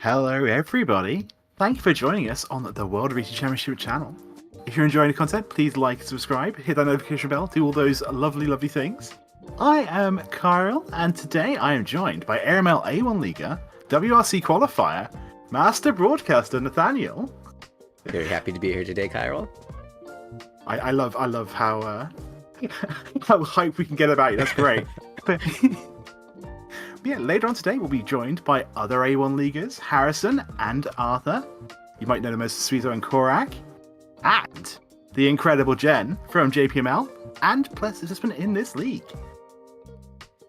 Hello everybody, thank you for joining us on the World Riichi Championship channel. If you're enjoying the content, please like, subscribe, hit that notification bell, do all those lovely things. I am Chiral, and today I am joined by AML A1 Liga, WRC qualifier, master broadcaster Nathanael. Very happy to be here today, Chiral. I love how how hype we can get about you. That's great. But yeah, later on today we'll be joined by other A1 Leaguers, Harrison and Arthur. You might know them as Suizo and Corak, and the incredible Jenn from JPML, and participant in this league.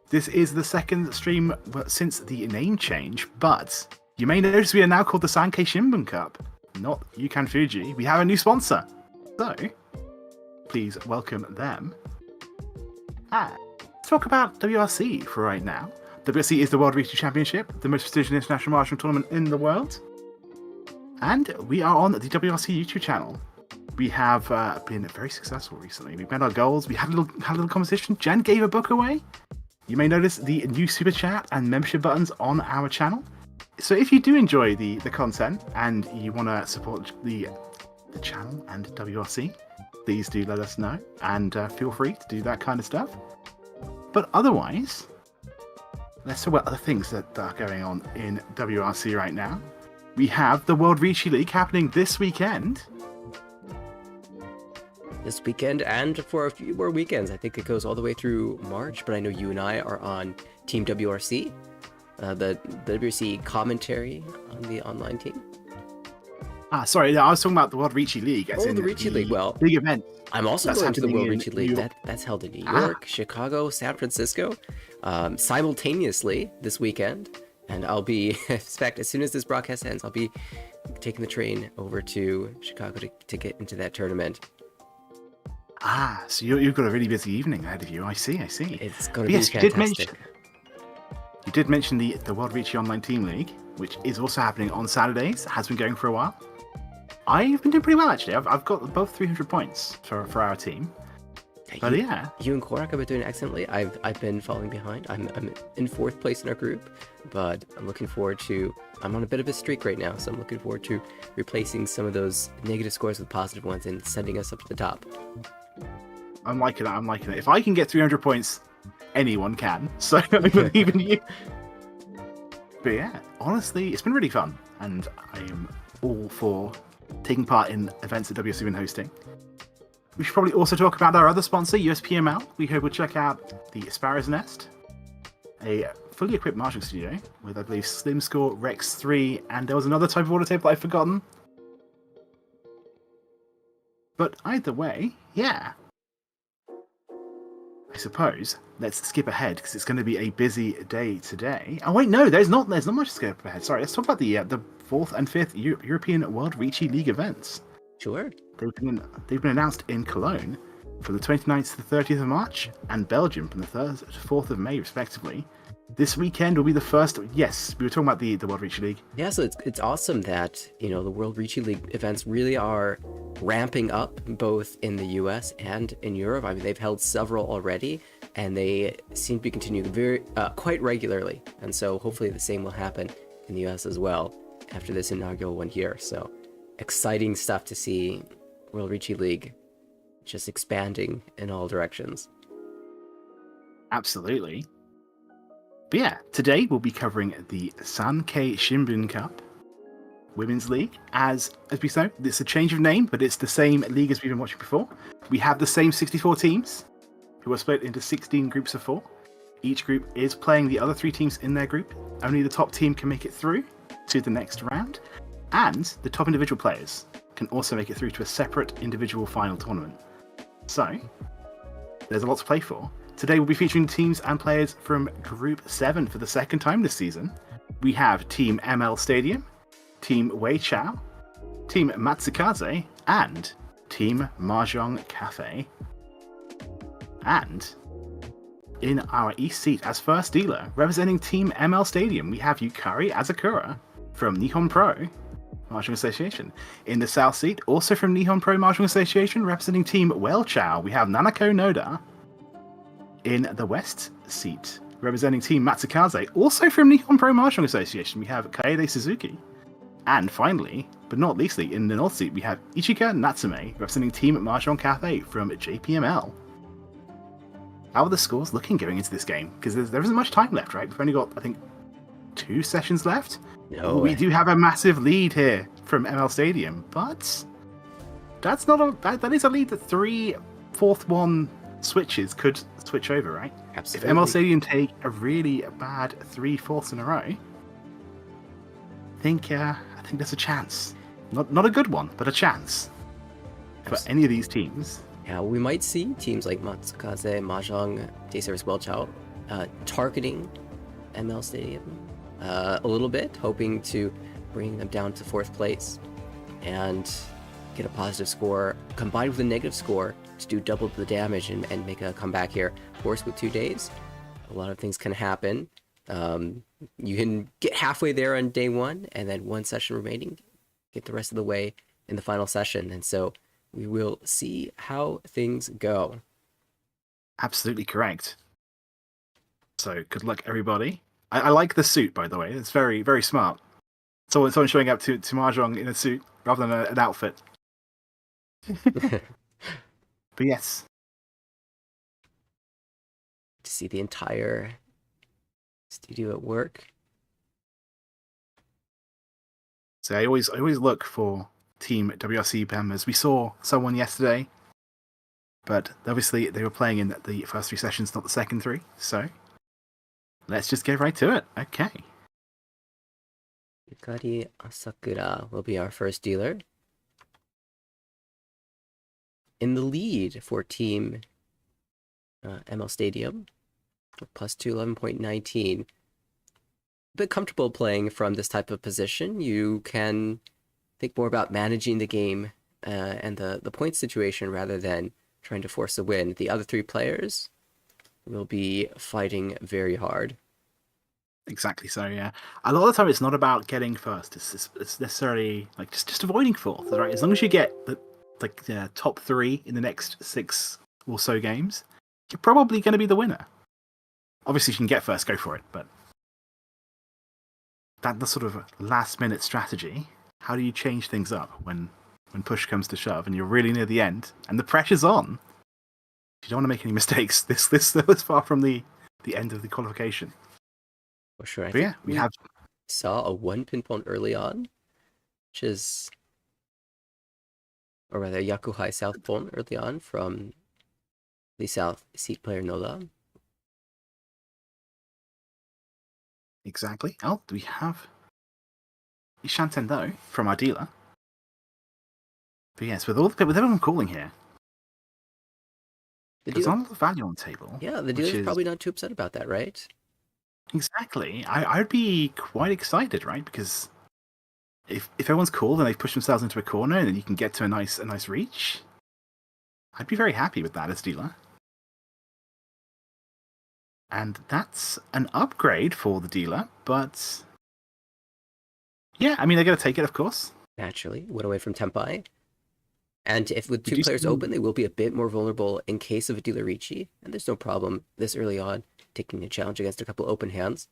This is the second stream since the name change, but you may notice we are now called the Sankei Shimbun Cup, not Yukan Fuji. We have a new sponsor, so please welcome them. Let's talk about WRC for right now. WRC is the World Riichi Championship, the most prestigious international mahjong tournament in the world. And we are on the WRC YouTube channel. We have been very successful recently. We've met our goals, we had a little competition. Jenn gave a book away. You may notice the new super chat and membership buttons on our channel. So if you do enjoy the content and you want to support the channel and WRC, please do let us know and feel free to do that kind of stuff. But otherwise, let's talk about other things that are going on in WRC right now. We have the World Riichi League happening this weekend. This weekend and for a few more weekends. I think it goes all the way through March, but I know you and I are on Team WRC, the WRC commentary on the online team. Sorry, I was talking about the World Riichi League. Oh, the Riichi League. Well, big event. I'm also going to the World Riichi League. That's held in New York, Chicago, San Francisco, simultaneously this weekend. And I'll be, in fact, as soon as this broadcast ends, I'll be taking the train over to Chicago to get into that tournament. So you've got a really busy evening ahead of you. I see. It's going to be fantastic. You did mention the World Riichi Online Team League, which is also happening on Saturdays. It has been going for a while. I've been doing pretty well, actually. I've got both 300 points for our team. But yeah. You and Corak have been doing excellently. I've been falling behind. I'm in 4th place in our group, but I'm looking forward to... I'm on a bit of a streak right now, so I'm looking forward to replacing some of those negative scores with positive ones and sending us up to the top. I'm liking it. If I can get 300 points, anyone can. So I believe in you. But yeah, honestly, it's been really fun, and I am all for taking part in events that WRC have been hosting. We should probably also talk about our other sponsor, JPML. We hope we'll check out the Sparrow's Nest, a fully equipped mahjong studio with, I believe, Slim Score, Rex 3, and there was another type of order table I've forgotten. But either way, yeah. I suppose let's skip ahead because it's going to be a busy day today. Oh wait, no, there's not much to skip ahead. Sorry, let's talk about the 4th and 5th European World Riichi League events. Sure. They've been announced in Cologne from the 29th to the 30th of March and Belgium from the 3rd to 4th of May, respectively. This weekend will be the first. Yes, we were talking about the World Riichi League. Yeah, so it's awesome that the World Riichi League events really are ramping up both in the US and in Europe. I mean, they've held several already, and they seem to be continuing quite regularly. And so hopefully the same will happen in the US as well after this inaugural one here. So exciting stuff to see World Riichi League just expanding in all directions. Absolutely. But yeah, today we'll be covering the Sankei Shimbun Cup Women's League. As we know, it's a change of name, but it's the same league as we've been watching before. We have the same 64 teams, who are split into 16 groups of 4. Each group is playing the other 3 teams in their group. Only the top team can make it through to the next round, and the top individual players can also make it through to a separate individual final tournament. So, there's a lot to play for. Today we'll be featuring teams and players from Group 7 for the second time this season. We have Team ML Stadium, Team Wei Chao, Team Matsukaze, and Team Mahjong Cafe. And in our East seat as first dealer, representing Team ML Stadium, we have Yukari Azakura from Nihon Pro Mahjong Association. In the South seat, also from Nihon Pro Mahjong Association, representing Team Wei Chao, we have Nanako Noda. In the West seat, representing Team Matsukaze. Also from Nippon Pro Mahjong Association, we have Kaede Suzuki. And finally, but not leastly, in the North Seat, we have Ichika Natsume, representing Team Mahjong Cafe from JPML. How are the scores looking going into this game? Because there isn't much time left, right? We've only got, I think, 2 sessions left. No, we do have a massive lead here from ML Stadium, but that's not a that is a lead that 3 fourth one switches could switch over, right? Absolutely. If ML Stadium take a really bad 3 fourths in a row, I think there's a chance. Not a good one, but a chance for any of these teams. Yeah, we might see teams like Matsukaze, Mahjong, Day Service Welchow targeting ML Stadium a little bit, hoping to bring them down to 4th place and get a positive score combined with a negative score to do double the damage and make a comeback here. Of course, with 2 days, a lot of things can happen. You can get halfway there on day 1 and then 1 session remaining, get the rest of the way in the final session. And so we will see how things go. Absolutely correct. So good luck, everybody. I like the suit, by the way. It's very, very smart. Someone showing up to Mahjong in a suit rather than an outfit. But yes. To see the entire studio at work. So I always look for Team WRC members. We saw someone yesterday, but obviously they were playing in the first 3 sessions, not the second 3. So let's just get right to it. Okay. Yukari Asakura will be our first dealer. In the lead for Team ML Stadium, +2, 11.19. A bit comfortable playing from this type of position. You can think more about managing the game and the point situation rather than trying to force a win. The other 3 players will be fighting very hard. Exactly so, yeah. A lot of the time, it's not about getting first. It's necessarily like just avoiding 4th, right? As long as you get the top 3 in the next 6 or so games, you're probably going to be the winner. Obviously, if you can get first, go for it. But that's the sort of last-minute strategy. How do you change things up when push comes to shove and you're really near the end and the pressure's on? You don't want to make any mistakes. This was far from the end of the qualification. For sure. I But yeah, we saw a 1 pinpoint early on, which is, or rather, Yakuhai South Pon early on from the South Seat player Noda. Exactly. Oh, do we have Ishanten though from our dealer? But yes, with everyone calling here, there's not a lot of value on the table. Yeah, the dealer's probably not too upset about that, right? Exactly. I'd be quite excited, right? Because if everyone's cool and they've pushed themselves into a corner and then you can get to a nice reach, I'd be very happy with that as dealer. And that's an upgrade for the dealer, but yeah, I mean, they're going to take it, of course. Naturally, 1 away from Tempai. And if with 2 players open, they will be a bit more vulnerable in case of a dealer Riichi, and there's no problem this early on taking a challenge against a couple open hands.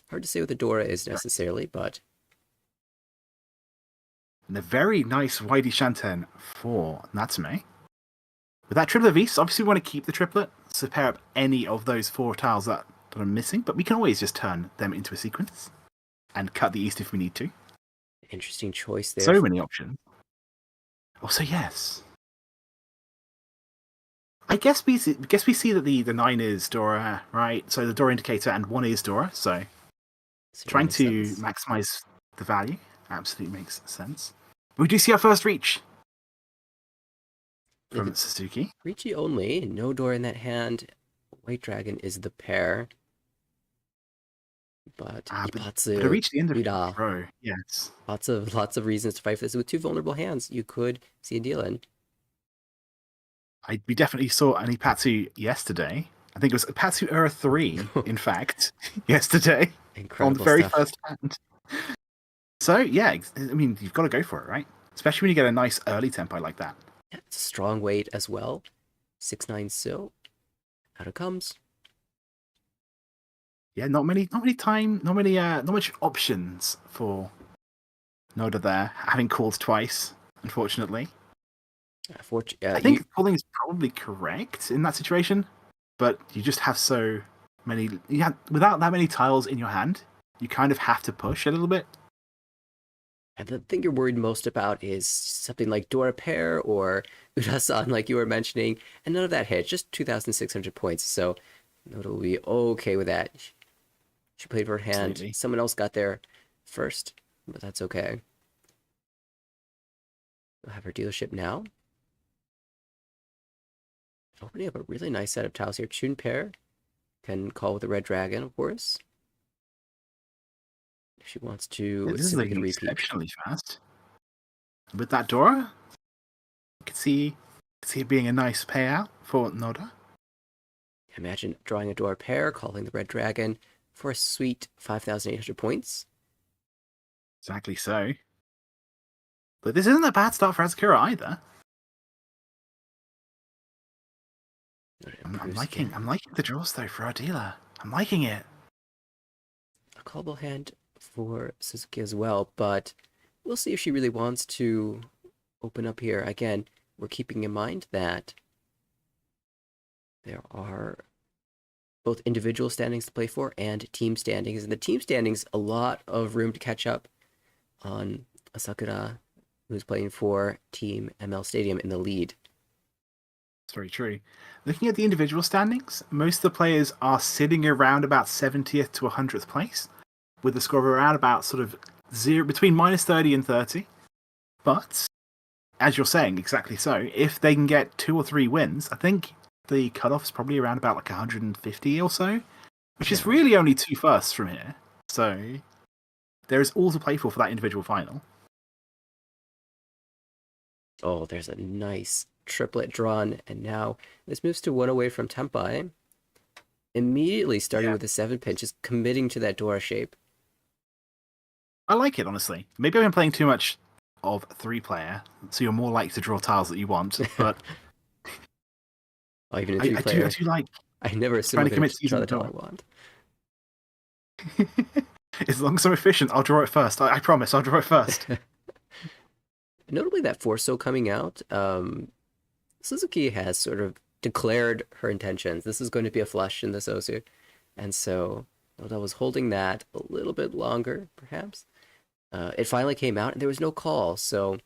Hard to say what the Dora is necessarily, but... And a very nice Whitey Shanten for Natsume. With that triplet of East, obviously we want to keep the triplet, so pair up any of those 4 tiles that are missing, but we can always just turn them into a sequence and cut the East if we need to. Interesting choice there. So many options. Also, yes. I guess we see that the 9 is Dora, right? So the Dora indicator and 1 is Dora, so trying to maximize the value absolutely makes sense. We do see our first reach from Suzuki. Riichi only, no Dora in that hand. White Dragon is the pair. But Ipatsu, but reach the end of Rida, the row, yes. Lots of reasons to fight for this. With 2 vulnerable hands, you could see a deal in. We definitely saw an Ipatsu yesterday. I think it was Ipatsu Era 3, in fact, yesterday. Incredible on the very stuff. first hand. So, yeah, I mean, you've got to go for it, right? Especially when you get a nice early tempo like that. Yeah, it's a strong weight as well. 6-9 Sil. Out it comes. Yeah, not much options for Noda there, having called twice, unfortunately. I think calling is probably correct in that situation, but you just have so many. Without that many tiles in your hand, you kind of have to push a little bit. And the thing you're worried most about is something like Dora Pair or Urasan, like you were mentioning, and none of that hit, just 2,600 points. So Noda will be okay with that. She played for her hand. Absolutely. Someone else got there first, but that's okay. We'll have her dealership now. Opening up a really nice set of tiles here. Tune Pair can call with the Red Dragon, of course. If she wants to This is like repeat. exceptionally fast. With that Dora, you could see it being a nice payout for Noda. Imagine drawing a Dora Pair, calling the Red Dragon for a sweet 5,800 points. Exactly so. But this isn't a bad start for Asakura either. I'm liking the draws though for our dealer. I'm liking it. A callable hand for Suzuki as well, but we'll see if she really wants to open up here. Again, we're keeping in mind that there are both individual standings to play for and team standings. And the team standings, a lot of room to catch up on Asakura, who's playing for Team ML Stadium in the lead. It's very true. Looking at the individual standings, most of the players are sitting around about 70th to 100th place, with a score of around about sort of between minus 30 and 30. But, as you're saying, exactly so, if they can get 2 or 3 wins, I think the cutoff is probably around about like 150 or so, which is really only 2 firsts from here. So, there is all to play for that individual final. Oh, there's a nice triplet drawn, and now this moves to 1 away from Tempai. Immediately starting with a 7-pin, just committing to that Dora shape. I like it, honestly. Maybe I've been playing too much of 3-player, so you're more likely to draw tiles that you want, but... even in 3-player. I do like... I never assume I'm going to draw the tile I want. As long as I'm efficient, I'll draw it first. I promise, I'll draw it first. Notably, that Forso coming out, Suzuki has sort of declared her intentions. This is going to be a flush in this Osu. And so Noda was holding that a little bit longer, perhaps. It finally came out, and there was no call. So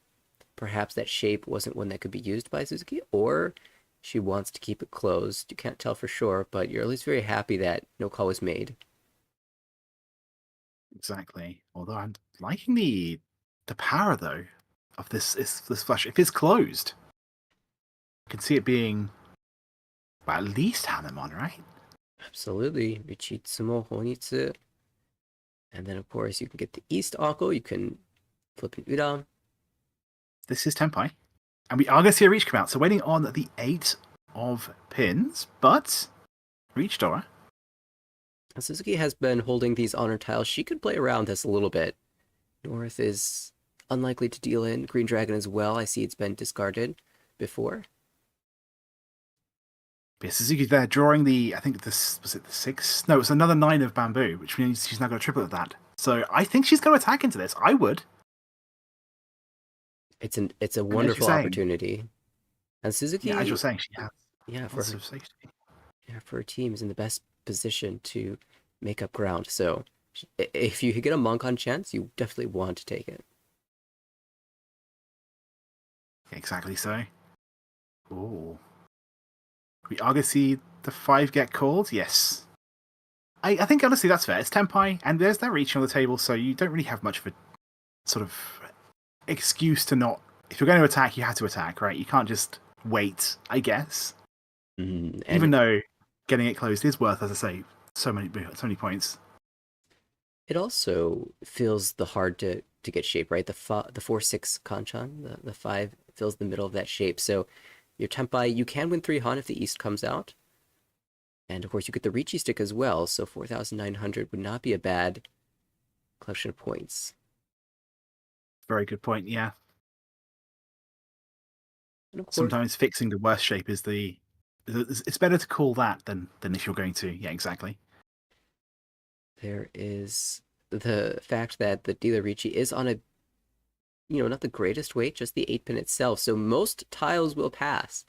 perhaps that shape wasn't one that could be used by Suzuki, or she wants to keep it closed. You can't tell for sure, but you're at least very happy that no call was made. Exactly. Although I'm liking the power, though, of this flush. If it's closed, I can see it being at least Hanamon, right? Absolutely. Riichi Tsumo Honitsu. And then, of course, you can get the East Ako. You can flip an Udan. This is Tempai. And we are going to see a Reach come out. So waiting on the 8 of pins, but Reach Dora. Suzuki has been holding these honor tiles. She could play around this a little bit. North is unlikely to deal in. Green Dragon as well. I see it's been discarded before. Yeah, Suzuki there drawing the, I think this was it the 6? No, it was another 9 of bamboo, which means she's now got a triplet of that. So I think she's going to attack into this. I would. It's a wonderful opportunity. And Suzuki, as you're saying, she has for safety. Yeah, for her team is in the best position to make up ground. So if you get a monk on chance, you definitely want to take it. Exactly so. Oh. We are going to see the 5 get called? Yes. I think, honestly, that's fair. It's Tempai, and there's that Reach on the table, so you don't really have much of a sort of excuse to not... If you're going to attack, you have to attack, right? You can't just wait, I guess. Even though getting it closed is worth, as I say, so many points. It also feels the hard to get shape, right? The 4-6 Kanchan, the 5 fills the middle of that shape. So your Tempai, you can win 3 Han if the East comes out. And of course, you get the Riichi stick as well. So 4,900 would not be a bad collection of points. Very good point, yeah. And of course, sometimes fixing the worst shape is it's better to call that than if you're going to. Yeah, exactly. there is the fact that the dealer Riichi is on a, not the greatest weight, just the 8-pin itself. So most tiles will pass.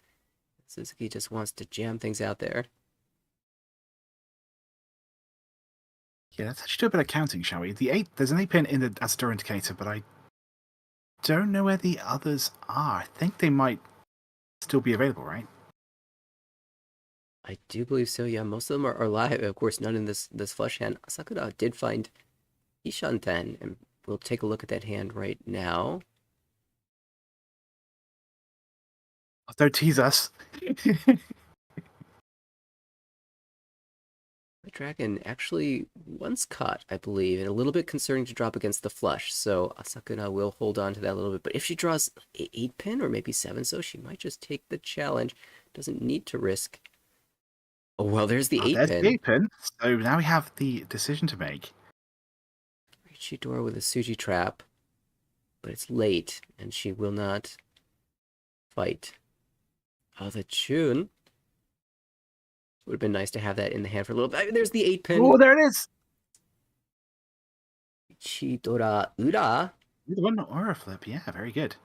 Suzuki just wants to jam things out there. Yeah, let's actually do a bit of counting, shall we? There's an 8-pin in the as a door indicator, but I don't know where the others are. I think they might still be available, right? I do believe so, yeah. Most of them are live. Of course, none in this flush hand. Sakura did find Ishanten, and we'll take a look at that hand right now. Oh, don't tease us. The dragon actually once caught, I believe, and a little bit concerning to drop against the flush, so Asakura will hold on to that a little bit. But if she draws 8-pin or maybe 7, so she might just take the challenge. Doesn't need to risk. Oh, well, there's the 8-pin. There's the 8-pin. So now we have the decision to make. Riichi door with a Suji trap, but it's late, and she will not fight. Oh, the Chun. Would have been nice to have that in the hand for a little bit. There's the 8-pin. Oh, there it is. Chidora Ura. The one aura flip. Yeah, very good.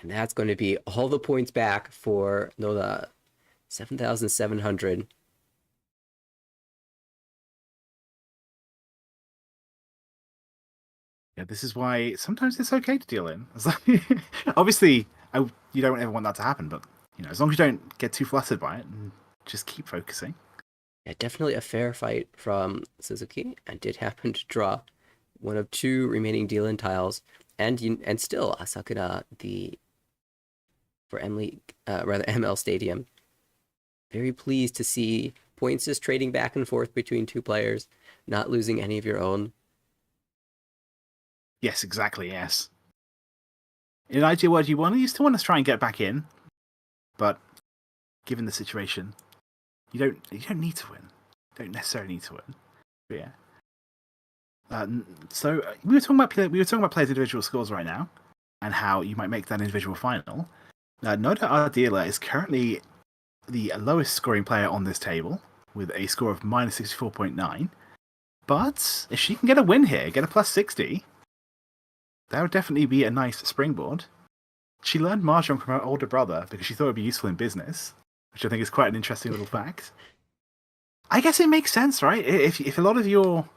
And that's going to be all the points back for Noda. 7,700. Yeah, this is why sometimes it's okay to deal in. It's like, obviously, you don't ever want that to happen, but as long as you don't get too flustered by it, and just keep focusing. Yeah, definitely a fair fight from Suzuki, and did happen to draw one of 2 remaining deal-in tiles, and still Asakura for ML Stadium. Very pleased to see points just trading back and forth between 2 players, not losing any of your own. Yes, exactly. Yes. In an ideal world, you still want to try and get back in, but given the situation, you don't need to win. You don't necessarily need to win. But yeah. So we were talking about players' individual scores right now, and how you might make that individual final. Noda Ardila is currently the lowest scoring player on this table with a score of -64.9. But if she can get a win here, get a +60, that would definitely be a nice springboard. She learned Mahjong from her older brother because she thought it would be useful in business, which I think is quite an interesting little fact. I guess it makes sense, right? If a lot of your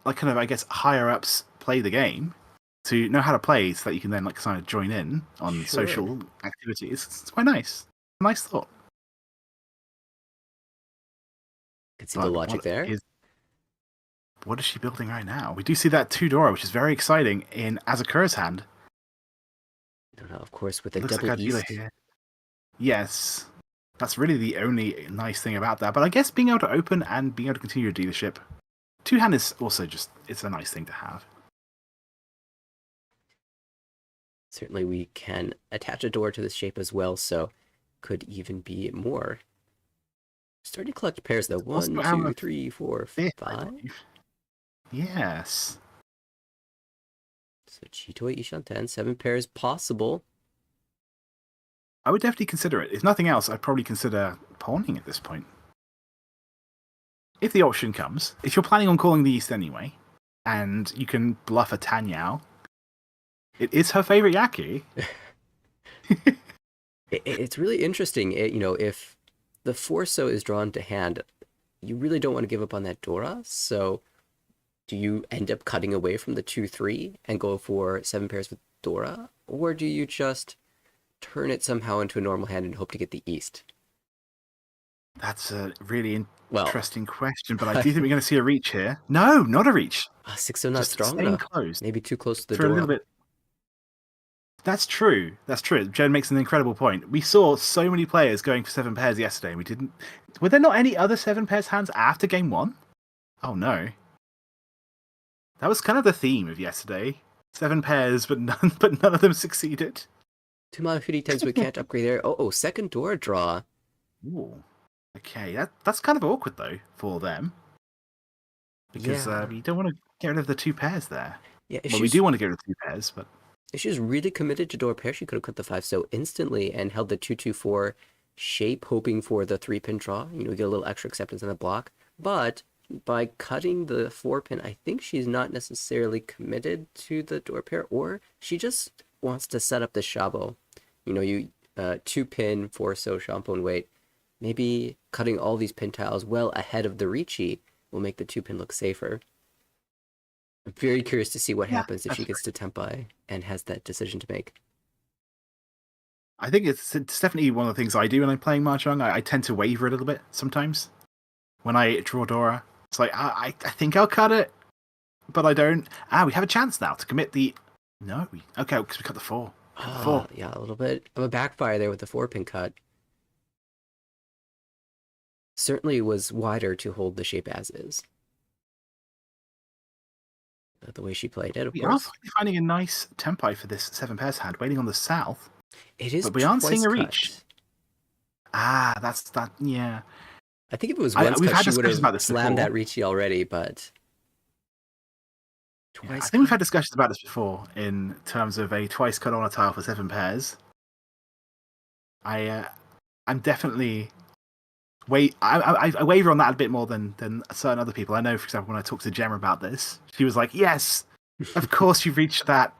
higher ups play the game to know how to play, so that you can then kind of join in on social activities, it's quite nice. Nice thought. Could see the logic there. What is she building right now? We do see that 2-Dora, which is very exciting in Azakura's hand. I don't know, of course, with a double east. Here. Yes. That's really the only nice thing about that. But I guess being able to open and being able to continue your dealership, 2-hand is also it's a nice thing to have. Certainly we can attach a door to this shape as well, so could even be more. Starting to collect pairs though. 1, 2, 3, 4, 5. Yes. So Chitoi Ishanten, 7 pairs possible. I would definitely consider it. If nothing else, I'd probably consider pawning at this point. If the option comes, if you're planning on calling the East anyway, and you can bluff a Tanyao, it is her favorite Yaki. It's really interesting. If the Forso is drawn to hand, you really don't want to give up on that Dora. So do you end up cutting away from the 2-3 and go for 7 pairs with Dora? Or do you just turn it somehow into a normal hand and hope to get the East? That's a really interesting question, but I do think we're going to see a reach here. No, not a reach. 6-0 not strong enough. Close. Maybe too close to the for Dora. A little bit. That's true. Jenn makes an incredible point. We saw so many players going for 7 pairs yesterday, and we didn't. Were there not any other 7 pairs hands after game 1? Oh no. That was kind of the theme of yesterday. 7 pairs, but none of them succeeded. 2 mana 50/10s, we can't upgrade there. Oh, second Dora draw. Ooh. Okay, that's kind of awkward though for them. Because you don't want to get rid of the 2 pairs there. Yeah, we do want to get rid of 2 pairs, but if she was really committed to Dora pair, she could have cut the 5 so instantly and held the 2-2-4 shape, hoping for the 3-pin draw. Get a little extra acceptance on the block. But by cutting the 4-pin, I think she's not necessarily committed to the door pair, or she just wants to set up the shabo. You know, you 2-pin for so shampoo weight. Maybe cutting all these pin tiles well ahead of the Riichi will make the 2-pin look safer. I'm very curious to see what happens if she gets to Tempai and has that decision to make. I think it's definitely one of the things I do when I'm playing Mahjong. I tend to waver a little bit sometimes. When I draw Dora, it's like, I think I'll cut it, but I don't. We have a chance now to commit the... No. Okay, because we cut the 4. Yeah, a little bit of a backfire there with the 4-pin cut. Certainly was wider to hold the shape as is. The way she played it, of course. We are finding a nice tempi for this 7 pairs hand, waiting on the south. It is, but we aren't seeing a reach. Cut. That's that. Yeah. I think if it was once cut, she would have slammed before. that Riichi already, but twice. I think we've had discussions about this before in terms of a twice cut on a tile for 7 pairs. I'm definitely I waver on that a bit more than certain other people. I know, for example, when I talked to Jenn about this, she was like, "Yes, of course you've reached that."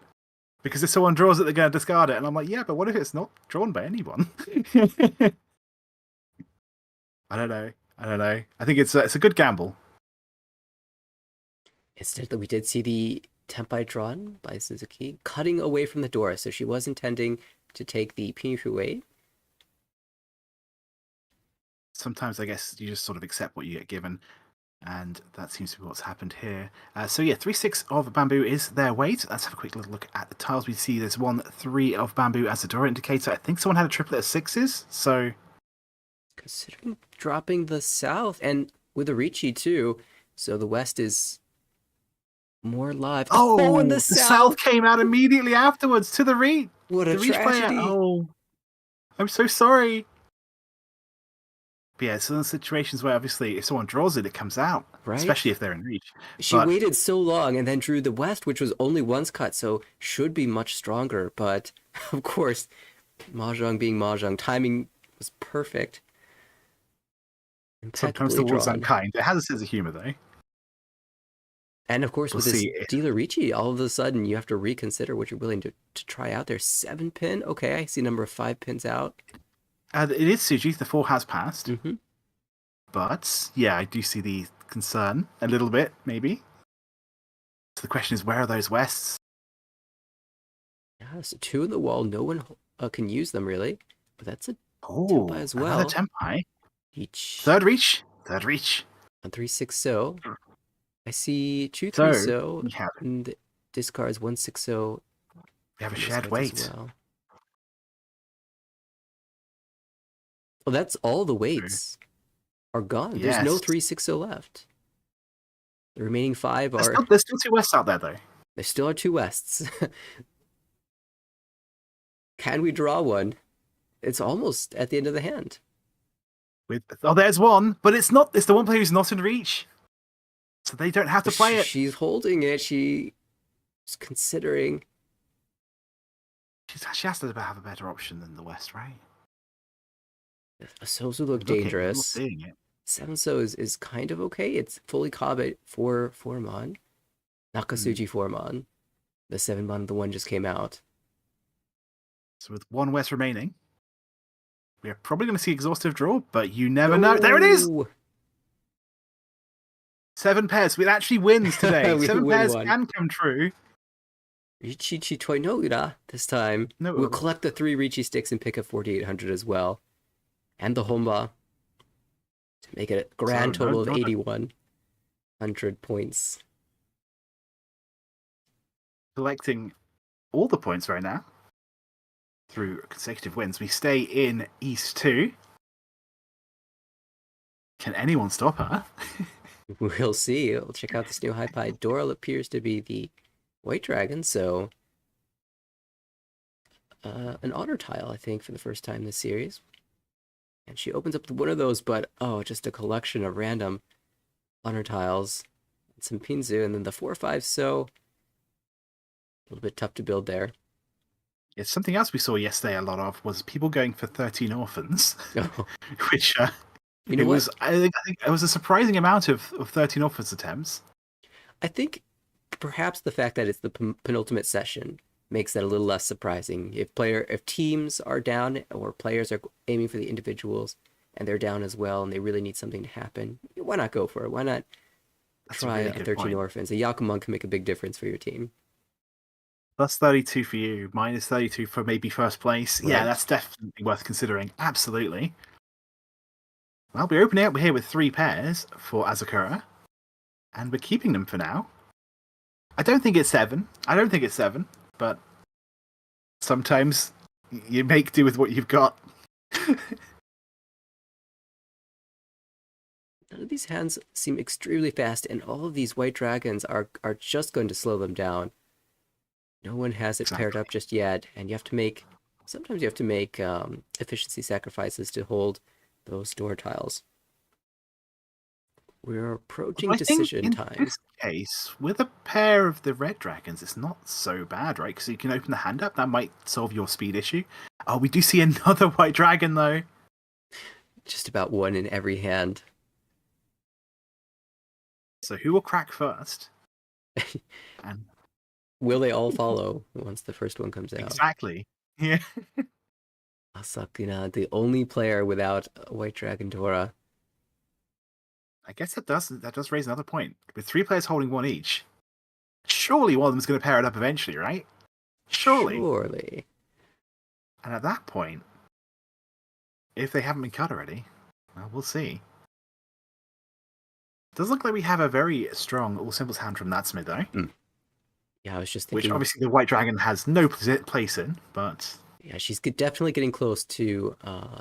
Because if someone draws it, they're going to discard it. And I'm like, yeah, but what if it's not drawn by anyone? I don't know. I think it's a good gamble. Instead, we did see the tempai drawn by Suzuki, cutting away from the door. So she was intending to take the pinyu. Sometimes I guess you just sort of accept what you get given. And that seems to be what's happened here. So yeah, 3/6 of bamboo is their weight. Let's have a quick little look at the tiles. We see there's 1/3 of bamboo as a door indicator. I think someone had a triplet of 6s, so... Considering dropping the south, and with the Riichi too, so the west is more live. Oh, and the south came out immediately afterwards to the Reach. What a tragedy. Oh, I'm so sorry. But yeah, so in situations where obviously if someone draws it, it comes out, right? Especially if they're in Reach. She waited so long and then drew the west, which was only once cut, so should be much stronger. But of course, Mahjong being Mahjong, timing was perfect. Sometimes the world's unkind. It has a sense of humor, though. And of course, with this dealer Riichi, all of a sudden you have to reconsider what you're willing to try out there. 7-pin? Okay, I see a number of 5 pins out. It is Suji. The 4 has passed. Mm-hmm. But, yeah, I do see the concern a little bit, maybe. So the question is, where are those wests? Yeah, so 2 in the wall. No one can use them, really. But that's a tempai as well. Another tempai. Each. Third reach. On 3/6. I see 2 3/6. And discards 1/6. We have a shared weight. Well, that's all the weights are gone. Yes. There's no 3/6 left. The remaining 5 are... There's still 2 wests out there, though. There still are 2 wests. Can we draw one? It's almost at the end of the hand. There's one, but it's not. It's the one player who's not in Reach. So they don't have to play it. She's holding it. She's considering. She has to have a better option than the West, right? Suizo look dangerous. 7-so is kind of okay. It's fully Kabe for 4-mon. Nakasuji 4-mon. The 7-mon, the one just came out. So with 1 West remaining, we are probably going to see exhaustive draw, but you never know. There it is! 7 pairs. It actually wins today. 7 pairs can come true. Riichi Choi no Ura this time. We'll collect the 3 Riichi sticks and pick up 4,800 as well. And the Honba to make it a grand total of 8,100 points. Collecting all the points right now through consecutive wins. We stay in East 2. Can anyone stop her? We'll see. We'll check out this new Hi-Pi. Doral appears to be the White Dragon, so an honor tile, I think, for the first time this series. And she opens up one of those, but just a collection of random honor tiles. And some Pinzu, and then the 4/5, so a little bit tough to build there. It's something else we saw yesterday a lot of was people going for 13 orphans, which You know It what? was. I think it was a surprising amount of 13 offense attempts. I think perhaps the fact that it's the penultimate session makes that a little less surprising. If teams are down or players are aiming for the individuals and they're down as well and they really need something to happen, why not go for it? Why not That's a try really a good 13 point. orphans? A Yakuman can make a big difference for your team, Plus 32 for you, minus 32 for maybe first place. Yeah, right? that's definitely worth considering. Absolutely. Well, we're opening up here with 3 pairs for Azakura, and we're keeping them for now. I don't think it's 7. But sometimes you make do with what you've got. None of these hands seem extremely fast, and all of these white dragons are just going to slow them down. No one has it paired Exactly. up just yet, and sometimes you have to make efficiency sacrifices to hold those door tiles. We're approaching I think decision in time. this case, with a pair of the red dragons, it's not so bad, right? Because you can open the hand up. That might solve your speed issue. Oh, we do see another white dragon, though. Just about one in every hand. So who will crack first? And Will they all follow once the first one comes out? exactly. Yeah. Asakura, the only player without a white dragon Dora. I guess that does raise another point. With 3 players holding one each, surely one of them's going to pair it up eventually, right? Surely. Surely. And at that point, if they haven't been cut already, well, we'll see. Does look like we have a very strong all symbols hand from Natsume, though. Yeah, I was just Which thinking. obviously the white dragon has no place in, but Yeah, she's definitely getting close to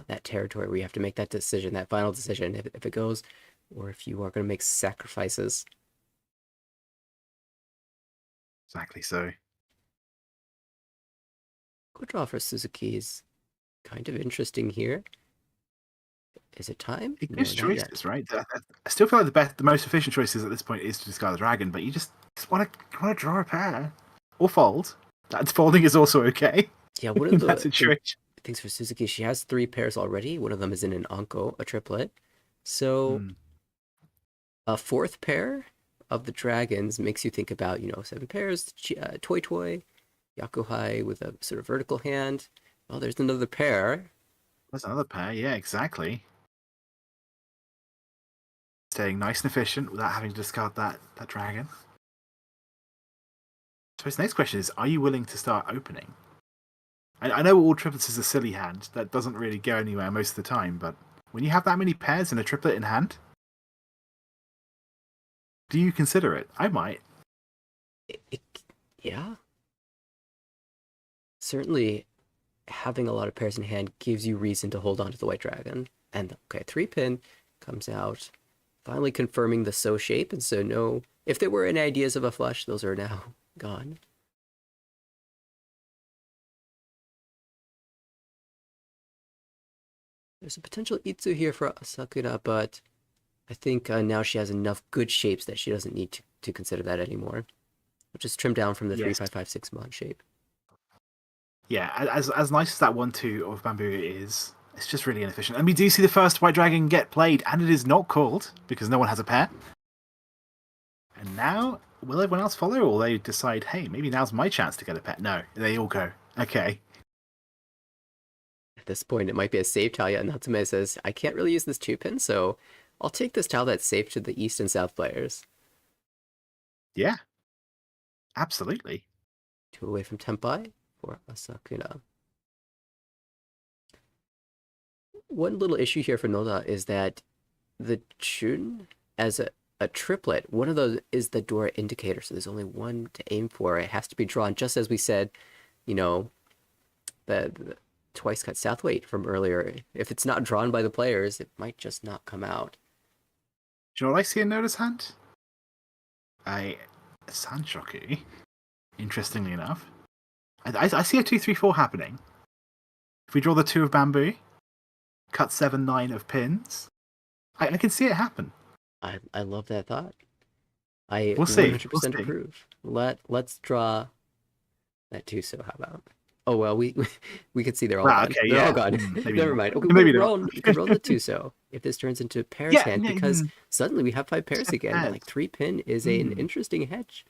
that territory where you have to make that decision, that final decision, if it goes, or if you are going to make sacrifices. exactly so. Good draw for Suzuki is kind of interesting here. Is it time? No, Good not yet. choices, right? I still feel like the most efficient choices at this point is to discard the dragon, but you just want to draw a pair or fold. That folding is also okay Yeah, one in of that the situation. things for Suzuki, she has 3 pairs already. One of them is in an Anko, a triplet. So Hmm. a 4th pair of the dragons makes you think about, 7 pairs, Toy Toy, Yakuhai with a sort of vertical hand. Oh, there's another pair. There's another pair. Yeah, exactly. Staying nice and efficient without having to discard that dragon. So his next question is: are you willing to start opening? I know all triplets is a silly hand that doesn't really go anywhere most of the time, but when you have that many pairs and a triplet in hand, do you consider it? I might. Yeah. Certainly, having a lot of pairs in hand gives you reason to hold on to the white dragon. And okay, 3-pin comes out, finally confirming the so shape. And so, no, if there were any ideas of a flush, those are now gone. There's a potential Itsu here for Sakura, but I think now she has enough good shapes that she doesn't need to consider that anymore. We'll just trim down from the Yes. 3-5-5-6 mod shape. Yeah, as nice as that 1-2 of bamboo is, it's just really inefficient. And we do see the first white dragon get played, and it is not called because no one has a pair. And now, will everyone else follow, or they decide, hey, maybe now's my chance to get a pet? No, they all go. Okay. At this point, it might be a safe tile, yet Natsume says, I can't really use this 2-pin, so I'll take this tile that's safe to the east and south players. Yeah. Absolutely. 2 away from Tempai for Asakura. One little issue here for Noda is that the Chun, as a triplet, one of those is the Dora indicator, so there's only one to aim for. It has to be drawn, just as we said, the twice cut south weight from earlier. If it's not drawn by the players, it might just not come out. Do you know what I see in Noda's hand? A Sanshoku. Interestingly enough. I see a 2-3-4 happening. If we draw the 2 of bamboo, cut 7-9 of pins, I can see it happen. I love that thought. I We'll see. 100% approve. Let's draw that too. So how about Oh well, we could see they're all Ah, gone. okay, They're all yeah. gone. Maybe Never not. mind. Okay, Maybe not. we could roll the Tuso if this turns into a pairs Yeah, hand because suddenly we have five pairs again. pairs. Like 3-pin is an interesting hedge.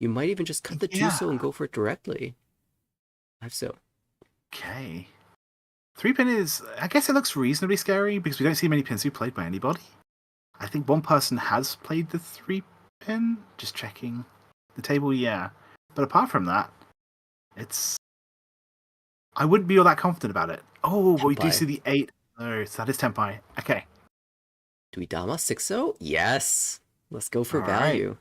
You might even just cut the Yeah. Tuso and go for it directly. 5-so. Okay. 3-pin is, I guess it looks reasonably scary because we don't see many pins be played by anybody. I think one person has played the 3-pin. Just checking the table, yeah. But apart from that, I wouldn't be all that confident about it. Oh, but we do see the 8. Oh, so that is Tenpai. Okay. Do we Dama 6-so? Yes. Let's go for All value.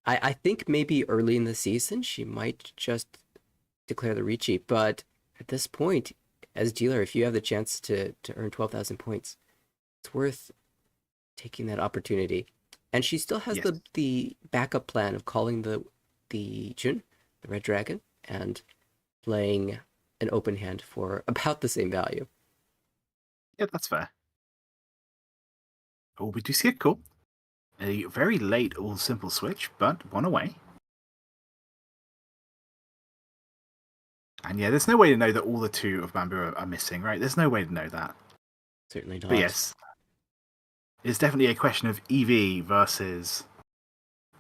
right. I think maybe early in the season she might just declare the Riichi, but at this point, as dealer, if you have the chance to earn 12,000 points, it's worth taking that opportunity. And she still has the backup plan of calling the Jun, the Red Dragon, and playing an open hand for about the same value. Yeah, that's fair. Oh, we do see a call. A very late all simple switch, but one away. And yeah, there's no way to know that all the 2 of Bamboo are missing, right? There's no way to know that. Certainly not. But yes, it's definitely a question of EV versus.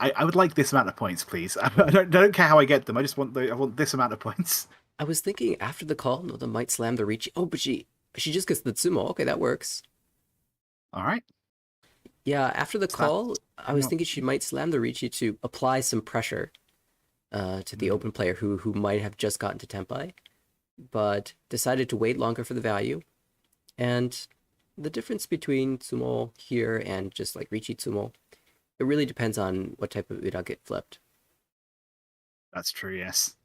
I would like this amount of points, please. I don't care how I get them. I just want I want this amount of points. I was thinking after the call, Noda might slam the Riichi. Oh, but she just gets the Tsumo. Okay, that works. All right. Yeah, after the call, I was thinking she might slam the Riichi to apply some pressure to the open player who might have just gotten to Tenpai, but decided to wait longer for the value. And the difference between Tsumo here and just like Riichi Tsumo, it really depends on what type of Ura get flipped. That's true, yes.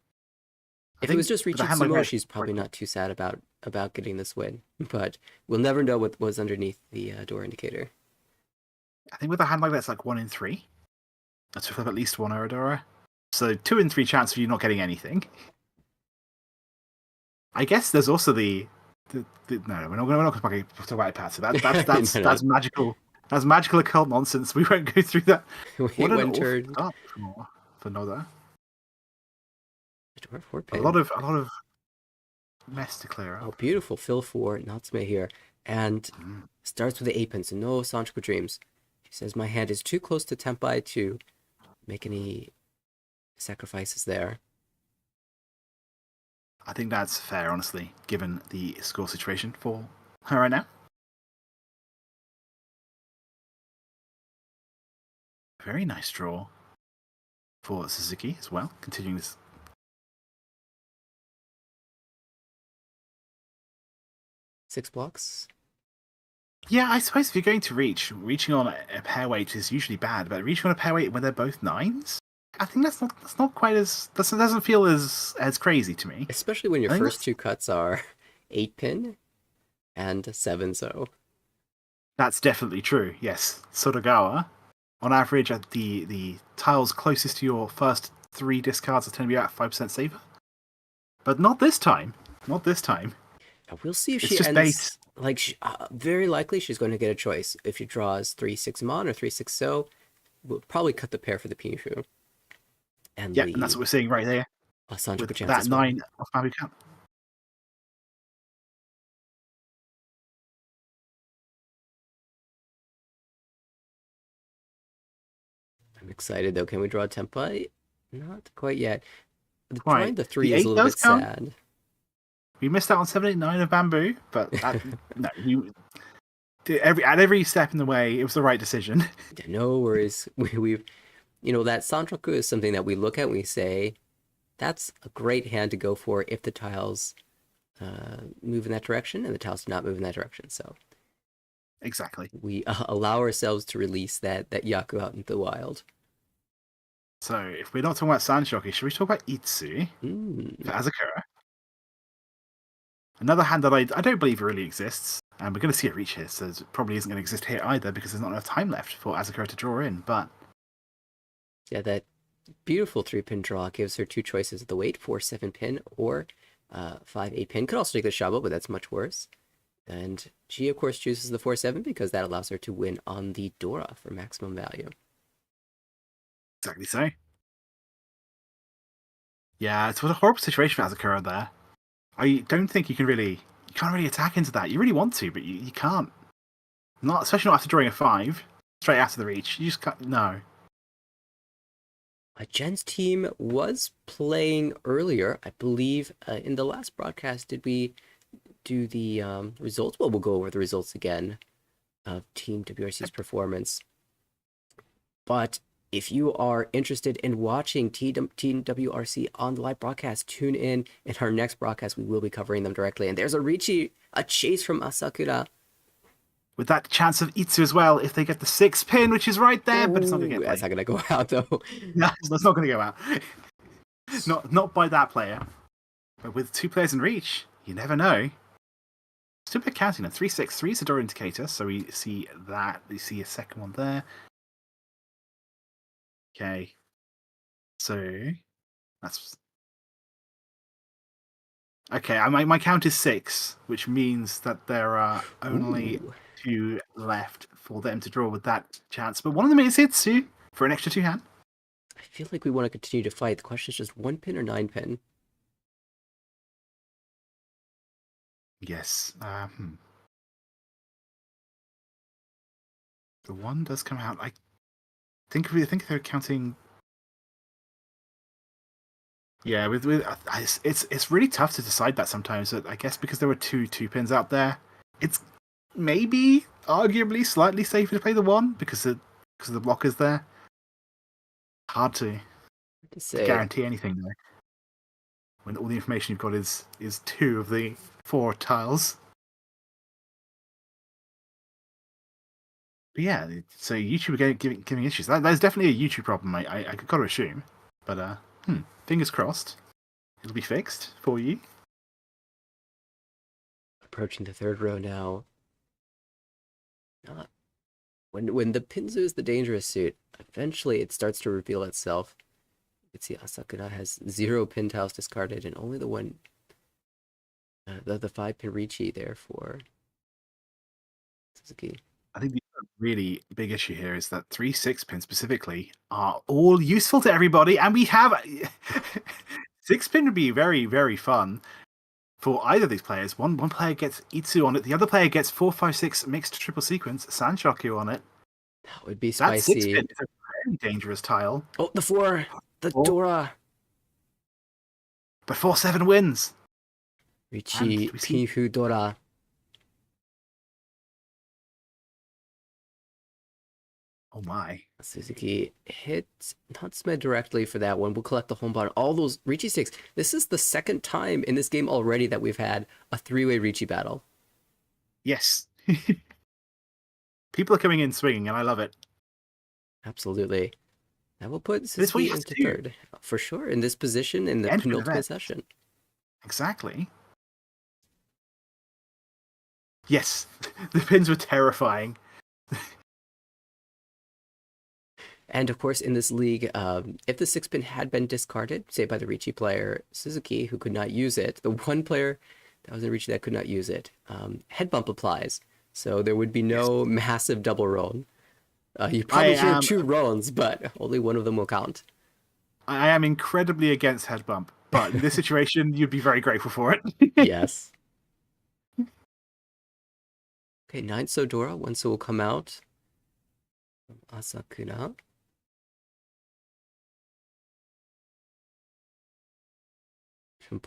If it was just Riichi Tsumo, she's probably not too sad about getting this win, but we'll never know what was underneath the door indicator. I think with a hand like that, it's like 1 in 3. That's flip at least 1 Oradora. So 2 in 3 chance of you not getting anything. I guess there's also no, we're not going to talk about iPad. So that's magical. That's magical occult nonsense. We won't go through that. What an awful start for Noda. A lot of mess to clear up. Oh, beautiful fill for Natsume here, and starts with the 8-pin, so no Sanchoku Dreams. She says, my hand is too close to Tenpai to make any sacrifices there. I think that's fair, honestly, given the score situation for her right now. Very nice draw for Suzuki as well, continuing this. Six blocks? Yeah, I suppose if you're going to reaching on a pair weight is usually bad, but reaching on a pair weight when they're both 9s, I think that's not quite as doesn't feel as crazy to me. Especially when your first 2 cuts are 8-pin and 7-so. That's definitely true. Yes, Sotogawa, on average, at the tiles closest to your first 3 discards are tend to be about 5% safer, but not this time. Not this time. We'll see if she ends. Like, very likely she's going to get a choice. If she draws 3-6 Mon or 3-6-so, we'll probably cut the pair for the Pinshu. And and that's what we're seeing right there. With that 9 off Bamboo Cup. I'm excited though. Can we draw a Tenpai? Not quite yet. Drawing the 3 is a little bit sad. We missed out on 7, 8, 9 of Bamboo, but no, at every step in the way, it was the right decision. No worries. We've that Sanchoku is something that we look at and we say, that's a great hand to go for if the tiles move in that direction and the tiles do not move in that direction. So exactly, we allow ourselves to release that Yaku out into the wild. So if we're not talking about Sanshoki, should we talk about Itsu for Asakura? Another hand that I don't believe really exists, and we're going to see it reach here, so it probably isn't going to exist here either because there's not enough time left for Asakura to draw in. But yeah, that beautiful 3-pin draw gives her 2 choices of the weight, 4-7 pin or 5-8 pin. Could also take the Shabo, but that's much worse. And she, of course, chooses the 4-7 because that allows her to win on the Dora for maximum value. Exactly so. Yeah, it's a horrible situation for Asakura there. I don't think you can't really attack into that. You really want to, but you can't. Not especially not after drawing a 5 straight after the reach. You just can't. No. Jen's team was playing earlier, I believe. In the last broadcast, did we do the results? Well, we'll go over the results again of Team WRC's performance. But if you are interested in watching Team WRC on the live broadcast, tune in. In our next broadcast, we will be covering them directly. And there's a chase from Asakura. With that chance of Itsu as well, if they get the 6 pin, which is right there, but it's not going to get That's not going to go out, though. No, it's not going to go out. Not by that player. But with 2 players in reach, you never know. Still a bit counting now. 3-6-3 is a door indicator, so we see that. We see a second one there. Okay. So that's okay. My count is 6, which means that there are only 2 left for them to draw with that chance. But one of them is Itsu for an extra 2 hand. I feel like we want to continue to fight. The question is just 1 pin or 9 pin. Yes. The 1 does come out. I think they're counting. Yeah, with it's really tough to decide that sometimes. I guess because there were 2 pins out there, it's maybe arguably slightly safer to play the 1 because the blockers there. Hard to guarantee anything there when all the information you've got is 2 of the 4 tiles. But yeah, so YouTube are giving issues. That's definitely a YouTube problem. I got to assume, but fingers crossed, it'll be fixed for you. Approaching the 3rd row now. When the Pinzu is the dangerous suit, eventually it starts to reveal itself. You can see Asakura has 0 pin tiles discarded and only the 1, the 5 pin Riichi there for Suzuki. I think the really big issue here is that 3-6 pins specifically are all useful to everybody, and we have 6 pin would be very, very fun for either of these players. One player gets Itsu on it, the other player gets 4-5-6 mixed triple sequence Sanshoku on it. That would be spicy. That 6 pin is a very dangerous tile. Oh, the 4, the 4. Dora. But 4-7 wins. Riichi Pihu Dora. Oh my. Suzuki hits Natsume directly for that one. We'll collect the home button. All those Riichi sticks. This is the 2nd time in this game already that we've had a 3-way Riichi battle. Yes. People are coming in swinging, and I love it. Absolutely. That will put Suzuki into 3rd. For sure, in this position, in the penultimate session. Exactly. Yes. The pins were terrifying. And of course, in this league, if the 6 pin had been discarded, say by the Riichi player Suzuki, who could not use it, the 1 player that was in Riichi that could not use it, head bump applies. So there would be no massive double roll. You probably hear 2 rolls, but only 1 of them will count. I am incredibly against head bump, but in this situation, you'd be very grateful for it. Yes. Okay, 9 Sodora, 1 So will come out from Asakura.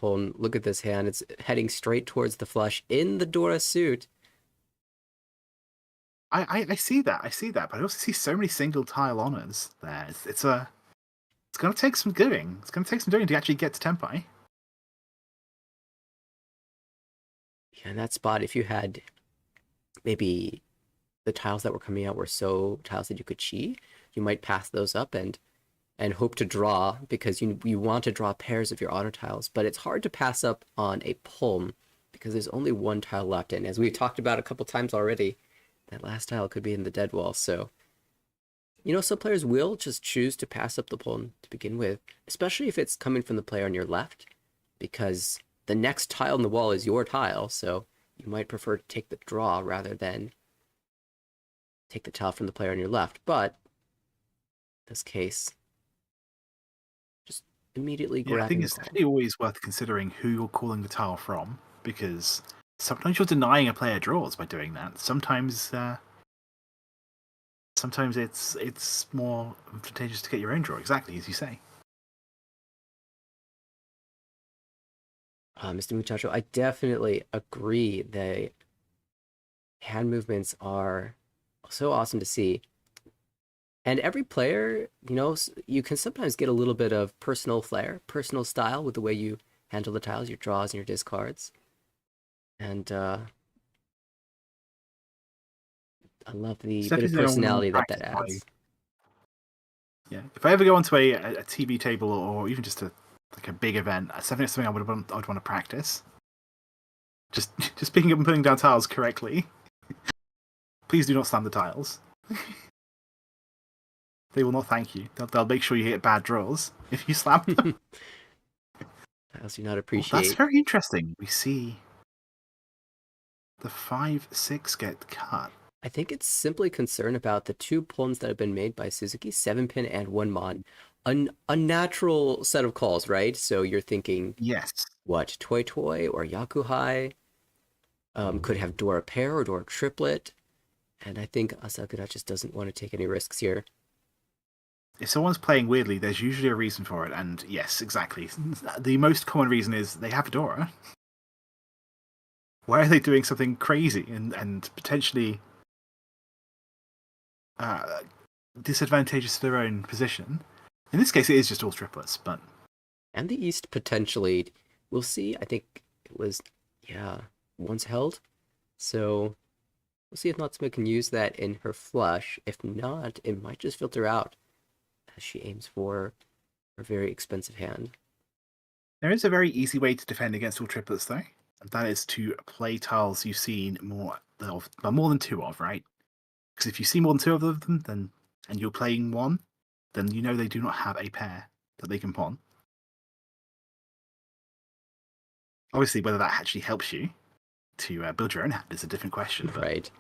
Look at this hand. It's heading straight towards the flush in the Dora suit. I see that. But I also see so many single tile honors there. It's going to take some doing. It's going to take some doing to actually get to Tenpai. Yeah, in that spot, if you had maybe the tiles that were coming out were so tiles that you could chi, you might pass those up and hope to draw, because you want to draw pairs of your honor tiles, but it's hard to pass up on a Pulm because there's only 1 tile left, and as we've talked about a couple times already, that last tile could be in the dead wall. So, some players will just choose to pass up the Pulm to begin with, especially if it's coming from the player on your left, because the next tile in the wall is your tile, so you might prefer to take the draw rather than take the tile from the player on your left. But in this case, immediately Yeah, I think grabbing the it's call. definitely always worth considering who you're calling the tile from, because sometimes you're denying a player draws by doing that. Sometimes it's more advantageous to get your own draw, exactly as you say. Mr. Muchacho, I definitely agree. The hand movements are so awesome to see. And every player, you can sometimes get a little bit of personal flair, personal style with the way you handle the tiles, your draws, and your discards. And I love the It's bit of definitely something I want personality to that that practice adds. Yeah, if I ever go onto a TV table or even just a big event, it's definitely something I'd want to practice. Just picking up and putting down tiles correctly. Please do not slam the tiles. They will not thank you. They'll make sure you hit bad draws if you slam them. Tiles do not That's appreciate. very interesting. We see the 5-6 get cut. I think it's simply concern about the two pawns that have been made by Suzuki, 7-pin and 1 mon. An unnatural set of calls, right? So you're thinking, Yes. what, Toy Toy or Yakuhai? Could have Dora pair or Dora triplet. And I think Asakura just doesn't want to take any risks here. If someone's playing weirdly, there's usually a reason for it, and yes, exactly. The most common reason is they have Dora. Why are they doing something crazy and potentially disadvantageous to their own position? In this case, it is just all triplets, but... And the East potentially, we'll see. I think it was, once held. So we'll see if Natsume can use that in her flush. If not, it might just filter out as she aims for her very expensive hand. There is a very easy way to defend against all triplets, though. And that is to play tiles you've seen more than two of, right? Because if you see more than two of them, and you're playing one, then you know they do not have a pair that they can pawn. Obviously, whether that actually helps you to build your own hand is a different question. But... Right.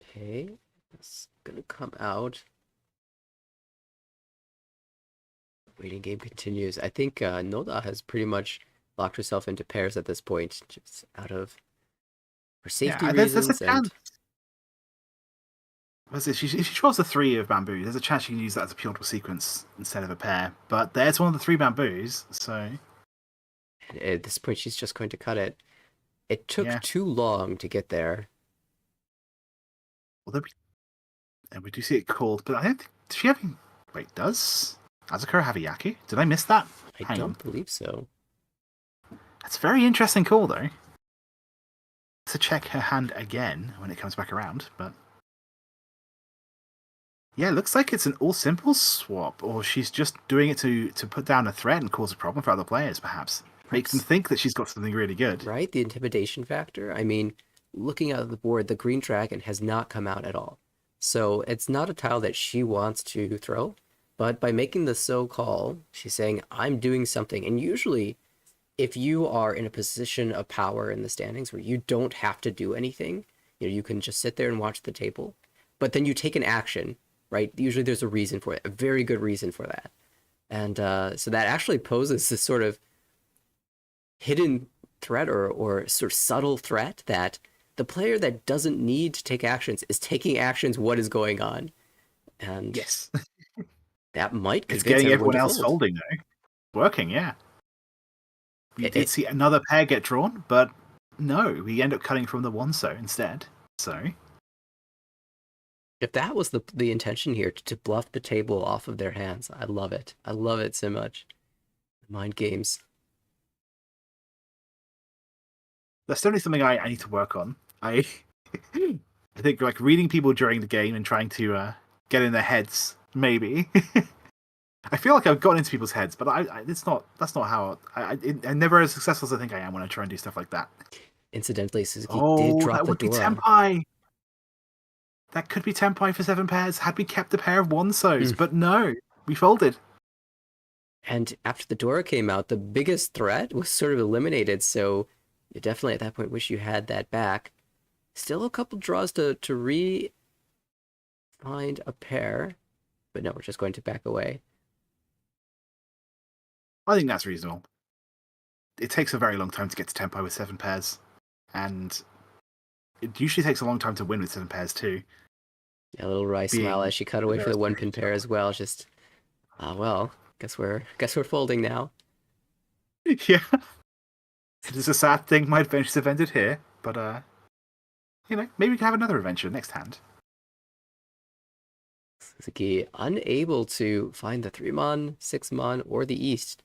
Okay, it's gonna come out. Waiting game continues. I think Noda has pretty much locked herself into pairs at this point, just out of for safety there's a reasons. chance. If she draws the 3 of bamboo, there's a chance she can use that as a pure sequence instead of a pair. But there's one of the 3 bamboos, so... And at this point, she's just going to cut it. It took Yeah. too long to get there. Well, and we do see it called, but I don't think... Does she have... Wait, does Azakura have a Yaku? Did I miss that? I Hang don't on. believe so. That's a very interesting call, though. To check her hand again when it comes back around, but... Yeah, it looks like it's an all-simple swap, or she's just doing it to put down a threat and cause a problem for other players, perhaps. Makes them think that she's got something really good. Right? The intimidation factor. I mean, looking at the board, the green dragon has not come out at all. So it's not a tile that she wants to throw, but by making the so call, she's saying, I'm doing something. And usually, if you are in a position of power in the standings where you don't have to do anything, you can just sit there and watch the table, but then you take an action, right? Usually there's a reason for it, a very good reason for that. And so that actually poses this sort of hidden threat or sort of subtle threat that the player that doesn't need to take actions is taking actions. What is going on? And yes, that might convince it's getting everyone to else fold. folding though. Working, yeah. We did see another pair get drawn, but no, we end up cutting from the one so instead. So if that was the intention here to bluff the table off of their hands, I love it. I love it so much. Mind games. that's definitely something I need to work on. I think like reading people during the game and trying to get in their heads, maybe. I feel like I've gotten into people's heads, but that's not how I'm never as successful as I think I am when I try and do stuff like that. Incidentally, Suzuki did drop that the would be Dora. Tempai. That could be Tempai for 7 pairs had we kept a pair of one-sos, but no, we folded. And after the Dora came out, the biggest threat was sort of eliminated, so you definitely at that point wish you had that back. Still a couple draws to re-find a pair. But no, we're just going to back away. I think that's reasonable. It takes a very long time to get to tempo with 7 pairs, and it usually takes a long time to win with 7 pairs too. Yeah, a little wry smile as she cut away for the 1-pin pair as well. Just, well, guess we're folding now. Yeah. It is a sad thing my adventures have ended here, but maybe we can have another adventure next hand. Suzuki unable to find the 3-mon, 6-mon, or the East.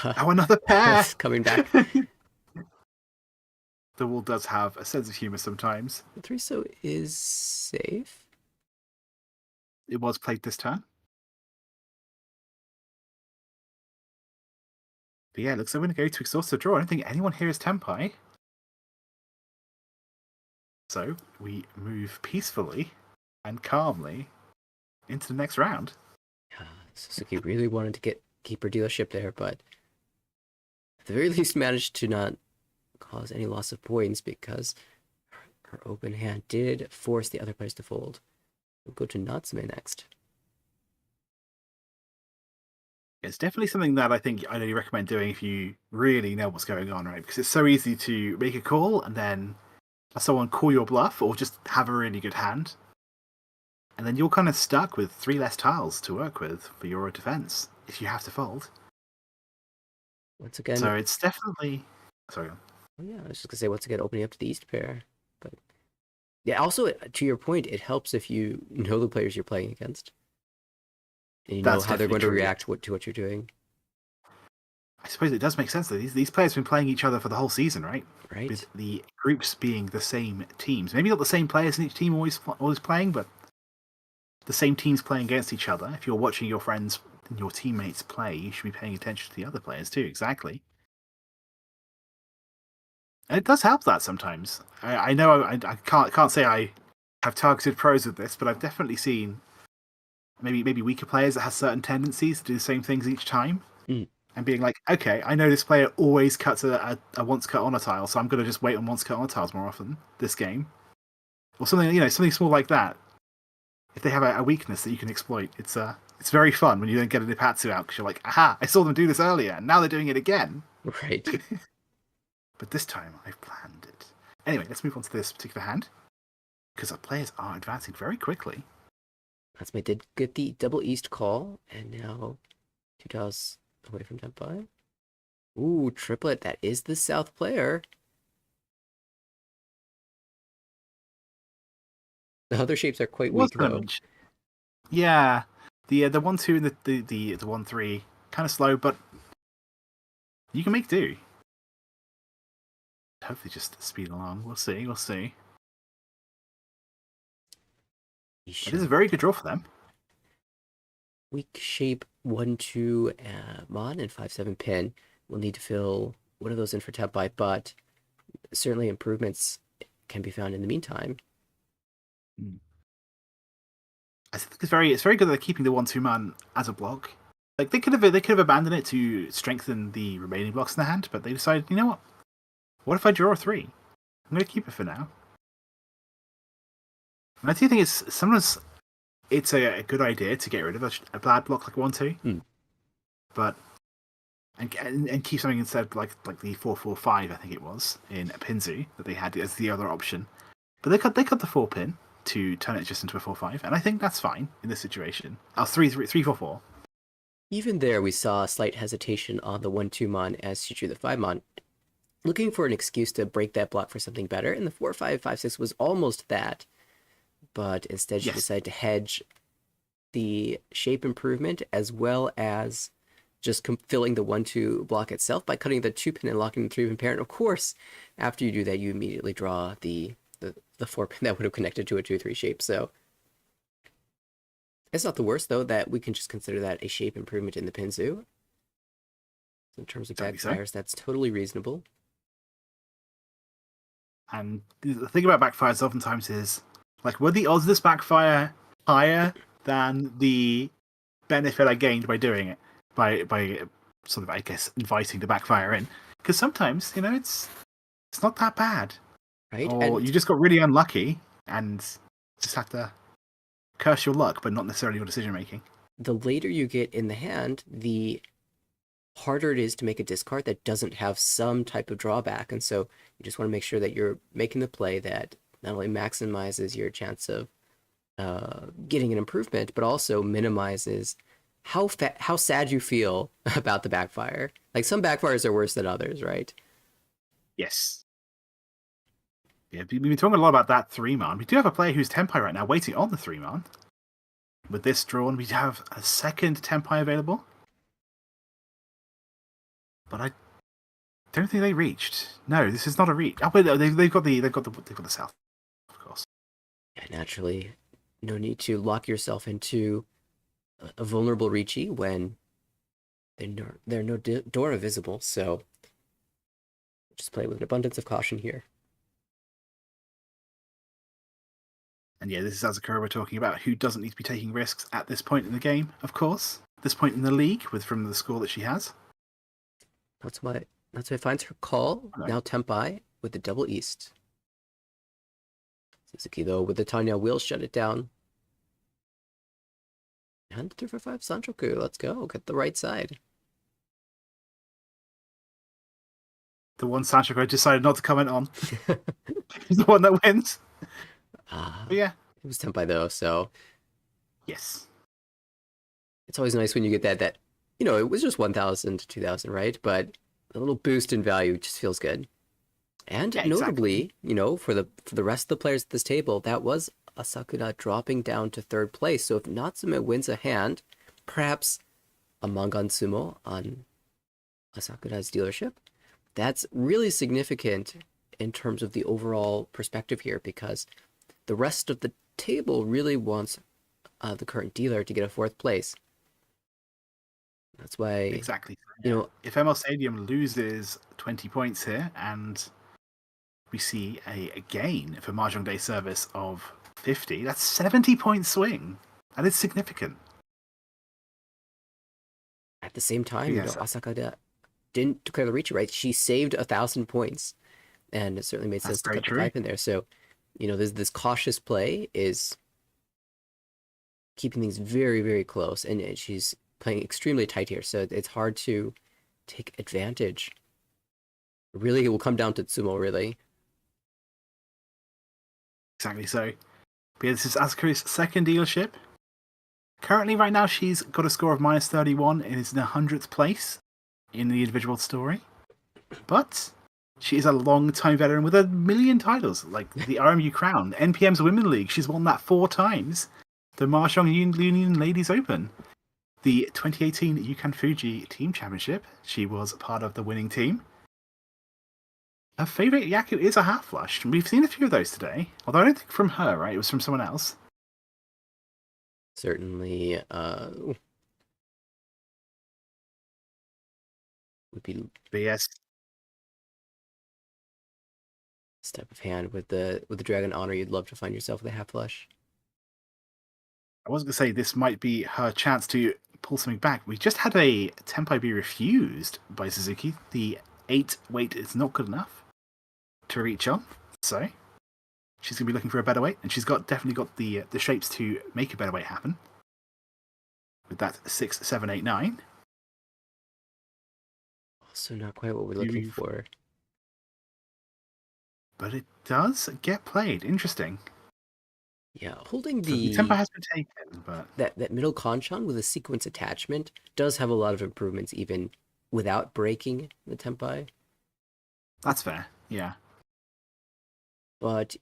Oh, another pair! Coming back. The wall does have a sense of humor sometimes. The Suizo is safe. It was played this turn. But yeah, it looks like we're going to go to exhaustive draw. I don't think anyone here is Tempai. So we move peacefully and calmly into the next round. Suzuki really wanted to keep her dealership there, but at the very least managed to not cause any loss of points because her open hand did force the other players to fold. We'll go to Natsume next. It's definitely something that I'd really recommend doing if you really know what's going on, right? Because it's so easy to make a call and then have someone call your bluff or just have a really good hand. And then you're kind of stuck with 3 less tiles to work with for your defense if you have to fold. Once again... So it's definitely... Sorry. Oh yeah, I was just going to say, once again, opening up to the East pair. But yeah, also, to your point, it helps if you know the players you're playing against. And you know how they're going to react to what you're doing. I suppose it does make sense that these players have been playing each other for the whole season, right? Right. With the groups being the same teams. Maybe not the same players in each team always playing, but the same teams playing against each other. If you're watching your friends and your teammates play, you should be paying attention to the other players too, exactly. And it does help that sometimes. I know I can't say I have targeted pros with this, but I've definitely seen maybe weaker players that have certain tendencies to do the same things each time. And being like, okay, I know this player always cuts a once cut on a tile, so I'm going to just wait on once cut on tiles more often this game. Or something, something small like that. If they have a weakness that you can exploit, it's very fun when you don't get a Nipatsu out because you're like, aha, I saw them do this earlier, and now they're doing it again. Right. But this time, I've planned it. Anyway, let's move on to this particular hand. Because our players are advancing very quickly. Natsume did get the double East call, and now 2 tiles away from Tempai. Ooh, triplet. That is the South player. The other shapes are quite weak, though. Yeah. The 1-2 and the 1-3 kind of slow, but you can make do. Hopefully just speed along. We'll see. It is a very good draw for them. Weak shape 1-2 Mon and 5-7 pin. We'll need to fill one of those in for Tempai, but certainly improvements can be found in the meantime. I think it's very good that they're keeping the 1-2 man as a block. Like they could have abandoned it to strengthen the remaining blocks in the hand, but they decided, you know what? What if I draw a 3? I'm going to keep it for now. And I do think sometimes it's a good idea to get rid of a bad block like 1-2, but and keep something instead like the 4-4-5 I think it was in Pinzu that they had as the other option. But they cut the 4 pin to turn it just into a 4-5, and I think that's fine in this situation. 3-4-4. Even there, we saw a slight hesitation on the 1-2 Mon as she drew the 5 Mon, looking for an excuse to break that block for something better, and the 4-5-5-6 was almost that. But instead she decided to hedge the shape improvement as well as just filling the 1-2 block itself by cutting the 2 pin and locking the 3 pin pair. And of course, after you do that, you immediately draw the 4 pin that would have connected to a 2-3 shape. So it's not the worst, though, that we can just consider that a shape improvement in the Pinzu. In terms of backfires, that's totally reasonable. And the thing about backfires oftentimes is, like, were the odds of this backfire higher than the benefit I gained by doing it? By sort of, I guess, inviting the backfire in? Because sometimes, it's not that bad. Right? Or you just got really unlucky and just have to curse your luck, but not necessarily your decision making. The later you get in the hand, the harder it is to make a discard that doesn't have some type of drawback. And so you just want to make sure that you're making the play that not only maximizes your chance of getting an improvement, but also minimizes how sad you feel about the backfire. Like, some backfires are worse than others, right? Yes. Yeah, we've been talking a lot about that 3-man. We do have a player who's Tenpai right now, waiting on the 3-man. With this drawn, we have a second Tenpai available. But I don't think they reached. No, this is not a reach. Oh wait, no, they've got the south, of course. Yeah, naturally, no need to lock yourself into a vulnerable Riichi when there are no Dora visible. So just play with an abundance of caution here. And yeah, this is Azakura we're talking about, who doesn't need to be taking risks at this point in the game, of course. This point in the league, from the score that she has. That's why finds her call. Right. Now Tenpai with the double east. Suzuki, though, with the Tanya will shut it down. And 3 for 5 Sanchoku. Let's go. Get the right side. The one Sanchoku I decided not to comment on. He's the one that wins. But yeah. It was Tenpai, though, so... Yes. It's always nice when you get that it was just 1,000 to 2,000, right? But a little boost in value just feels good. And yeah, notably, exactly. For the rest of the players at this table, that was Asakura dropping down to 3rd place. So if Natsume wins a hand, perhaps a Mangan Sumo on Asakura's dealership, that's really significant in terms of the overall perspective here, because the rest of the table really wants the current dealer to get a 4th place. That's why... Exactly. If ML Stadium loses 20 points here, and we see a gain for Mahjong Day service of 50, that's 70-point swing. That is significant. At the same time, Asakura didn't declare the Riichi, right? She saved 1,000 points, and it certainly made sense to put the pipe in there. So, this cautious play is keeping things very, very close, and she's playing extremely tight here, so it's hard to take advantage. Really, it will come down to Tsumo, really. Exactly so. But yeah, this is Asakura's 2nd dealership. Currently, right now, she's got a score of -31 and is in the 100th place in the individual story. But she is a long-time veteran with 1 million titles, like the RMU Crown, NPM's Women League. She's won that 4 times. The Mahjong Union Ladies Open. The 2018 Yukan Fuji Team Championship. She was part of the winning team. Her favourite Yaku is a half flush. We've seen a few of those today. Although I don't think from her, right? It was from someone else. Certainly would be... But yes. This type of hand with the Dragon Honor, you'd love to find yourself with a half flush. I was going to say this might be her chance to pull something back. We just had a Tenpai be refused by Suzuki. The 8 weight is not good enough to reach on, so she's going to be looking for a better weight, and she's definitely got the shapes to make a better weight happen. With that 6, 7, 8, 9. Also not quite what we're looking for. But it does get played. Interesting. Yeah, holding the Tenpai has been taken, but that middle Kanchan with a sequence attachment does have a lot of improvements even without breaking the Tenpai. That's fair, yeah. But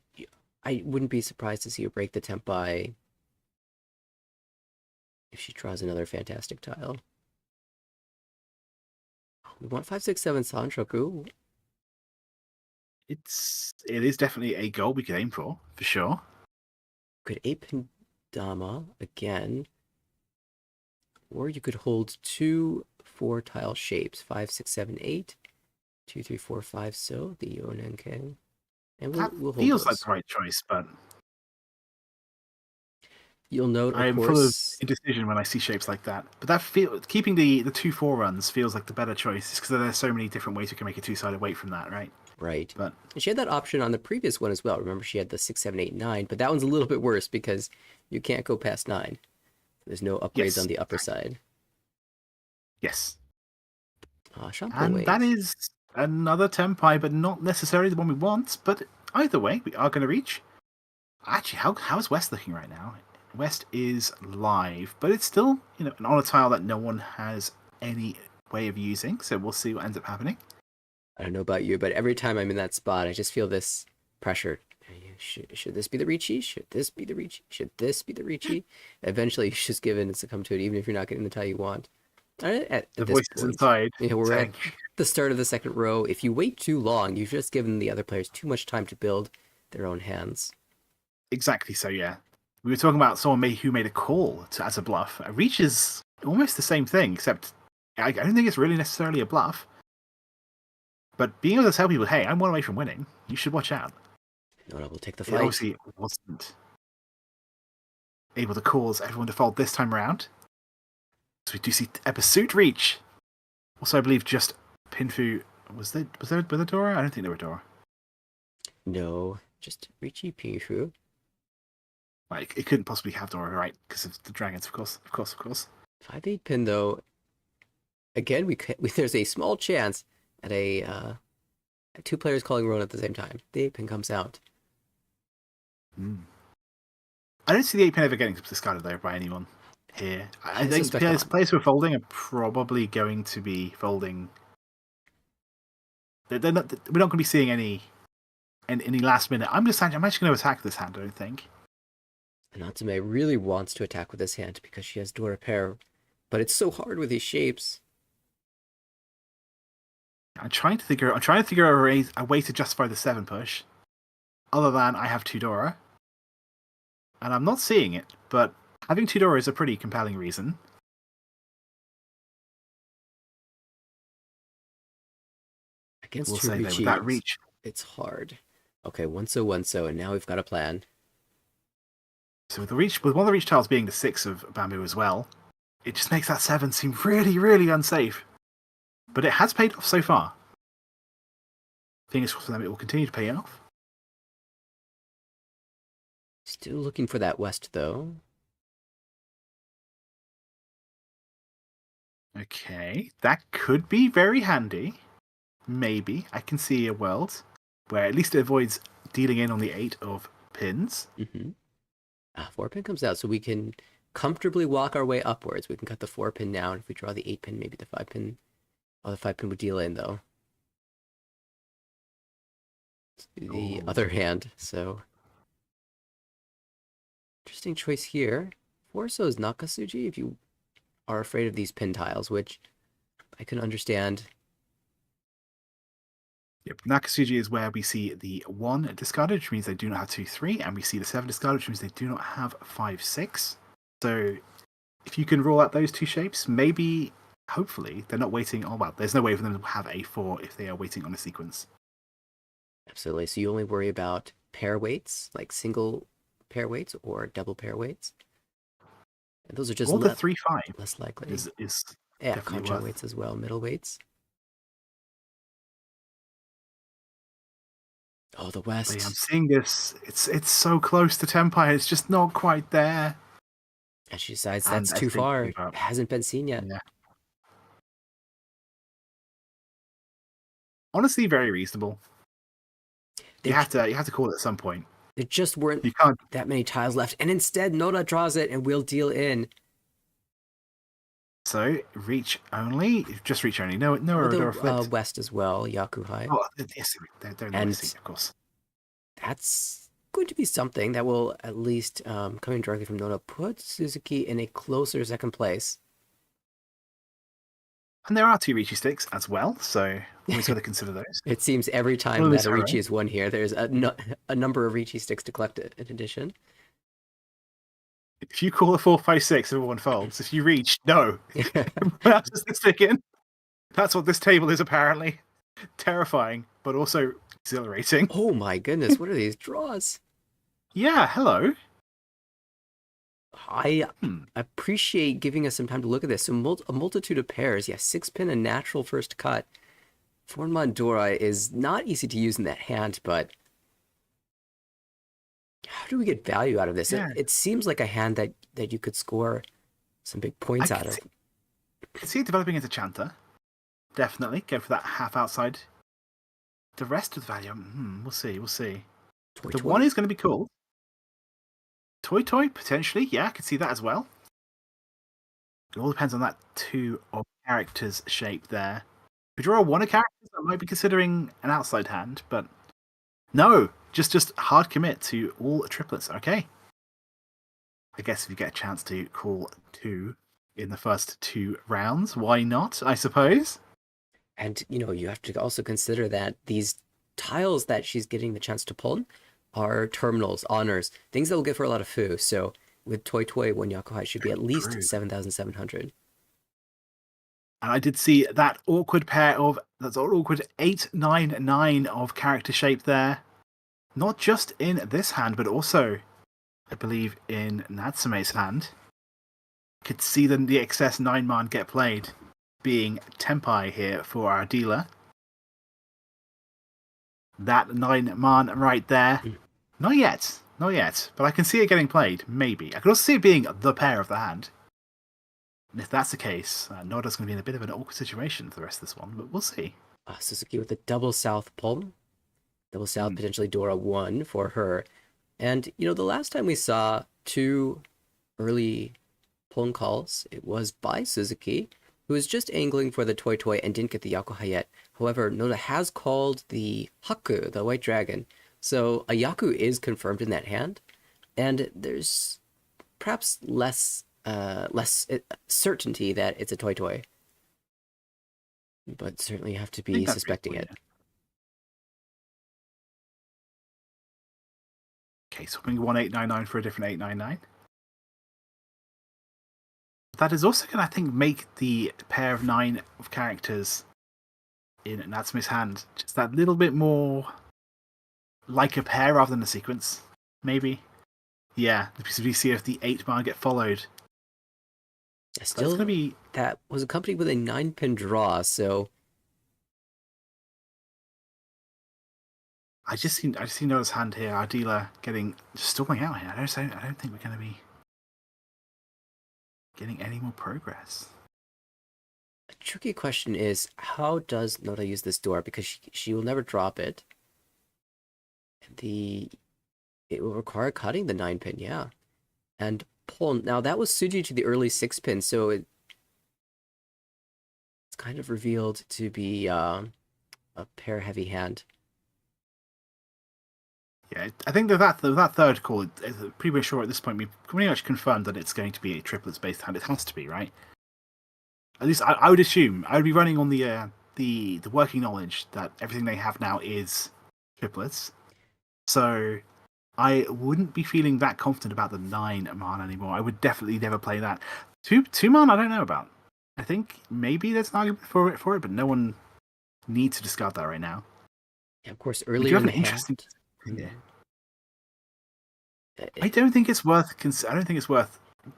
I wouldn't be surprised to see her break the Tenpai if she draws another fantastic tile. We want 5, 6, 7 Sanchoku. It is definitely a goal we could aim for sure. Could 8 Dama again, or you could hold 2 4-tile shapes, 5, 6, 7, 8, 2, 3, 4, 5. So the Yonenken, and we'll hold feels those. like the right choice, but you'll note, I'm full of indecision when I see shapes like that. But keeping the 2-4 runs feels like the better choice, just because there's so many different ways you can make a 2-sided weight from that, right? Right. But And she had that option on the previous one as well. Remember, she had the 6, 7, 8, 9, but that one's a little bit worse because you can't go past 9. There's no upgrades yes, on the upper side. yes. Shampoo And that weight. is another Tenpai, but not necessarily the one we want. But either way, we are going to reach. Actually, how is West looking right now? West is live, but it's still, on a tile that no one has any way of using. So we'll see what ends up happening. I don't know about you, but every time I'm in that spot, I just feel this pressure. Should this be the Riichi? Should this be the Riichi? Should this be the Riichi? Eventually, you just give in and succumb to it, even if you're not getting the tile you want. At The this voices point, inside. we're at the start of the second row. If you wait too long, you've just given the other players too much time to build their own hands. Exactly so, yeah. We were talking about someone who made a call as a bluff. A reach is almost the same thing, except I don't think it's really necessarily a bluff. But being able to tell people, hey, I'm one away from winning, you should watch out. Nona will take the It fight. obviously wasn't able to cause everyone to fold this time around. So we do see a pursuit reach. Also, I believe just Pinfu. Was there a Dora? I don't think there were Dora. No, just Riichi Pinfu. Like, it couldn't possibly have Dora, right? Because of the dragons, of course. 5/8 pin though. Again, there's a small chance at at 2 players calling Rona at the same time. The 8 pin comes out. I don't see the 8 pin ever getting discarded though by anyone here. I think players who are folding are probably going to be folding. We're not going to be seeing any last minute. I'm actually going to attack this hand. I don't think. Natsume really wants to attack with this hand because she has Dora pair, but it's so hard with these shapes. I'm trying to figure out a way to justify the 7 push, other than I have 2 Dora, and I'm not seeing it. But having 2 Dora is a pretty compelling reason. Against We'll 2 say Riichis, with that reach, it's hard. Okay, 1-so, and now we've got a plan. So with one of the reach tiles being the 6 of bamboo as well, it just makes that 7 seem really, really unsafe. But it has paid off so far. Fingers crossed for them, it will continue to pay off. Still looking for that West though. Okay, that could be very handy. Maybe. I can see a world where at least it avoids dealing in on the 8 of pins. 4 pin comes out, so we can comfortably walk our way upwards. We can cut the 4 pin now, and if we draw the 8 pin, maybe the 5 pin. Oh, the 5 pin would deal in though. The other hand, so interesting choice here. 4-so is Nakasuji if you are afraid of these pin tiles, which I can understand. Yep, Nakasuji is where we see the 1 discarded, which means they do not have 2-3, and we see the 7 discarded, which means they do not have 5-6. So if you can rule out those 2 shapes, maybe, hopefully, they're not waiting. Oh, well, there's no way for them to have a 4 if they are waiting on a sequence. Absolutely. So you only worry about pair weights, like single pair weights or double pair weights. And those are just the 3-5 less likely. Is yeah, definitely contra worth. weights as well, middle weights. Oh, the West. But yeah, I'm seeing this. It's so close to Tenpai. It's just not quite there. And she decides that's too far. It hasn't been seen yet. Yeah. Honestly, very reasonable. You have to call it at some point. There just weren't that many tiles left, and instead Noda draws it and we'll deal in. So reach only, just reach only. No, West as well, Yakuhai. Oh, yes, they're in the West, of course. That's going to be something that will at least, coming directly from Noda, put Suzuki in a closer second place. And there are 2 Riichi sticks as well, so always got to consider those. It seems every time that a Riichi is won here, there's a number of Riichi sticks to collect in addition. If you call a 4-5-6, everyone folds. If you reach, no. How does this stick in? That's what this table is, apparently. Terrifying, but also exhilarating. Oh my goodness, what are these draws? Yeah, hello. I appreciate giving us some time to look at this. So a multitude of pairs. Yeah, 6 pin, a natural first cut. 4-man Dora is not easy to use in that hand, but how do we get value out of this? Yeah. It seems like a hand that you could score some big points out of. I can see it developing into Chanter. Definitely. Go for that half outside. The rest of the value, we'll see. Toy The Toy? one is going to be cool. Toy, potentially. Yeah, I could see that as well. It all depends on that 2 of characters shape there. If you draw a 1 of characters, I might be considering an outside hand, but no, just hard commit to all triplets. Okay. I guess if you get a chance to call 2 in the first 2 rounds, why not, I suppose? And, you have to also consider that these tiles that she's getting the chance to pull are terminals, honors, things that will give her a lot of foo. So with Toy Toy, 1 Yakuhai should be at least True. 7,700. And I did see that awkward 899 of character shape there. Not just in this hand, but also, I believe, in Natsume's hand. Could see the excess 9-man get played, being Tempai here for our dealer. That 9-man right there. Not yet, but I can see it getting played, maybe. I could also see it being the pair of the hand. And if that's the case, Noda's going to be in a bit of an awkward situation for the rest of this one, but we'll see. Suzuki with a double south pull. Double south, potentially Dora 1 for her. And, the last time we saw 2 early pull calls, it was by Suzuki, who was just angling for the Toy Toy and didn't get the Yakuha yet. However, Noda has called the Haku, the White Dragon. So a Yaku is confirmed in that hand, and there's perhaps less certainty that it's a Toy Toy. But certainly you have to be suspecting it. Okay, swapping 1899 for a different 899. That is also going to, I think, make the pair of 9 of characters in Natsume's hand just that little bit more like a pair rather than a sequence, maybe. Yeah, because we see if the 8-man get followed. Still, gonna be... that was accompanied with a 9-pin draw, so... I just see Noah's hand here, our dealer stalling out here. I don't think we're going to be getting any more progress. A tricky question is, how does Noda use this door? Because she will never drop it. It will require cutting the 9-pin, yeah. And pull. Now, that was Suji to the early 6-pin, so it's kind of revealed to be a pair-heavy hand. Yeah, I think that third call is pretty sure at this point we've pretty much confirmed that it's going to be a triplets-based hand. It has to be, right? At least I would assume. I would be running on the working knowledge that everything they have now is triplets. So I wouldn't be feeling that confident about the 9-man anymore. I would definitely never play that. 2-man, I don't know about. I think maybe there's an argument for it, but no one needs to discard that right now. Yeah, of course, earlier in the hand. Yeah. I don't think it's worth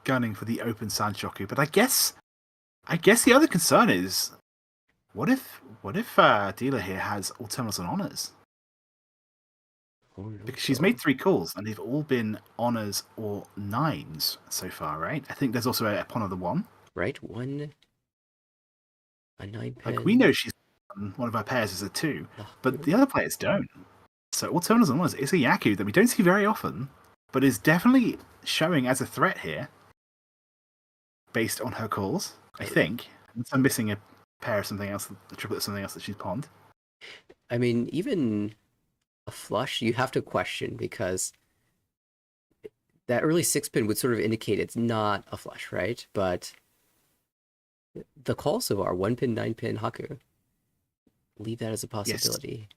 gunning for the open Sanchoku, but I guess the other concern is what if dealer here has alternatives and honors? Because she's made 3 calls and they've all been honors or 9s so far, right? I think there's also a pawn of the 1. Right, a 9-pin. Like we know she's one of her pairs is a 2, but the other players don't. So alternatives and honors is a Yaku that we don't see very often, but is definitely showing as a threat here, based on her calls. I think. Unless I'm missing a pair of something else, a triplet of something else that she's pawned. I mean, even a flush, you have to question because that early 6-pin would sort of indicate it's not a flush, right? But the calls so far, 1-pin, 9-pin, Haku, leave that as a possibility. Yes.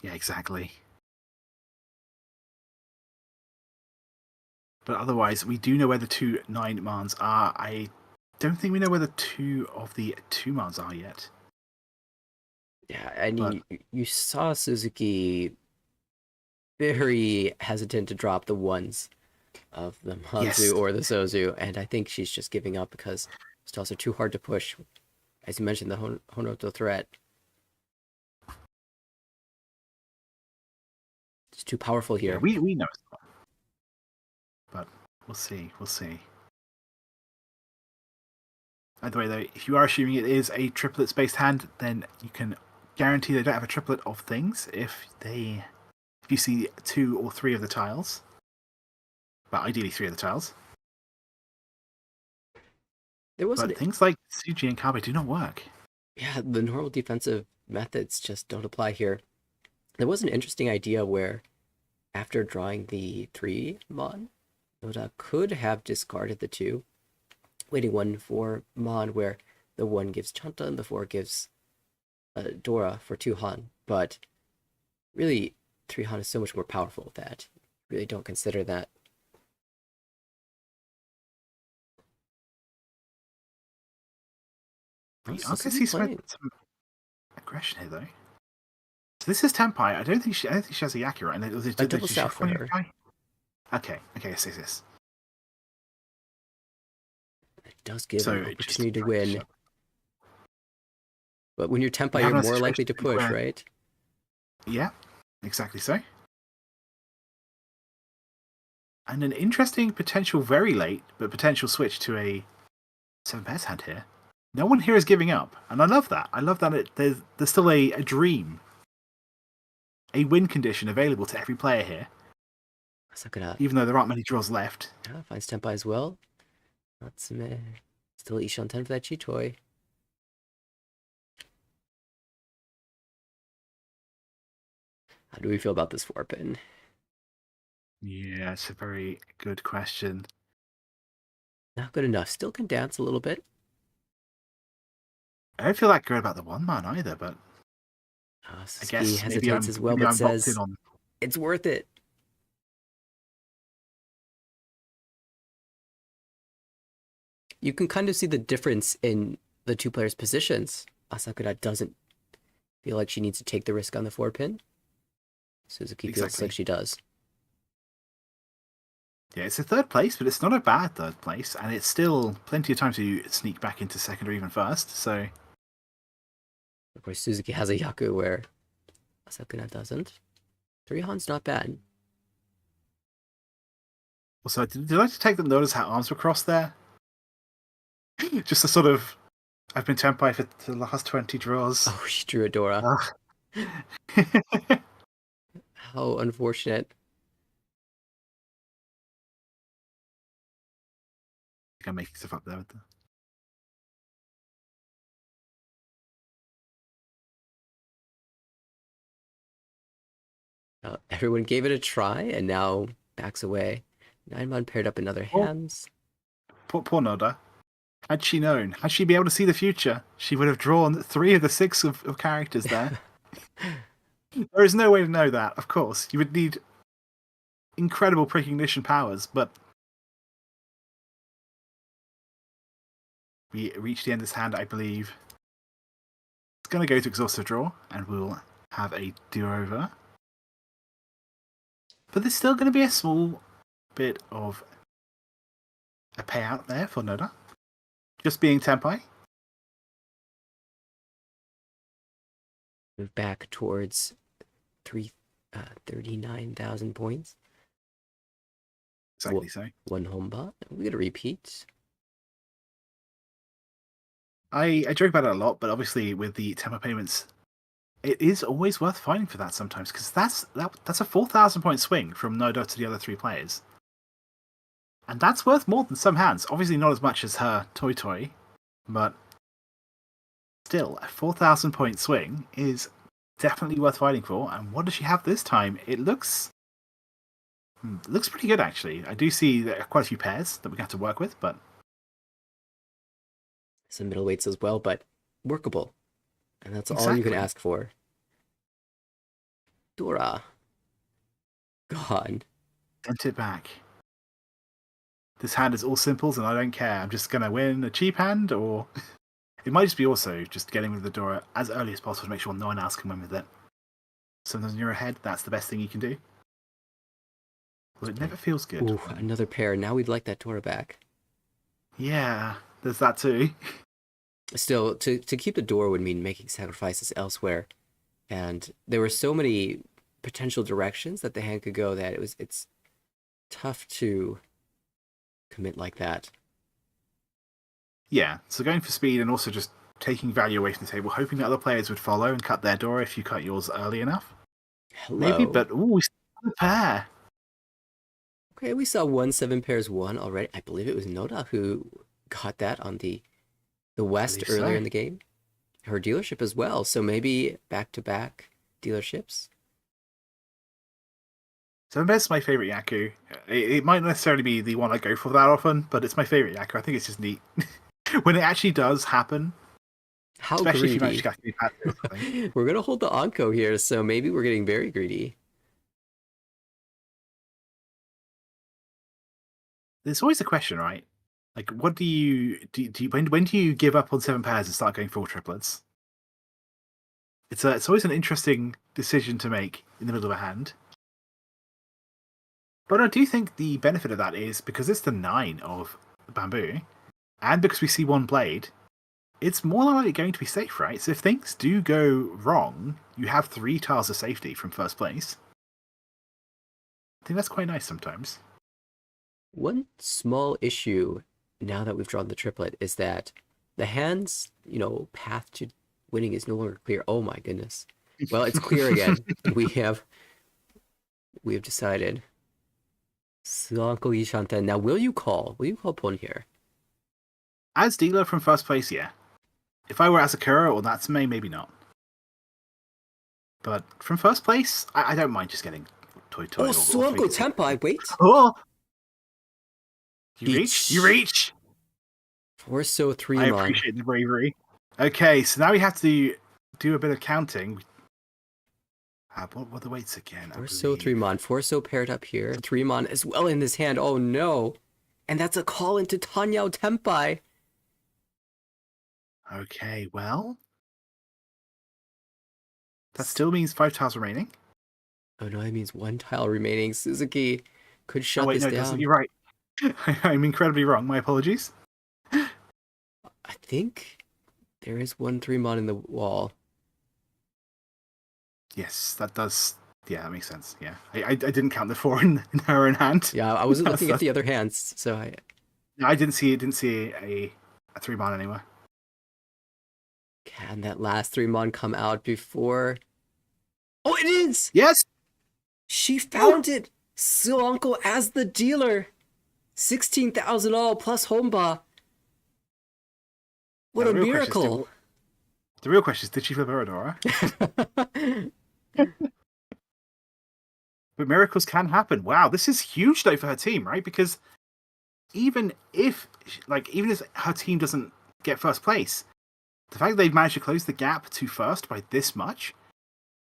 Yeah, exactly. But otherwise, we do know where the 2 9-mans are. I don't think we know where the 2 of the 2-mans are yet. Yeah, I mean, you saw Suzuki very hesitant to drop the 1s of the Hanzu or the Sozu, and I think she's just giving up because stars are too hard to push. as you mentioned, the Honoto threat. It's too powerful here. Yeah, we know it's not. But we'll see. We'll see. By the way, though, if you are assuming it is a triplets-based hand, then you can guarantee they don't have a triplet of things if you see 2 or 3 of the tiles. But ideally 3 of the tiles. But things like Tsuji and Kabe do not work. Yeah, the normal defensive methods just don't apply here. There was an interesting idea where, after drawing the 3 Mon, Noda could have discarded the 2, waiting 1 for Mon, where the 1 gives Chanta and the 4 gives Dora for 2 Han. But really, 3 Han is so much more powerful that you really don't consider that. Suizo spent some aggression here, though. So this is Tenpai. I don't think she has a Yaki, right? And a double south for her. Okay, yes. It does give an opportunity to win. But when you're Tenpai, you're more likely to push, right? Yeah, exactly so. And an interesting potential very late, but potential switch to a 7 pairs hand here. No one here is giving up, and I love that. I love that there's still a dream, a win condition available to every player here. Even though there aren't many draws left. Yeah, finds Tenpai as well. Natsume. Still Ishan 10 for that Chitoi. How do we feel about this 4-pin? Yeah, it's a very good question. Not good enough. Still can dance a little bit. I don't feel that good about the 1 man either, but I guess he hesitates as well, but says it's worth it. You can kind of see the difference in the 2 players' positions. Asakura doesn't feel like she needs to take the risk on the 4-pin. Suzuki feels like she does. Yeah, it's a 3rd place, but it's not a bad 3rd place, and it's still plenty of time to sneak back into 2nd or even 1st, so... Of course, Suzuki has a Yaku where Asakura doesn't. 3 Han's not bad. Also, did I take the notice how arms were crossed there? Just a sort of... I've been Tenpai for the last 20 draws. Oh, she drew a Dora. How unfortunate. I think I'm making stuff up there with the... Everyone gave it a try and now backs away. 9-man paired up in other hands. Poor Noda. Had she known, had she been able to see the future, she would have drawn 3 of the 6 of characters there. There is no way to know that, of course. You would need incredible precognition powers, but we reached the end of this hand, I believe. It's going to go to exhaustive draw, and we'll have a do-over. But there's still going to be a small bit of a payout there for Noda. Just being Tenpai. Move back towards 39,000 points. Exactly so. 1 home bot. We get a repeat. I joke about it a lot, but obviously with the Tenpai payments, it is always worth fighting for that sometimes, because that's a 4,000 point swing from Noda to the other 3 players. And that's worth more than some hands. Obviously not as much as her Toy, but still, a 4,000 point swing is definitely worth fighting for. And what does she have this time? It looks pretty good, actually. I do see there are quite a few pairs that we have to work with, but... Some middleweights as well, but workable. And that's all you can ask for. Dora. Gone. Sent it back. This hand is all simples and I don't care. I'm just going to win a cheap hand, or... It might just be also just getting rid of the Dora as early as possible to make sure no one else can win with it. Sometimes when you're ahead, that's the best thing you can do. Well, it never feels good. Ooh, another pair. Now we'd like that Dora back. Yeah, there's that too. Still, to keep the door would mean making sacrifices elsewhere, and there were so many potential directions that the hand could go that it's tough to commit like that. Yeah, so going for speed and also just taking value away from the table, hoping that other players would follow and cut their door if you cut yours early enough. Maybe, Hello. but we still have a pair. Okay, we saw 1 7 pairs 1 already. I believe it was Noda who got that on the West Believe earlier so. in the game. Her dealership as well. So maybe back-to-back dealerships. 7 pairs is my favorite Yaku. It might not necessarily be the one I go for that often, but it's my favorite Yaku. I think it's just neat. When it actually does happen, How especially if you manage greedy. to get bad or something. We're gonna hold the Anko here, so maybe we're getting very greedy. There's always a question, right? Like, what do you when do you give up on 7 pairs and start going full triplets? It's always an interesting decision to make in the middle of a hand. But I do think the benefit of that is because it's the 9 of bamboo, and because we see one blade, it's more likely going to be safe, right? So if things do go wrong, you have 3 tiles of safety from first place. I think that's quite nice sometimes. One small issue now that we've drawn the triplet is that the hand's, path to winning is no longer clear. Oh my goodness. Well, it's clear again. We have decided. Uncle Ishanten. Now, will you call? Will you call Pon here? As dealer from first place, yeah. If I were Asakura or Natsume, maybe not. But from first place, I don't mind just getting Toy Toy. Oh, Uncle Tenpai, wait. Oh! You Reach. reach? You reach! Or so 3 I mon. appreciate the bravery. Okay, so now we have to do a bit of counting. What were the weights again? Or so 3 mon. 4 so paired up here. 3 mon as well in this hand. Oh no. And that's a call into Tanyao Tenpai. Okay, well. That still means 5 tiles remaining. Oh no, that means 1 tile remaining. Suzuki could shut Wait, this no, down. it doesn't. You're right. I'm incredibly wrong. My apologies. I think there is 1 3 mon in the wall. Yes, that does. Yeah, that makes sense. Yeah, I didn't count the 4 in her own hand. Yeah, I wasn't looking at the other hands, so I didn't see a 3 mon anywhere. Can that last 3 mon come out before? Oh, it is! Yes! She found it! Still Uncle as the dealer! 16,000 all plus Homba. What a miracle! The real question is, did she flip her Adora? But miracles can happen. Wow, this is huge though for her team, right? Because even if her team doesn't get first place, the fact that they've managed to close the gap to first by this much,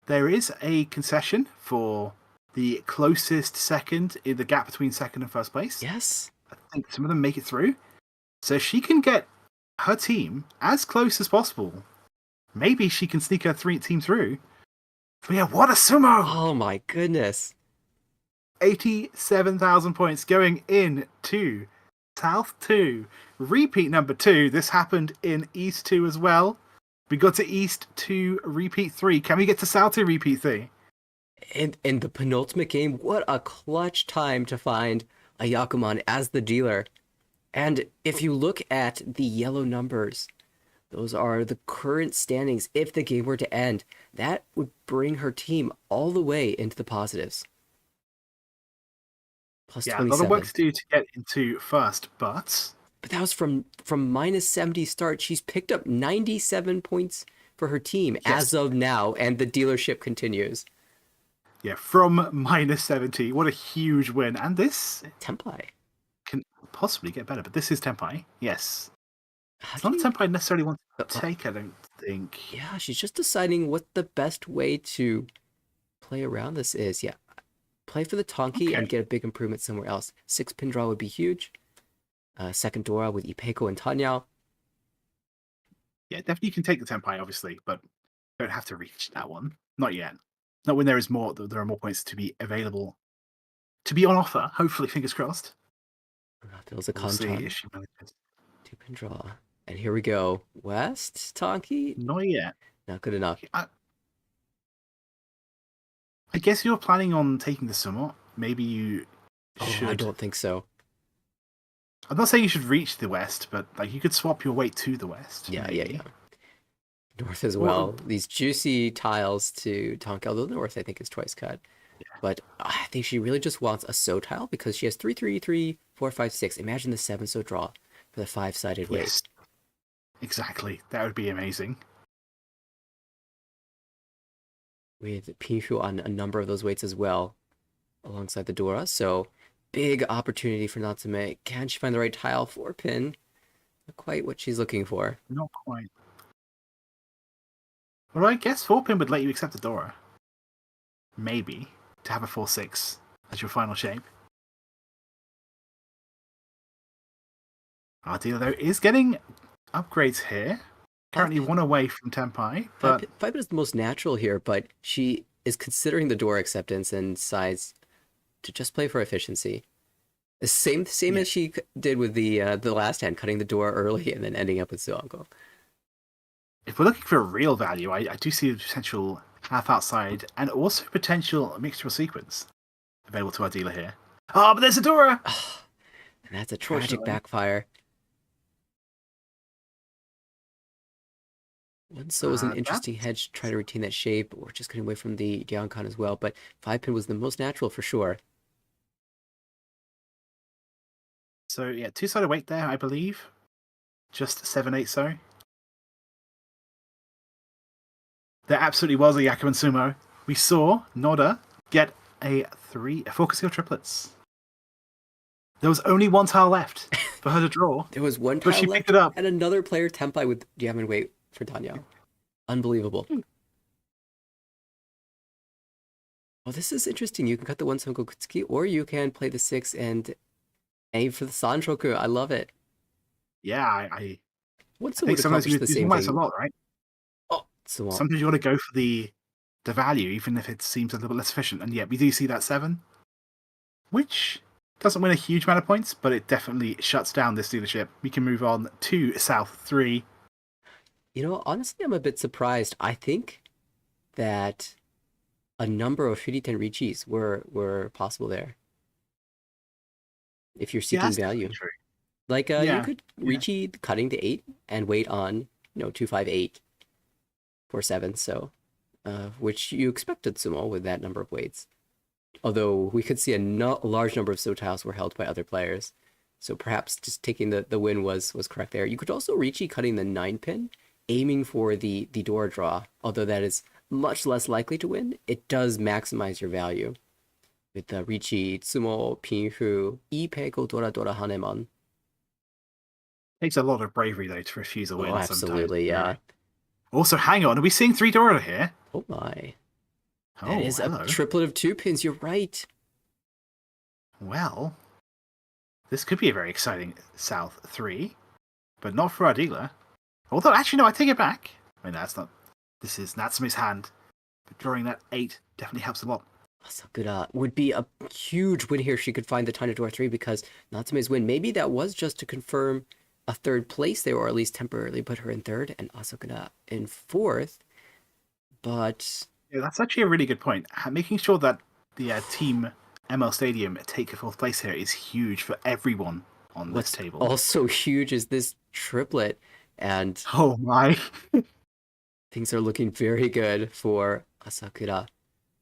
there is a concession for the closest second in the gap between second and first place. Yes. I think some of them make it through. So if she can get her team as close as possible, maybe she can sneak her team through. But yeah, what a sumo! Oh my goodness. 87,000 points going in to South 2. Repeat number 2. This happened in East 2 as well. We got to East 2, repeat 3. Can we get to South 2, repeat 3? In the penultimate game, what a clutch time to find a Yakuman as the dealer. And if you look at the yellow numbers, those are the current standings. If the game were to end, that would bring her team all the way into the positives. Plus 27. A lot of work to do to get into first, but that was from minus 70 start. She's picked up 97 points for her team as of now, and the dealership continues. Yeah, from minus 70. What a huge win. And this Tenpai can possibly get better, but this is Tenpai. Yes. It's not a Tenpai I necessarily want to take, I don't think. Yeah, she's just deciding what the best way to play around this is. Yeah, play for the Tonki and get a big improvement somewhere else. 6 pin draw would be huge. Second Dora with Ipeko and Tanyao. Yeah, definitely you can take the Tenpai, obviously, but you don't have to reach that one. Not yet. Not when there are more points to be available, to be on offer. Hopefully, fingers crossed. There was a We'll see Kantan. if she manages. 2 pin draw. And here we go. West, Tonki? Not yet. Not good enough. I guess you're planning on taking the summit. Maybe you should. I don't think so. I'm not saying you should reach the west, but like you could swap your weight to the west. Yeah. maybe. North as well. These juicy tiles to Tonki, although north I think is twice cut. Yeah. But I think she really just wants a so tile because she has 3, 3, 3, 4, 5, 6. Imagine the 7 so draw for the 5-sided weight. Yes. Exactly. That would be amazing. With Pinshu on a number of those weights as well, alongside the Dora. So big opportunity for Natsume. Can she find the right tile for pin? Not quite what she's looking for. Not quite. Well, I guess 4-pin would let you accept the Dora. Maybe. To have a 4-6 as your final shape. Our dealer, though, is getting upgrades here. Currently 1 away from Tenpai. But 5-pin is the most natural here, but she is considering the Dora acceptance and decides to just play for efficiency. The same as she did with the last hand, cutting the Dora early and then ending up with Suanko. If we're looking for real value, I do see a potential half outside and also potential mixture sequence available to our dealer here. Oh, but there's a Dora! And that's a tragic backfire. So was an interesting hedge to try to retain that shape, or just getting away from the Gyeongkan as well, but 5-pin was the most natural for sure. So, yeah, 2-sided weight there, I believe. Just 7-8 so. There absolutely was a Yakuman Sumo. We saw Noda get a 4 skill triplets. There was only 1 tile left for her to draw. There was 1 tile but she left picked it up. And another player Tenpai with Yaman weight for Tanya. Unbelievable. Well, this is interesting. You can cut the 1 Senko Kutsuki, or you can play the 6 and aim for the Sanchoku. I love it. Yeah, I think sometimes you use mice a lot, right? Oh, so sometimes you want to go for the value, even if it seems a little bit less efficient. And yeah, we do see that 7, which doesn't win a huge amount of points, but it definitely shuts down this dealership. We can move on to South 3. You know, honestly, I'm a bit surprised. I think that a number of Shuriten Riichis were possible there. If you're seeking value. Like, you could Riichi cutting to 8 and wait on, 2, 5, 8 for 7, so, which you expected sumo with that number of weights. Although we could see a large number of so tiles were held by other players. So perhaps just taking the win was correct there. You could also Riichi cutting the 9-pin, aiming for the Dora draw, although that is much less likely to win. It does maximize your value. With the Riichi, Tsumo, Pinhu, Ipeko, Dora, Hanemon. Takes a lot of bravery, though, to refuse a win sometimes. Absolutely, yeah. Also, hang on, are we seeing 3 Dora here? Oh my. Oh, that is a triplet of 2 pins, you're right. Well, this could be a very exciting South 3, but not for our dealer. Although, actually, no, I take it back. I mean, that's not... This is Natsume's hand. But drawing that 8 definitely helps a lot. Asakura would be a huge win here if she could find the Tiny Door 3, because Natsume's win, maybe that was just to confirm a 3rd place there, or at least temporarily put her in 3rd, and Asakura in 4th. But... Yeah, that's actually a really good point. Making sure that the team ML Stadium take a 4th place here is huge for everyone on this table. Also huge is this triplet, and... Oh my... Things are looking very good for Asakura.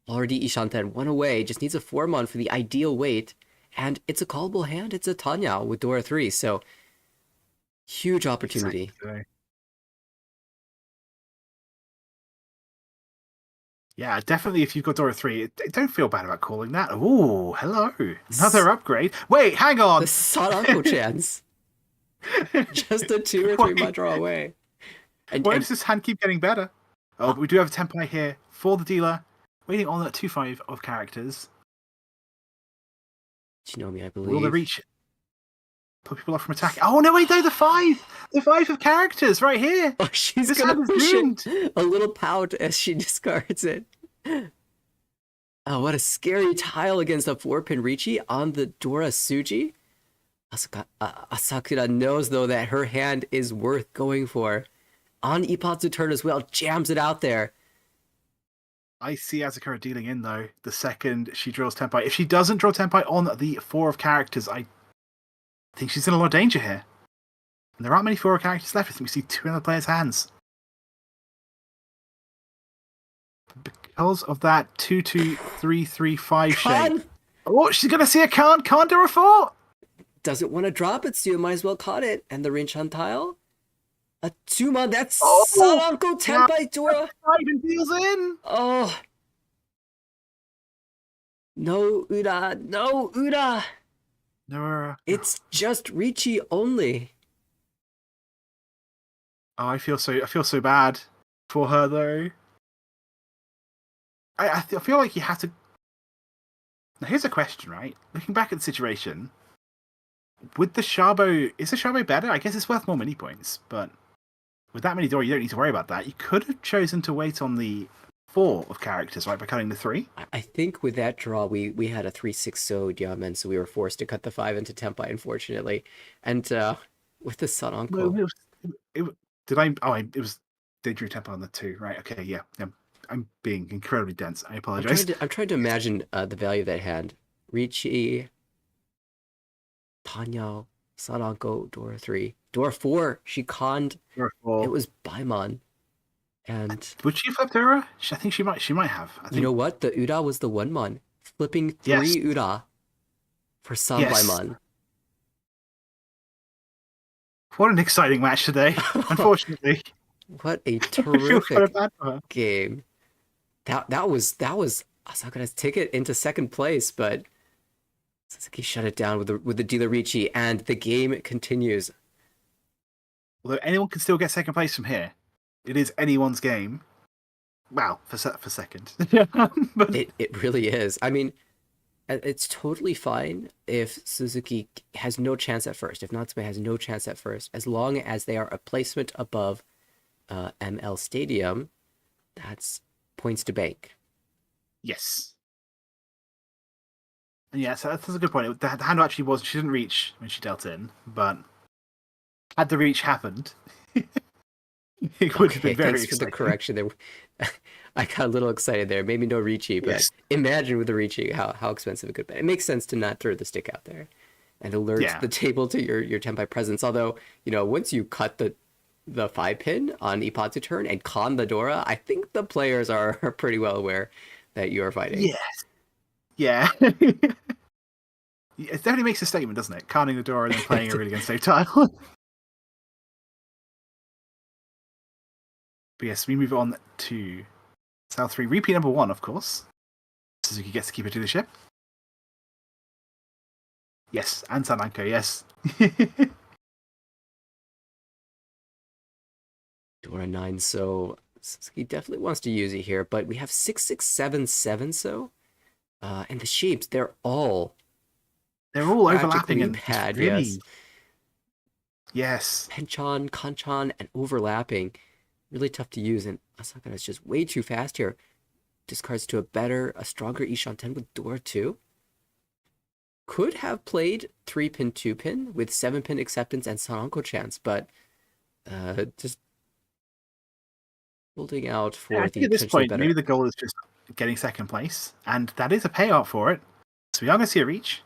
Already Ishanten 1 away, just needs a 4-mon for the ideal weight, and it's a callable hand. It's a Tanya with Dora 3, so huge opportunity. Exactly. Yeah, definitely if you've got Dora 3, don't feel bad about calling that. Ooh, hello. Another upgrade. Wait, hang on. The Sanako chance. Just a 2 or 3 draw away. Why does this hand keep getting better? Oh, but we do have a Tenpai here for the dealer, waiting on that 2-5 of characters. Shinomi, I believe. Will the reach put people off from attacking? Oh, no, wait, no, the 5! The 5 of characters right here! Oh, she's going to push it. A little pout as she discards it. Oh, what a scary tile against a 4-pin Riichi on the Dora Suji. Asakura knows though that her hand is worth going for. On Ippatsu turn as well, jams it out there. I see Asakura dealing in though the second she draws Tenpai. If she doesn't draw Tenpai on the 4 of characters, I think she's in a lot of danger here. And there aren't many 4 of characters left. I think we see 2 in the player's hands. Because of that 2-2-3-3-5 shape. Oh, she's gonna see a can't do a 4. Doesn't want to drop it, so you might as well caught it. And the Rinchan tile. A 2-mon, that's Saranko Tenpai Dora. Even deals in. Oh. No Ura, no Ura. No. It's just Riichi only. Oh, I feel so bad for her though. I feel like you have to. Now here's a question, right? Looking back at the situation, with the Shabo, is the Shabo better? I guess it's worth more mini points, but with that many Dora, you don't need to worry about that. You could have chosen to wait on the 4 of characters, right, by cutting the 3. I think with that draw, we had a 3-6 so Diamond, so we were forced to cut the 5 into Tenpai, unfortunately. And with the Saranko... It was... They drew Tenpai on the 2, right? Okay, yeah. I'm being incredibly dense. I apologize. I'm trying to imagine the value of that hand. Riichi, Tanyao, Saranko, Dora 3. Dora 4, she conned. Dora 4. It was Baimon. And would she flip Dora? I think she might have. You know what? The Ura was the 1-mon. Flipping 3 Ura for some Baimon. What an exciting match today, unfortunately. What a terrific game. That was Asakura's ticket into second place, but Sasaki shut it down with the dealer Riichi, and the game continues. Although anyone can still get second place from here, it is anyone's game. Wow, for second. But it really is. I mean, it's totally fine if Suzuki has no chance at first, if Natsume has no chance at first, as long as they are a placement above ML Stadium. That's points to bank. Yes. And yeah, so that's a good point. The hand actually was, she didn't reach when she dealt in, but had the reach happened, it would have been very Thanks for the correction there. I got a little excited there. Maybe no Riichi, but imagine with the Riichi how expensive it could be. It makes sense to not throw the stick out there and alert the table to your Tenpai presence. Although, once you cut the 5 pin on Ippatsu turn and con the Dora, I think the players are pretty well aware that you are fighting. Yes. Yeah. It definitely makes a statement, doesn't it? Conning the Dora and then playing a really good safe tile. But yes, we move on to South 3. Repeat number 1, of course. Suzuki gets to keep a dealership. Yes, and Sananko, yes. Dora 9, so Suzuki definitely wants to use it here, but we have 6-6-7-7 so. And the shapes, they're all overlapping and pad, really... Yes. Penchan, Kanchan, and overlapping. Really tough to use, and Asakura is just way too fast here. Discards to a stronger Ishan 10 with Dora 2. Could have played 3-pin, 2-pin with 7-pin acceptance and Sananko chance, but just holding out for I think at this point, maybe the goal is just getting second place, and that is a payout for it. So we are going to see a reach.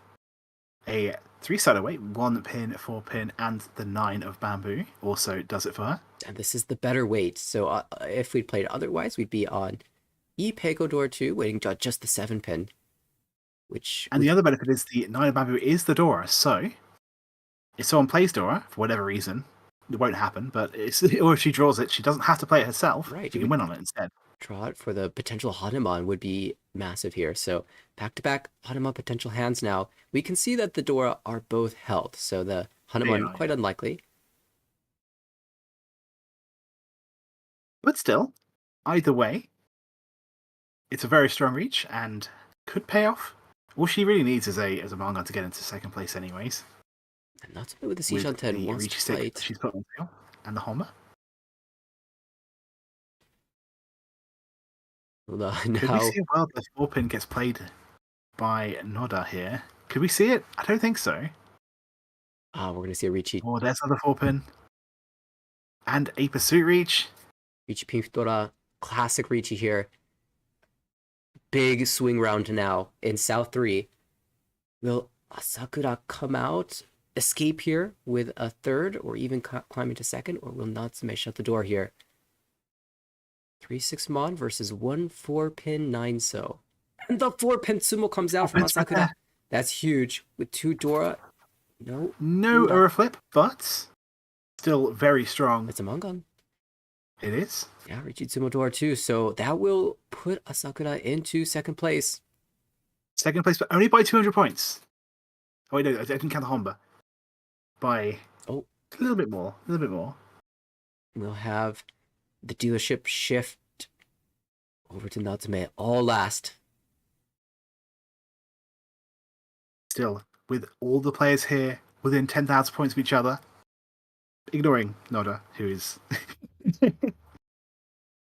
A 3-sided weight, 1-pin, 4-pin, and the 9 of bamboo also does it for her. And this is the better weight. So if we played otherwise, we'd be on Peko Dora 2, waiting just the 7-pin. And the other benefit is the 9 of bamboo is the Dora, so if someone plays Dora, for whatever reason, it won't happen, but or if she draws it, she doesn't have to play it herself. Right. She can win on it instead. Draw it for the potential Hanuman would be massive here. So back-to-back Hanuman potential hands now. We can see that the Dora are both held, so the Hanuman quite unlikely. But still, either way, it's a very strong reach and could pay off. All she really needs is a manga to get into second place anyways. And not with the Sishan 10 wants to fight. She's put on tail and the Honma. Could we see a world where 4-pin gets played by Noda here? Could we see it? I don't think so. Ah, we're gonna see a Riichi Oh, there's another 4-pin. And a pursuit reach. Pintora, classic Riichi here. Big swing round now in South 3. Will Asakura come out, escape here with a third, or even climb into second, or will Natsume shut the door here? 3-6 Mon versus 1-4-pin 9-so. And the 4-pin sumo comes out from Asakura. Right, that's huge. With 2 Dora. No error flip, but still very strong. It's a Mangon. It is. Yeah, Riichi Tsumo Dora too. So that will put Asakura into second place. Second place, but only by 200 points. Oh, wait, no, I didn't count the Honba. By a little bit more. We'll have the dealership shift over to Natsume, all last. Still, with all the players here within 10,000 points of each other, ignoring Noda, who is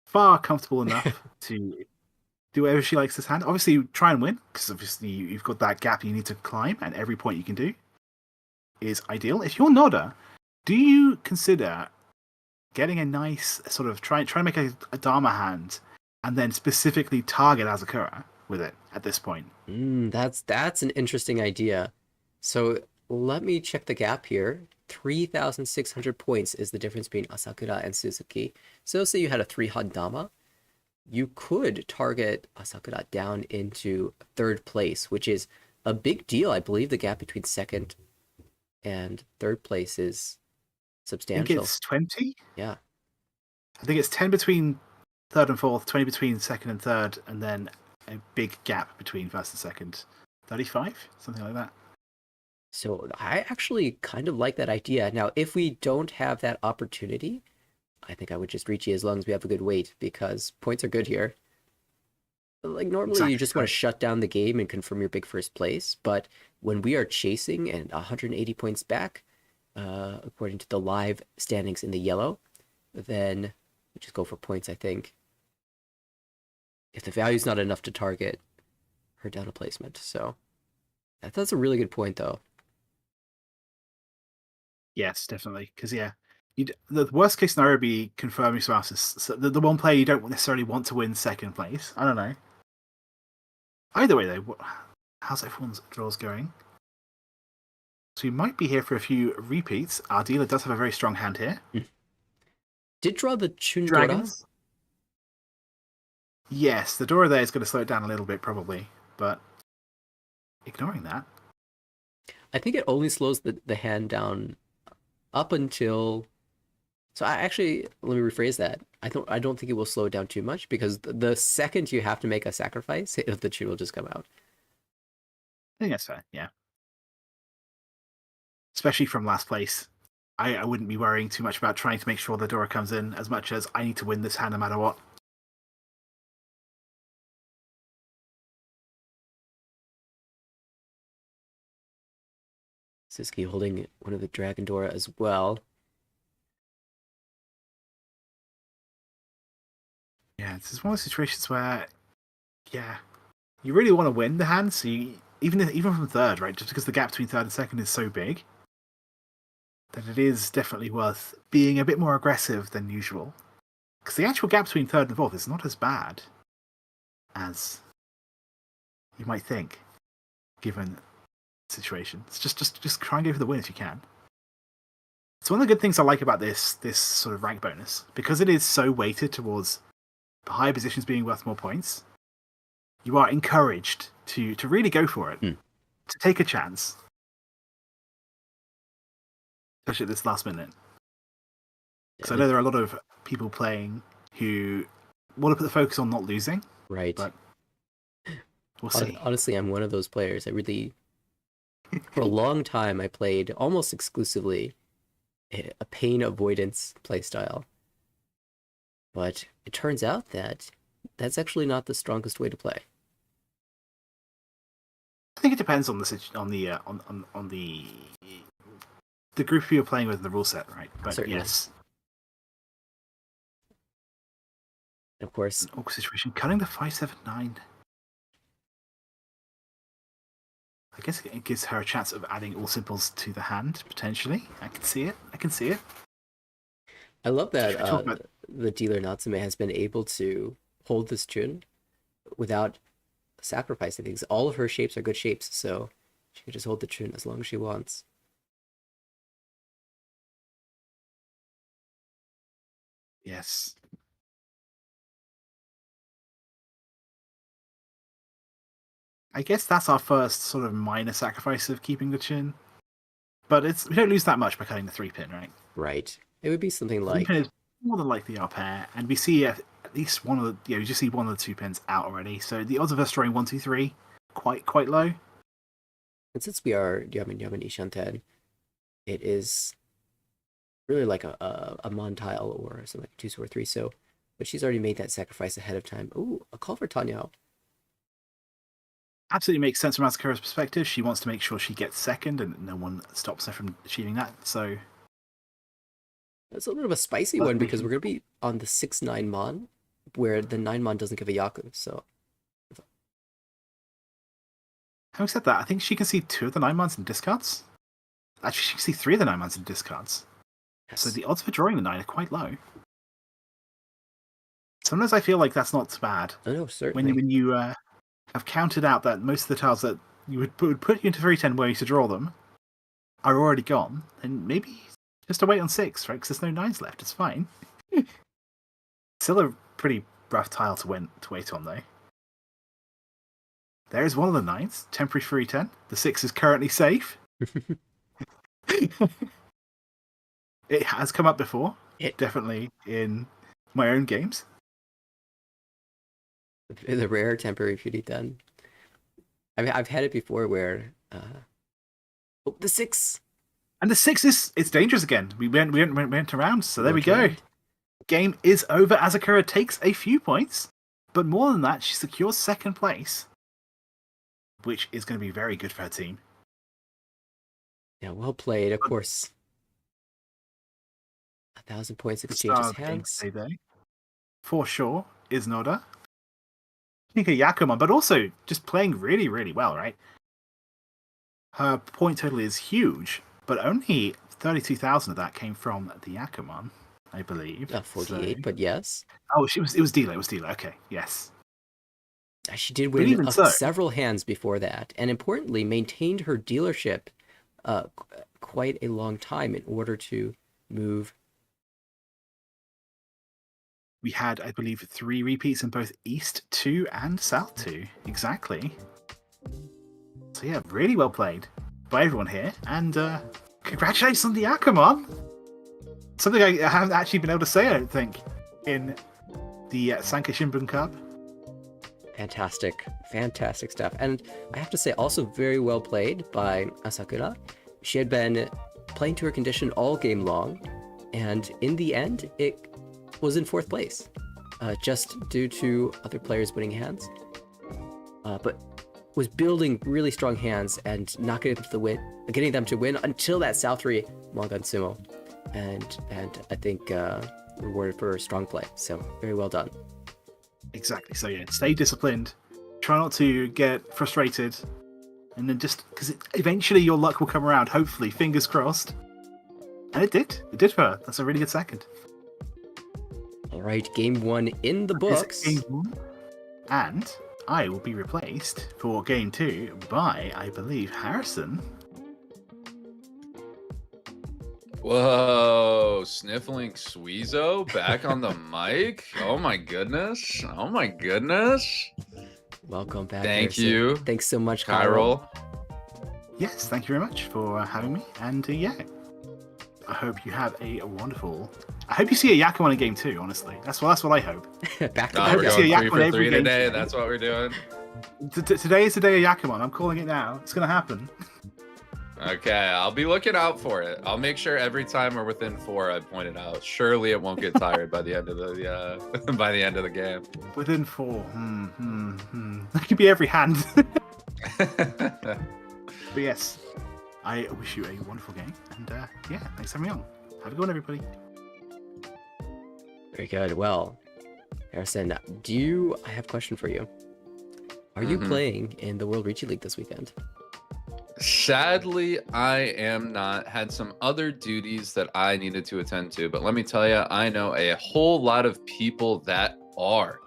far comfortable enough to do whatever she likes this hand. Obviously, try and win, because obviously you've got that gap you need to climb, and every point you can do is ideal. If you're Noda, do you consider getting a nice sort of try to make a Dharma hand and then specifically target Asakura with it at this point? That's an interesting idea. So let me check the gap here. 3,600 points is the difference between Asakura and Suzuki. So say you had a 3-HUD Dama. You could target Asakura down into third place, which is a big deal. I believe the gap between second and third place is substantial. I think it's 20? Yeah. I think it's 10 between third and fourth, 20 between second and third, and then a big gap between first and second. 35? Something like that. So I actually kind of like that idea. Now, if we don't have that opportunity, I think I would just Riichi as long as we have a good weight, because points are good here. Like, normally you just want to shut down the game and confirm your big first place, but when we are chasing and 180 points back, according to the live standings in the yellow, then we just go for points, I think. If the value's not enough to target her down a placement. So that's a really good point, though. Yes, definitely. Because, yeah, the worst case scenario would be confirming spouses. The one player you don't necessarily want to win second place. I don't know. Either way, though, how's everyone's draws going? So we might be here for a few repeats. Our dealer does have a very strong hand here. Did draw the Chundora? Dragons? Yes, the Dora there is going to slow it down a little bit, probably. But ignoring that, I think it only slows the hand down up until... So let me rephrase that. I don't think it will slow it down too much, because the second you have to make a sacrifice, the Chun will just come out. I think that's fair, yeah. Especially from last place. I wouldn't be worrying too much about trying to make sure the Dora comes in as much as I need to win this hand no matter what. Suzuki holding one of the Dragon Dora as well. Yeah, this is one of those situations where, yeah, you really want to win the hand, so even from third, right, just because the gap between third and second is so big, that it is definitely worth being a bit more aggressive than usual. Because the actual gap between third and fourth is not as bad as you might think, given the situation. It's just try and go for the win if you can. It's one of the good things I like about this sort of rank bonus, because it is so weighted towards the higher positions being worth more points. You are encouraged to really go for it, to take a chance, especially at this last minute. Because I know there are a lot of people playing who want to put the focus on not losing. Right. But we'll see. Honestly, I'm one of those players. I really, for a long time, I played almost exclusively a pain avoidance playstyle. But it turns out that that's actually not the strongest way to play. I think it depends on the group you're playing with, the rule set, right? But certainly. Yes. Of course. An awkward situation. Cutting the 579. I guess it gives her a chance of adding all simples to the hand, potentially. I can see it. I love that About... the dealer Natsume has been able to hold this tune without sacrificing things. All of her shapes are good shapes, so she can just hold the tune as long as she wants. Yes. I guess that's our first sort of minor sacrifice of keeping the chin. But we don't lose that much by cutting the 3-pin, right? Right. It would be something like... 3-pin is more than likely our pair, and we see at least one of the... Yeah, we just see one of the 2 pins out already, so the odds of us drawing 1, 2, 3, quite low. And since we are Yaman Ishanten, it is really like a Montile or something like 2 or 3, so... But she's already made that sacrifice ahead of time. Ooh, a call for Tanya. Absolutely makes sense from Asakura's perspective. She wants to make sure she gets second and no one stops her from achieving that, so... That's a little bit of a spicy one because we're going to be on the 6-9 Mon, where the 9 Mon doesn't give a Yaku, so... Having said that, I think she can see 2 of the 9 Mons in discards. Actually, she can see 3 of the 9 Mons in discards. Yes. So the odds for drawing the 9 are quite low. Sometimes I feel like that's not so bad. Oh, no, certainly. When you have counted out that most of the tiles that you would put you into 310 where you to draw them are already gone, then maybe just to wait on 6, right? Because there's no 9s left. It's fine. Still a pretty rough tile to wait on, though. There is one of the 9s, temporary 310. The 6 is currently safe. It has come up before, definitely in my own games. The rare temporary 310. I've had it before where the 6. And the 6 it's dangerous again. We went around, so there we go. Game is over. Asakura takes a few points, but more than that, she secures 2nd place, which is going to be very good for her team. Yeah, well played, of course. 1,000 points exchanges hands. For sure, is Noda. I think a Yakuman, but also just playing really, really well, right? Her point total is huge, but only 32,000 of that came from the Yakuman, I believe. 48, but yes. Oh, it was dealer. Okay, yes. She did win several hands before that, and importantly, maintained her dealership quite a long time in order to move. We had, I believe, 3 repeats in both East 2 and South 2. Exactly. So yeah, really well played by everyone here. And congratulations on the Akamon! Something I haven't actually been able to say, I don't think, in the Sankei Shimbun Cup. Fantastic stuff. And I have to say, also very well played by Asakura. She had been playing to her condition all game long, and in the end, it was in 4th place, just due to other players winning hands. But was building really strong hands and not getting them to win until that South 3 Mongan Sumo, and I think rewarded for strong play. So very well done. Exactly. So yeah, stay disciplined. Try not to get frustrated, and then just because eventually your luck will come around. Hopefully, fingers crossed. And it did. It did for her. That's a really good second. All right, game 1 in the books. Game 1. And I will be replaced for game 2 by, I believe, Harrison. Whoa, sniffling Suizo back on the mic. Oh my goodness. Welcome back. Thank Harrison. you. Thanks so much, Chiral. Yes, thank you very much for having me. And yeah, I hope you have a wonderful. I hope you see a Yakuman in game 2. Honestly, that's what I hope. Back to we're going 3 for 3 today. That's what we're doing. Today is the day of Yakuman. I'm calling it now. It's gonna happen. Okay, I'll be looking out for it. I'll make sure every time we're within 4, I point it out. Surely it won't get tired by the end of the by the end of the game. Within 4. That could be every hand. But yes, I wish you a wonderful game, and yeah, thanks for having me on. Have a good one, everybody. Very good. Well, Harrison, I have a question for you. Are you playing in the World Riichi League this weekend? Sadly, I am not. Had some other duties that I needed to attend to, but let me tell you, I know a whole lot of people that are.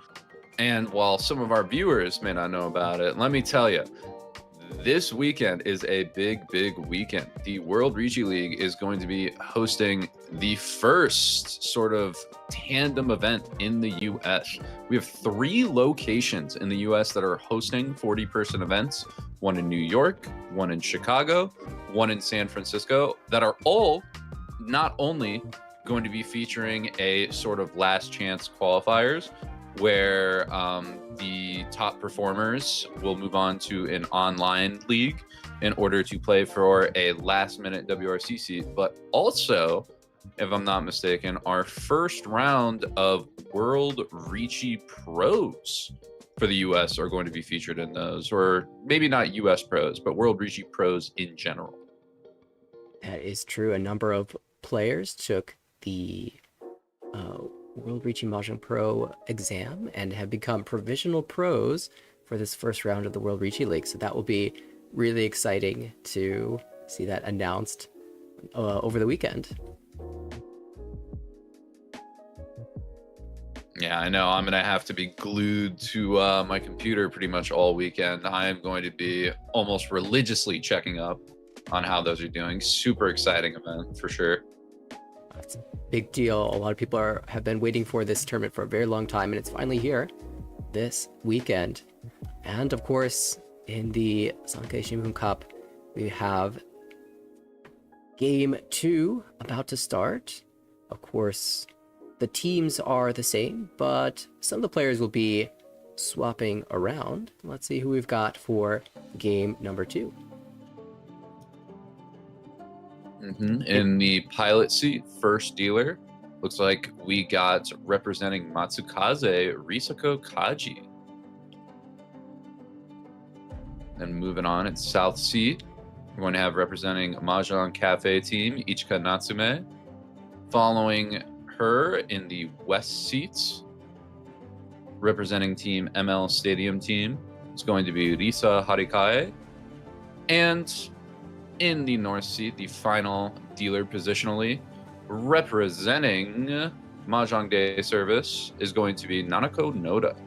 And while some of our viewers may not know about it, let me tell you, this weekend is a big, big weekend. The World Riichi League is going to be hosting the first sort of tandem event in the US. We have 3 locations in the US that are hosting 40-person events, one in New York, one in Chicago, one in San Francisco, that are all not only going to be featuring a sort of last chance qualifiers, where the top performers will move on to an online league in order to play for a last-minute WRC seat, but also, if I'm not mistaken, our first round of World Riichi Pros for the US are going to be featured in those, or maybe not US Pros, but World Riichi Pros in general. That is true. A number of players took the World Riichi Mahjong Pro exam and have become provisional pros for this first round of the World Riichi League. So that will be really exciting to see that announced over the weekend. Yeah, I know. I'm going to have to be glued to my computer pretty much all weekend. I am going to be almost religiously checking up on how those are doing. Super exciting event for sure. It's a big deal. A lot of people have been waiting for this tournament for a very long time, and it's finally here this weekend. And of course, in the Sankei Shimbun Cup, we have Game 2 about to start. Of course, the teams are the same, but some of the players will be swapping around. Let's see who we've got for game number 2. In the pilot seat, first dealer, looks like we got representing Matsukaze, Risako Kaji. Then moving on, it's south seat. We're going to have representing Mahjong Cafe team, Ichika Natsume. Following her in the west seats, representing team ML Stadium team, it's going to be Risa Harikae. And in the north seat, the final dealer positionally, representing Mahjong Day Service, is going to be Nanako Noda.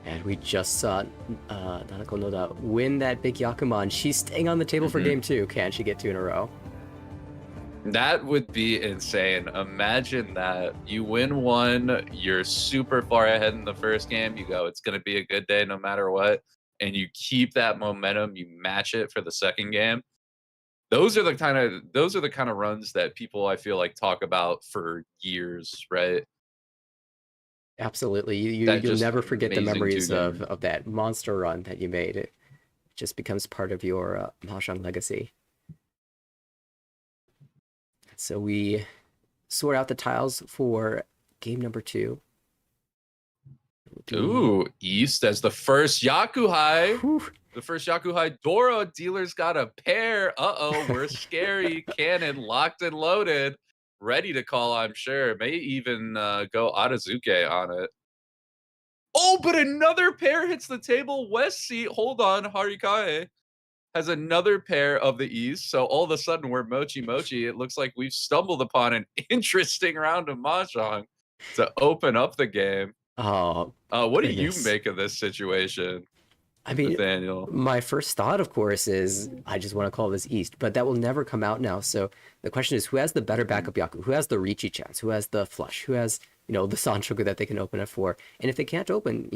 And we just saw Nanako Noda win that big Yakuman. She's staying on the table for game 2. Can she get 2 in a row? That would be insane. Imagine that. You win one, you're super far ahead in the first game. You go, it's going to be a good day no matter what. And you keep that momentum, you match it for the second game. Those are the kind of runs that people, I feel like, talk about for years, right? Absolutely. You'll never forget the memories of that monster run that you made. It just becomes part of your Mahjong legacy. So we sort out the tiles for game number 2. Ooh, East as the first Yakuhai. Whew. The first Yakuhai Doro. Dealer's got a pair. Uh-oh, we're scary. Cannon locked and loaded. Ready to call, I'm sure. May even go Atazuke on it. Oh, but another pair hits the table. West seat. Hold on. Harikae has another pair of the East. So all of a sudden, we're mochi mochi. It looks like we've stumbled upon an interesting round of Mahjong to open up the game. Oh, what do you make of this situation? I mean, Nathanael? My first thought, of course, is I just want to call this East, but that will never come out now. So the question is, who has the better backup Yaku? Who has the Riichi chance? Who has the flush? Who has, the Sanshoku that they can open it for? And if they can't open,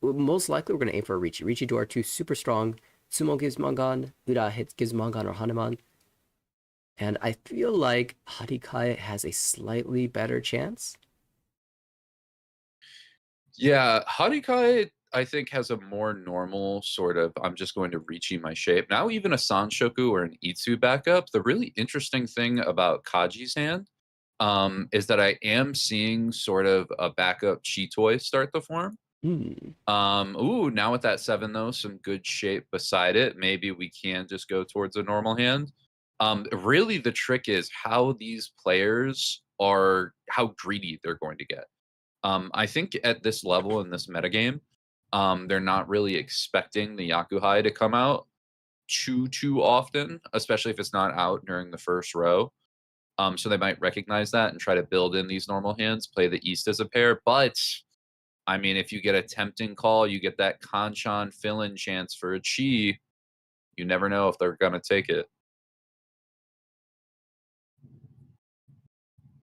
most likely we're going to aim for a Riichi. Riichi do are 2 super strong. Sumo gives Mangan, Ura gives Mangan or Hanuman. And I feel like Harikae has a slightly better chance. Yeah, Harikae, I think, has a more normal sort of, I'm just going to Riichi my shape. Now even a Sanshoku or an Itsu backup, the really interesting thing about Kaji's hand is that I am seeing sort of a backup Chitoi start to form. Now with that 7 though, some good shape beside it. Maybe we can just go towards a normal hand. Really the trick is how these players are, how greedy they're going to get. I think at this level in this metagame, they're not really expecting the Yakuhai to come out. too often, especially if it's not out during the first row. So they might recognize that and try to build in these normal hands, play the East as a pair. But I mean, if you get a tempting call, you get that Kanchan fill-in chance for a Chi. You never know if they're gonna take it.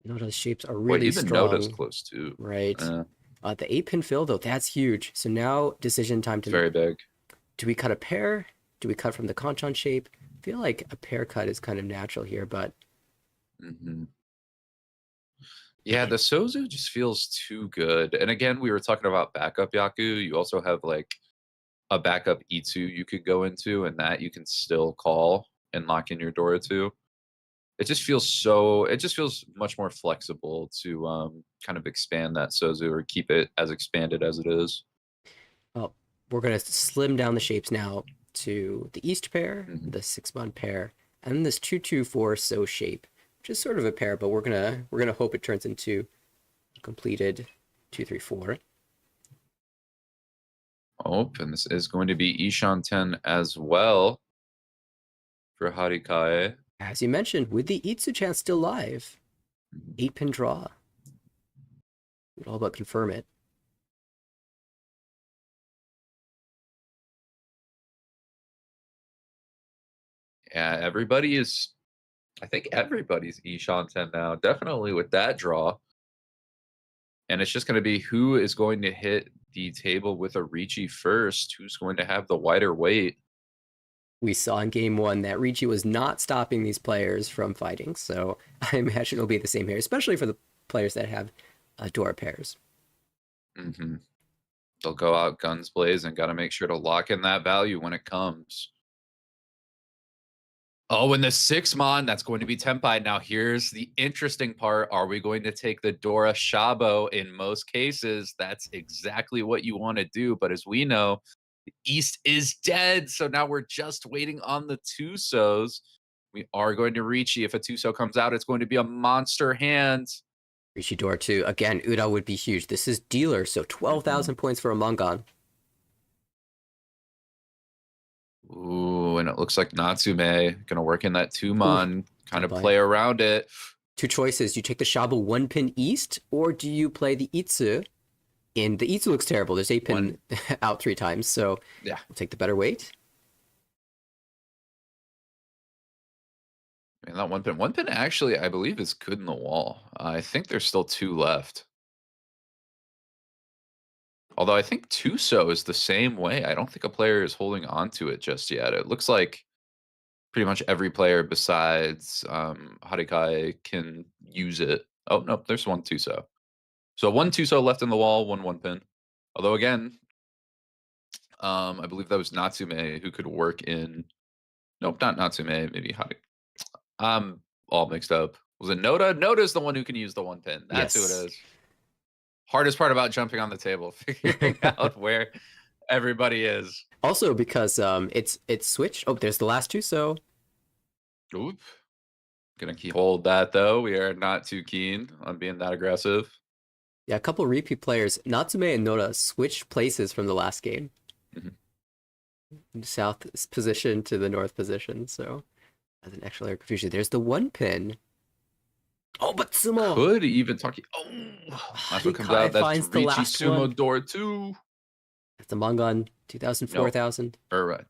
Noda's shapes are Wait, really even Noda's strong. close too. Right. Yeah, The 8-pin fill, though, that's huge. So now decision time it's to... very big. Do we cut a pair? Do we cut from the Kanchan shape? I feel like a pair cut is kind of natural here, but... Hmm. Yeah, the Sozu just feels too good. And again, we were talking about backup Yaku. You also have like a backup Itsu you could go into, and that you can still call and lock in your Dora too. It just feels much more flexible to kind of expand that Sozu or keep it as expanded as it is. Well, we're going to slim down the shapes now to the East pair, Mhm. the 6-mon pair, and then this 2-2-4 So shape, which is sort of a pair, but we're gonna hope it turns into a completed 2-3-4. Oh, and this is going to be Ishan 10 as well for Harikae. As you mentioned, with the Itsu chance still live, 8-pin draw. We'd all but confirm it. Yeah, I think everybody's Ishan 10 now, definitely with that draw. And it's just going to be who is going to hit the table with a Riichi first, who's going to have the wider weight. We saw in game 1 that Riichi was not stopping these players from fighting, so I imagine it'll be the same here, especially for the players that have Dora pairs. Mm-hmm. They'll go out guns blazing, got to make sure to lock in that value when it comes. Oh, and the 6-mon, that's going to be Tenpai. Now, here's the interesting part. Are we going to take the Dora Shabo? In most cases, that's exactly what you want to do. But as we know, the East is dead. So now we're just waiting on the Tusos. We are going to Riichi. If a Tuso comes out, it's going to be a monster hand. Riichi Dora 2. Again, Uda would be huge. This is dealer, so 12,000 points for a Mangan. Ooh, and it looks like Natsume gonna work in that 2-mon, kind of Tenpai. play around it. Two choices. You take the Shabu 1-pin East, or do you play the Itsu? And the Itsu looks terrible. There's 8-pin out 3 times, so Yeah. we'll take the better weight. And that 1-pin actually, I believe, is good in the wall. I think there's still 2 left. Although I think Tuso is the same way. I don't think a player is holding on to it just yet. It looks like pretty much every player besides Harikai can use it. Oh, no, there's 1 Tuso. So 1 Tuso left in the wall, 1-pin. Although, again, I believe that was Natsume who could work in... Nope, not Natsume. Maybe Harikai. I'm all mixed up. Was it Noda? Noda's the one who can use the 1-pin. That's who Yes. it is. Hardest part about jumping on the table, figuring out where everybody is. Also because it's switched. Oh, there's the last two, so Oop. Gonna hold that though. We are not too keen on being that aggressive. yeah, a couple repeat players, Natsume and Noda, switched places from the last game. South position to the north position, so as an extra layer of confusion. There's the 1-pin. Oh, but Sumo Could even talk. Oh, that's what comes out. That's finds the Riichi last Sumo one. Door 2. That's the Mangan 2000, 4000. Or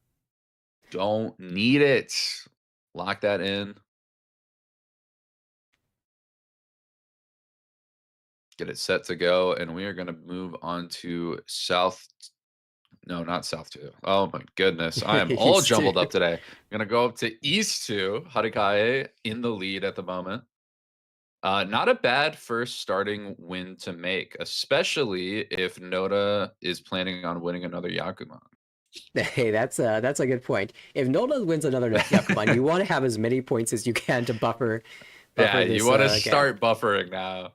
don't need it. Lock that in. Get it set to go, and we are going to move on to South. No, not South 2. Oh my goodness. I am all East jumbled 2. up today. I'm going to go up to East 2. Harikae in the lead at the moment. Not a bad first starting win to make, especially if Noda is planning on winning another Yakuman. Hey, that's a good point. If Noda wins another Yakuman, you want to have as many points as you can to buffer Yeah, this, you want to game. start buffering now.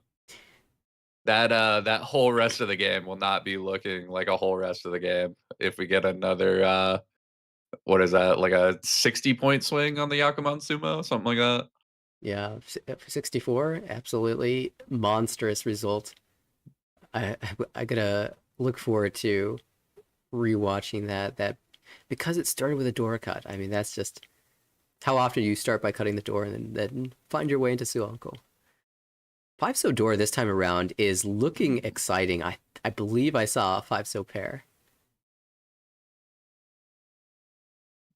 That whole rest of the game will not be looking like a whole rest of the game if we get another what is that, like a 60-point swing on the Yakuman Sumo, something like that. Yeah, 64, absolutely monstrous result. I gotta look forward to rewatching that because it started with a door cut. I mean, that's just how often you start by cutting the door and then find your way into Suanko. 5-so door this time around is looking exciting. I believe I saw a 5-so pair.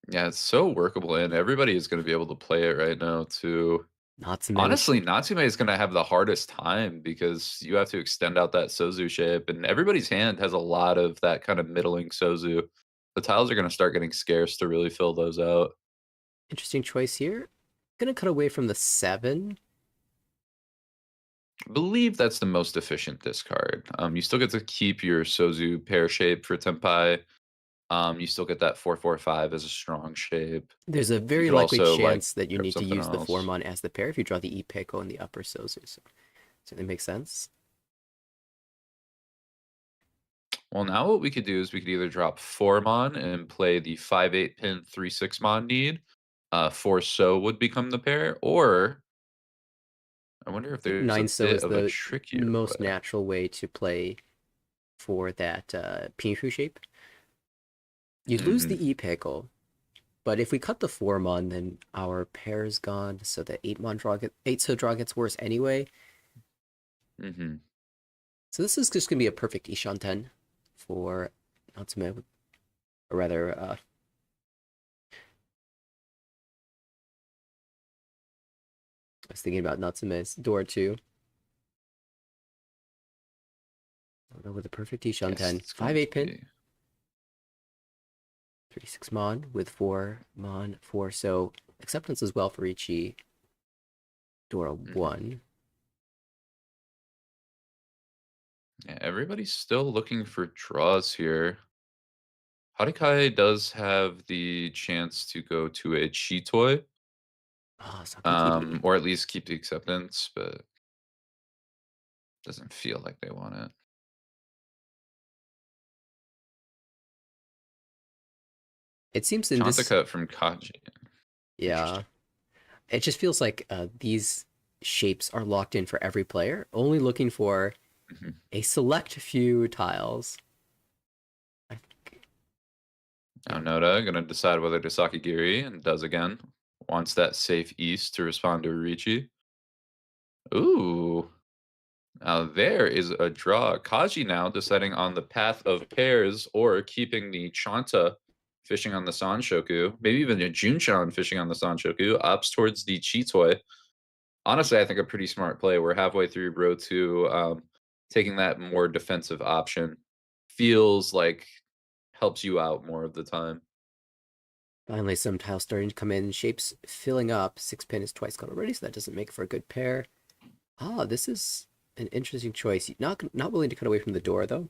Yeah, it's so workable, and everybody is going to be able to play it right now too. Natsume. Honestly, Natsume is going to have the hardest time because you have to extend out that Sozu shape, and everybody's hand has a lot of that kind of middling Sozu. The tiles are going to start getting scarce to really fill those out. Interesting choice here. Gonna cut away from the 7. I believe that's the most efficient discard. You still get to keep your Sozu pair shape for Tenpai. You still get that 4-4-5 as a strong shape. There's a You very could likely also, like, chance that you grab need to something use the else. Formon as the pair if you draw the Ipeko and the upper Sozu. So certainly makes sense. Well, now what we could do is we could either drop 4 Mon and play the 5-8 pin 3-6 Mon need. 4 So would become the pair, or I wonder if I think there's a 9-so bit is of a the trickier most play. natural way to play for that Pinfu shape. You lose the Ipeko, but if we cut the 4-mon, then our pair's gone, so the 8-so draw gets worse anyway. So this is just going to be a perfect Ishanten for Natsume, or rather, I was thinking about Natsume's door too. With a perfect Ishanten, 5-8 pin, 3-6 mon with 4 mon, 4 so acceptance as well for Riichi. Dora 1. Yeah, everybody's still looking for draws here. Harikai does have the chance to go to a Chitoi, Oh, Sakakiri. or at least keep the acceptance, but doesn't feel like they want it. It seems in this... Chantacut from Kaji. Yeah. It just feels like these shapes are locked in for every player, only looking for a select few tiles. Now Noda gonna decide whether to Sakigiri, and does again. Wants that safe east to respond to Riichi. Ooh. Now there is a draw. Kaji now deciding on the path of pairs or keeping the Chanta fishing on the Sanshoku, maybe even a Junchan fishing on the Sanshoku, opts towards the Chitoi. Honestly, I think a pretty smart play. We're halfway through row 2. Taking that more defensive option feels like helps you out more of the time. Finally, some tiles starting to come in. Shapes filling up. 6 pin is twice gone already, so that doesn't make for a good pair. Ah, this is an interesting choice. Not willing to cut away from the door, though.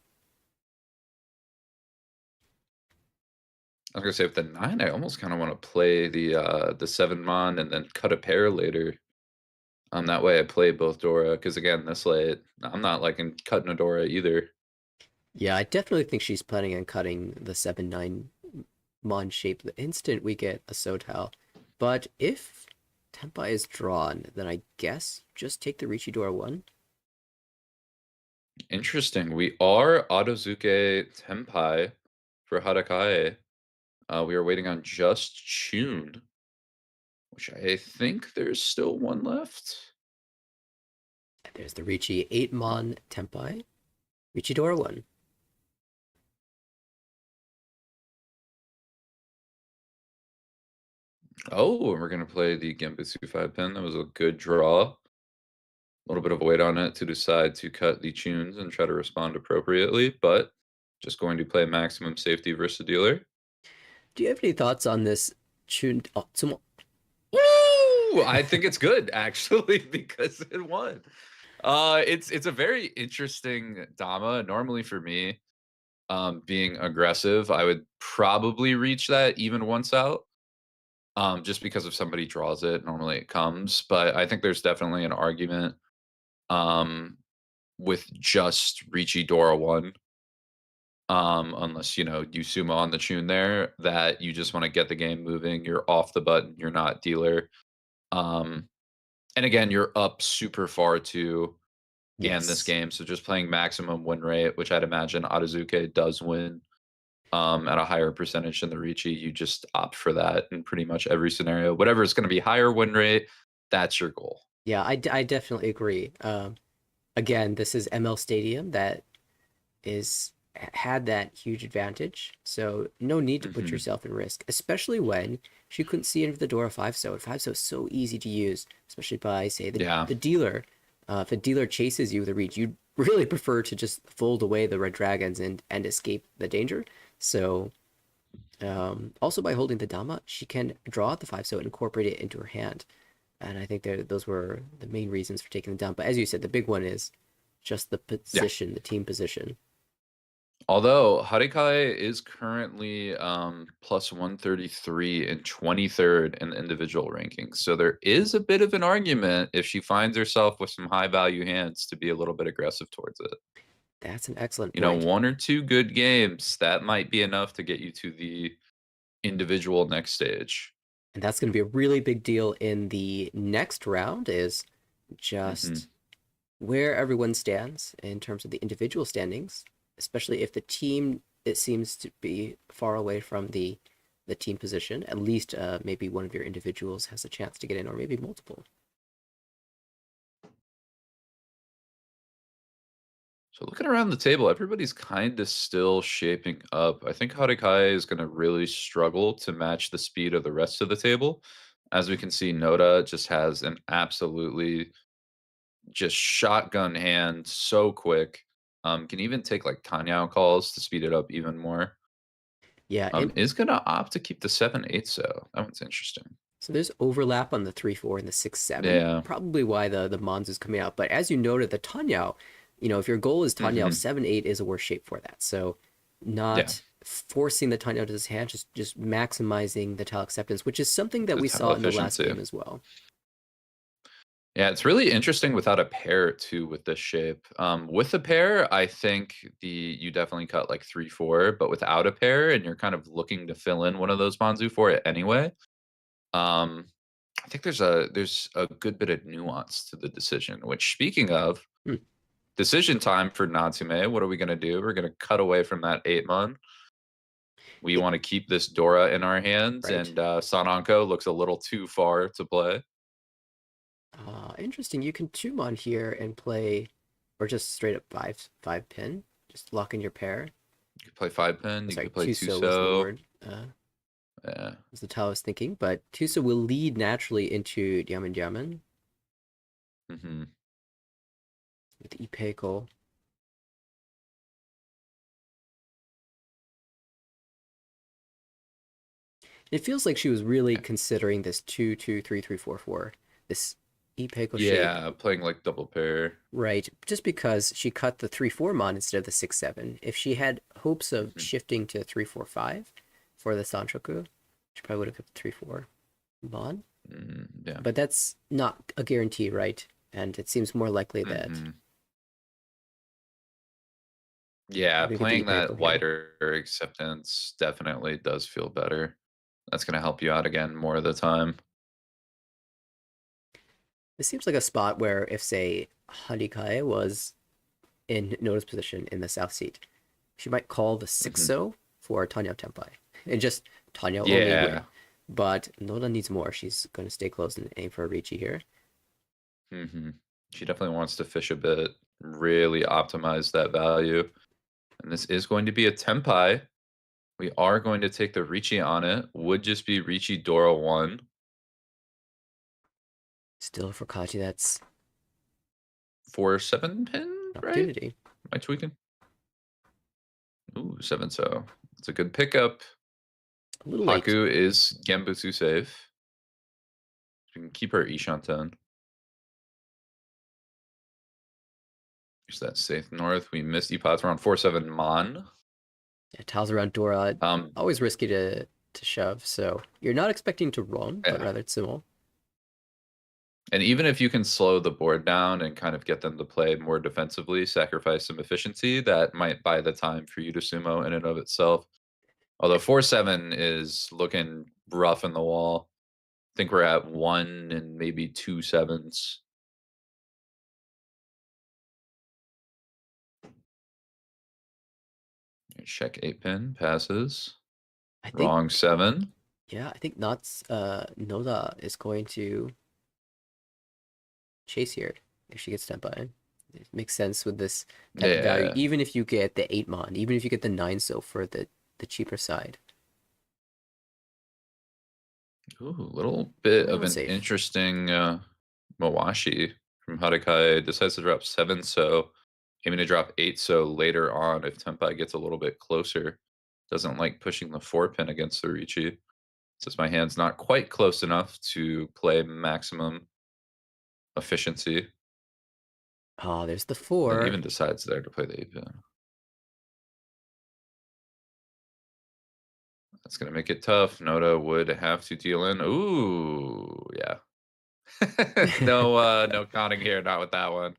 I was gonna say with the 9, I almost kind of want to play the 7 mon and then cut a pair later. That way I play both Dora, because again, this late, I'm not liking cutting a Dora either. Yeah, I definitely think she's planning on cutting the 7-9 mon shape the instant we get a So tile. But if Tenpai is drawn, then I guess just take the Riichi Dora 1. Interesting. We are Autozuke Tenpai for Harakai. We are waiting on just Chun, which I think there's still one left. There's the Riichi 8 mon Tenpai. Riichi Dora 1. Oh, and we're going to play the Genbutsu 5 pin. That was a good draw. A little bit of weight on it to decide to cut the tunes and try to respond appropriately, but just going to play maximum safety versus the dealer. Do you have any thoughts on this Chun? Oh, Ooh, I think it's good actually because it won. It's a very interesting Dama. Normally for me, being aggressive, I would probably reach that even once out. Just because if somebody draws it, normally it comes. But I think there's definitely an argument with just Riichi Dora 1. Unless, you sumo on the tune there, that you just want to get the game moving. You're off the button. You're not dealer. And again, you're up super far too in this game. So just playing maximum win rate, which I'd imagine Atazuke does win. at a higher percentage than the Riichi, you just opt for that in pretty much every scenario. Whatever is going to be higher win rate, that's your goal. Yeah, I definitely agree. Again, this is ML Stadium that had that huge advantage, so no need to put yourself in risk, especially when she couldn't see into the door of 5-so. 5-so is so easy to use, especially by, say, the dealer. If a dealer chases you with a reach, you'd really prefer to just fold away the red dragons and escape the danger. So also by holding the dama, she can draw out the 5-so and incorporate it into her hand. And I think those were the main reasons for taking them down. But as you said, the big one is just the position, the team position. Although Harikai is currently plus 133 and 23rd in the individual rankings. So there is a bit of an argument if she finds herself with some high value hands to be a little bit aggressive towards it. That's an excellent point. point. 1 or 2 good games, that might be enough to get you to the individual next stage. And that's going to be a really big deal in the next round, is just where everyone stands in terms of the individual standings, especially if the team, it seems to be far away from the team position. At least maybe one of your individuals has a chance to get in, or maybe multiple. So looking around the table, everybody's kind of still shaping up. I think Harikai is going to really struggle to match the speed of the rest of the table. As we can see, Noda just has an absolutely just shotgun hand, so quick. Can even take like Tanyao calls to speed it up even more. Yeah, Is going to opt to keep the 7-8, so that one's interesting. So there's overlap on the 3-4 and the 6-7. Yeah. Probably why the Mons is coming out. But as you noted, the Tanyao, if your goal is Tanyao, 7-8 is a worse shape for that. So not forcing the Tanyao to his hand, just maximizing the tile acceptance, which is something that we saw in the last game as well. Yeah, it's really interesting without a pair too with this shape. With a pair, I think you definitely cut like 3-4, but without a pair and you're kind of looking to fill in one of those Banzu for it anyway. I think there's a good bit of nuance to the decision, which speaking of decision time for Natsume, what are we going to do? We're going to cut away from that 8-mon. We want to keep this Dora in our hands, right. and Sananko looks a little too far to play. Interesting. You can 2-mon here and play, or just straight up 5 pin. Just lock in your pair. You could play 5 pin. You could play 2-so. Was the word. Yeah. Was the tile I was thinking, but 2-so will lead naturally into Diamond Diamond. With Ipeiko. It feels like she was really considering this 2-2-3-3-4-4. This Ipeiko shape. Yeah, playing like double pair. Right, just because she cut the 3-4 mon instead of the 6-7. If she had hopes of shifting to 3-4-5 for the Sanchoku, she probably would have kept 3-4 mon. Yeah. But that's not a guarantee, right? And it seems more likely that... Yeah, playing that wider acceptance definitely does feel better. That's going to help you out again more of the time. It seems like a spot where if, say, Harikai was in Noda's position in the south seat, she might call the 6-so for Tanyao Tenpai. And just Tanyao only win. But Noda needs more. She's going to stay close and aim for a Riichi here. She definitely wants to fish a bit, really optimize that value. And this is going to be a Tenpai. We are going to take the Riichi on it. Would just be Riichi Dora 1. Still for Kaji, that's 4-7 pin, opportunity. Right? Am I tweaking? Ooh, 7-so. It's a good pickup. A little Haku is Genbutsu safe. We can keep her Ishanten. Here's that safe north. We missed Ipots around 4-7 mon. Yeah, tiles around Dora. Always risky to shove. So you're not expecting to run, but rather Tsumo. And even if you can slow the board down and kind of get them to play more defensively, sacrifice some efficiency, that might buy the time for you to sumo in and of itself. Although 4-7 is looking rough in the wall. I think we're at 1 and maybe 2 7s. Check 8-pin passes. I think, Wrong 7. yeah, I think Noda is going to chase here if she gets Tenpai. It makes sense with this type of value, Yeah. even if you get the 8 mon, even if you get the 9 so for the cheaper side. Ooh, a little bit of Little an safe. interesting Mawashi from Harikai. Decides to drop 7 so, aiming to drop 8 so later on if Tenpai gets a little bit closer. Doesn't like pushing the 4-pin against the Riichi. Says my hand's not quite close enough to play maximum efficiency. Oh, there's the And 4. even decides there to play the 8-pin. That's going to make it tough. Noda would have to deal in. Ooh, yeah. No counting here, not with that one.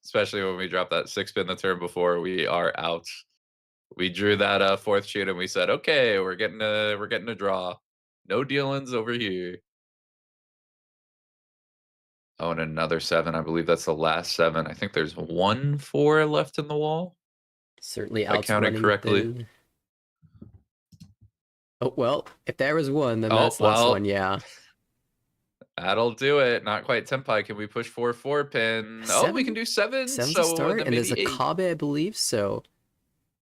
Especially when we dropped that 6-pin the turn before, we are out. We drew that 4th shoot and we said, okay, we're getting a draw. No dealings over here. Oh, and another 7. I believe that's the last 7. I think there's 1 4 left in the wall. Certainly If I counted outrunning correctly. then. Oh, well, if there was 1, then Oh, that's the last well. one, yeah. That'll do it. Not quite Tenpai. Can we push 4-pin? Oh, we can do 7. 7's So a start, then and there's maybe a 8. Kabe, I believe, so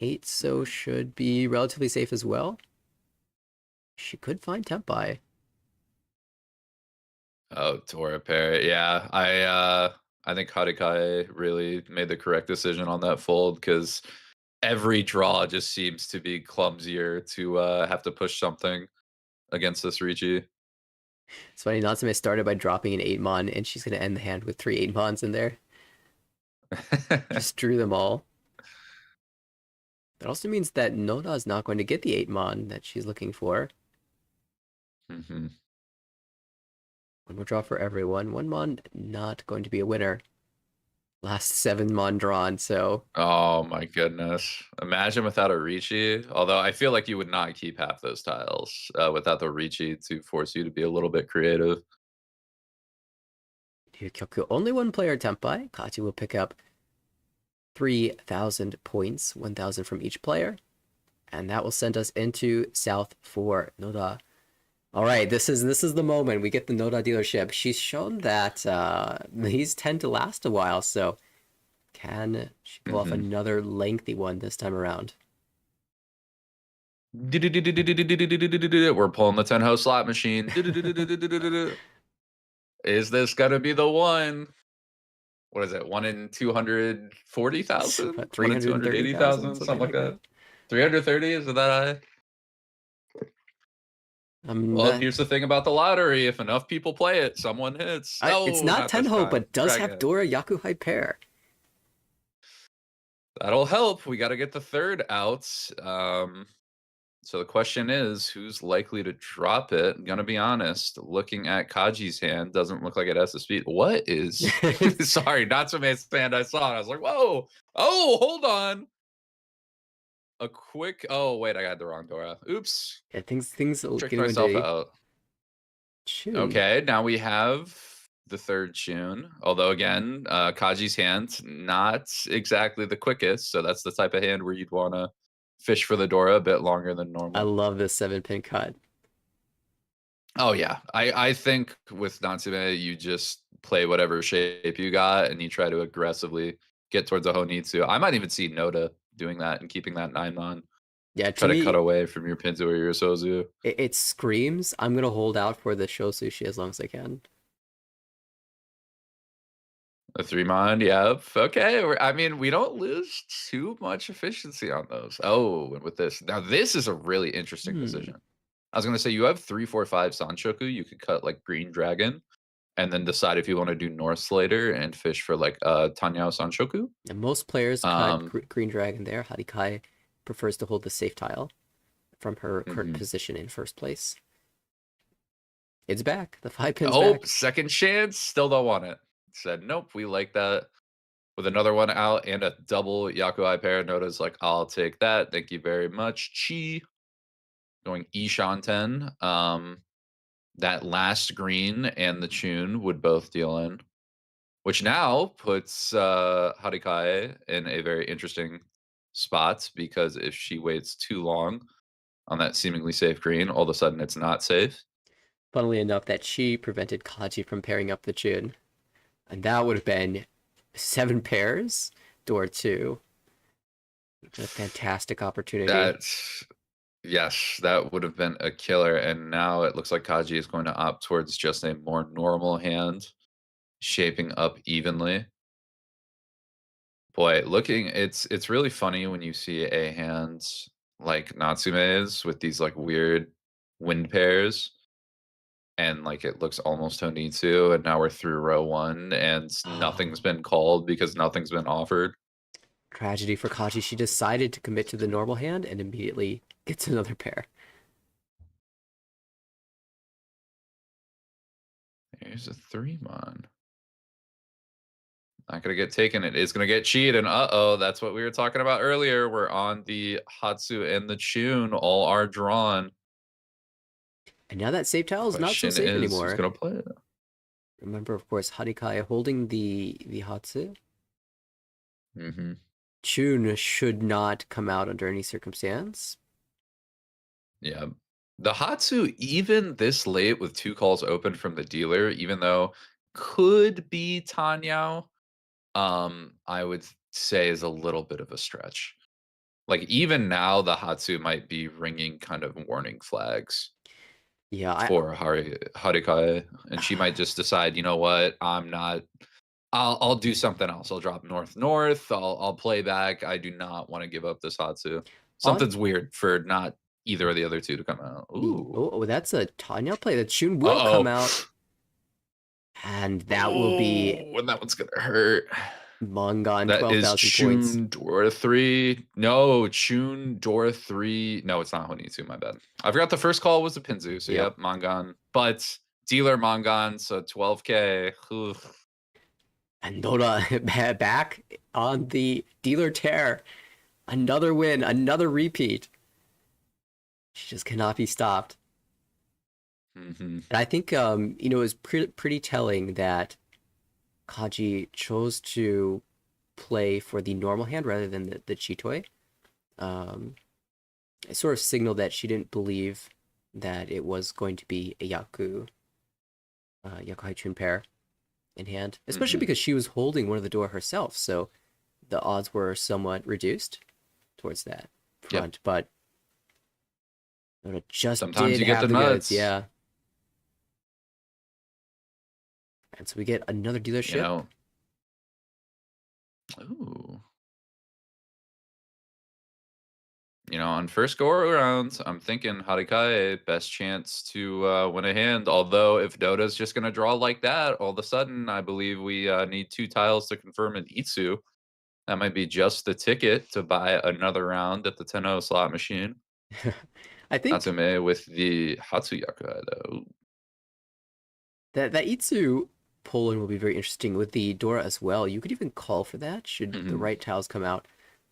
8 so should be relatively safe as well. She could find Tenpai. Oh, Tora Parrot. Yeah, I think Harikai really made the correct decision on that fold because every draw just seems to be clumsier to have to push something against this Riichi. It's funny, Natsume started by dropping an 8 mon, and she's going to end the hand with 3 8 mons in there. Just drew them all. That also means that Noda is not going to get the 8 mon that she's looking for. Mm-hmm. One more draw for everyone. 1 mon not going to be a winner. Last 7 mon drawn, so... Oh my goodness. Imagine without a Riichi. Although I feel like you would not keep half those tiles without the Riichi to force you to be a little bit creative. Ryukyoku, only 1 player Tenpai. Kachi will pick up 3,000 points, 1,000 from each player. And that will send us into South for Noda. All right, this is the moment. We get the Noda dealership. She's shown that these tend to last a while, so can she pull off another lengthy one this time around? We're pulling the 10 host slot machine. Is this gonna be the one? What is it? 1 in 240,000? 1 in 280,000? Something like that. 330? Is it that high? Well, here's the thing about the lottery. If enough people play it, someone hits. It's not Tenho, but does have Dora Yakuhai pair. That'll help. We got to get the 3rd out. So the question is, who's likely to drop it? I'm gonna be honest. Looking at Kaji's hand, doesn't look like it has the speed. What is? Sorry, not so man's hand. I saw it. I was like, whoa! Oh, hold on. A quick. Oh wait, I got the wrong Dora. Oops. Yeah, things Tricked myself out. Tune. Okay, now we have the 3rd tune. Although again, Kaji's hand not exactly the quickest. So that's the type of hand where you'd want to fish for the Dora a bit longer than normal. I love this 7-pin cut. Oh yeah, I think with Natsume, you just play whatever shape you got, and you try to aggressively get towards a Honitsu. I might even see Noda doing that and keeping that 9 on. Yeah, try to cut away from your Pinzu or your Sozu. It screams, I'm gonna hold out for the Shosushi as long as I can. A 3 mon, yep. Okay, I mean, we don't lose too much efficiency on those. Oh, and with this, now this is a really interesting decision. I was gonna say you have 3, 4, 5 Sanshoku. You could cut like Green Dragon, and then decide if you want to do North later and fish for like Tanyao Sanshoku. And most players cut Green Dragon there. Harikai prefers to hold the safe tile from her current position in first place. It's back. The 5-pin's back. Second chance. Still don't want it. Said nope. We like that. With another one out and a double Yakuai pair. Noda's like, I'll take that. Thank you very much. Chi. Going Ishanten. That last green and the Chun would both deal in. Which now puts Harikai in a very interesting spots, because if she waits too long on that seemingly safe green, all of a sudden it's not safe. Funnily enough, that she prevented Kaji from pairing up the Jin. And that would have been 7 pairs, door 2. A fantastic opportunity. Yes, that would have been a killer. And now it looks like Kaji is going to opt towards just a more normal hand, shaping up evenly. Boy, it's really funny when you see a hand like Natsume's with these like weird wind pairs, and like it looks almost Honitsu, and now we're through row 1 and nothing's been called because nothing's been offered. Tragedy for Kaji. She decided to commit to the normal hand and immediately gets another pair. Here's a 3-mon. Not gonna get taken. It is gonna get cheated. And uh-oh, that's what we were talking about earlier. We're on the Hatsu and the Chun. All are drawn. And now that safe tile is not so Question safe is, anymore. who's gonna play it? Remember, of course, Harikai holding the Hatsu. Mm-hmm. Chun should not come out under any circumstance. Yeah. The Hatsu, even this late with 2 calls open from the dealer, even though could be Tanyao, I would say is a little bit of a stretch. Like even now, the Hatsu might be ringing kind of warning flags. Yeah, for Harikai, and she might just decide, you know what, I'm not. I'll do something else. I'll drop north. I'll play back. I do not want to give up this Hatsu. Something's weird for not either of the other 2 to come out. Ooh. Oh, that's a Tanya play. The Chun will Uh-oh. come out. And that will be. And that one's gonna hurt. Mangan, That 12,000 is points. Chun door 3. No, Chun door 3. No, it's not Honitsu, my bad. I forgot the first call was a Pinzu, so yep, Mangan. But dealer Mangan, so 12K. Oof. And Dora back on the dealer tear. Another win, another repeat. She just cannot be stopped. Mm-hmm. And I think, it was pretty telling that Kaji chose to play for the normal hand rather than the Chitoi. It sort of signaled that she didn't believe that it was going to be a Yakuhai Chun pair in hand, especially because she was holding one of the door herself, so the odds were somewhat reduced towards that front. But just sometimes did you get have the goods, nuts. yeah. And so we get another dealership. Ooh. On first go around, I'm thinking Harikai, best chance to win a hand. Although if Dota's just going to draw like that, all of a sudden, I believe we need 2 tiles to confirm an Itsu. That might be just the ticket to buy another round at the Tenno slot machine. I think Natsume with the Hatsuyaku, though. that Itsu Poland will be very interesting with the Dora as well. You could even call for that should the right tiles come out.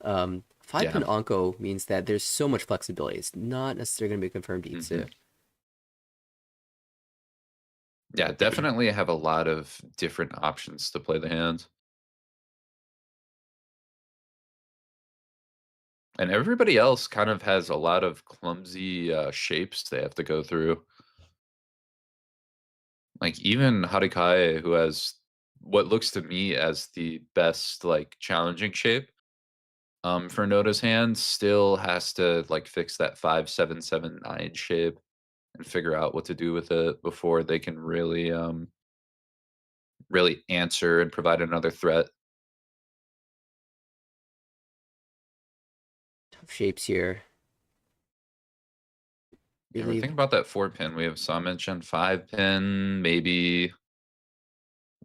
5-pin Anko means that there's so much flexibility. It's not necessarily going to be confirmed Itsu. Yeah, definitely have a lot of different options to play the hand. And everybody else kind of has a lot of clumsy shapes they have to go through. Like even Harikai, who has what looks to me as the best like challenging shape for Noda's hand, still has to like fix that 5-7-7-9 shape and figure out what to do with it before they can really really answer and provide another threat. Tough shapes here. Yeah, we're thinking about that 4-pin. We have Mention 5-pin, maybe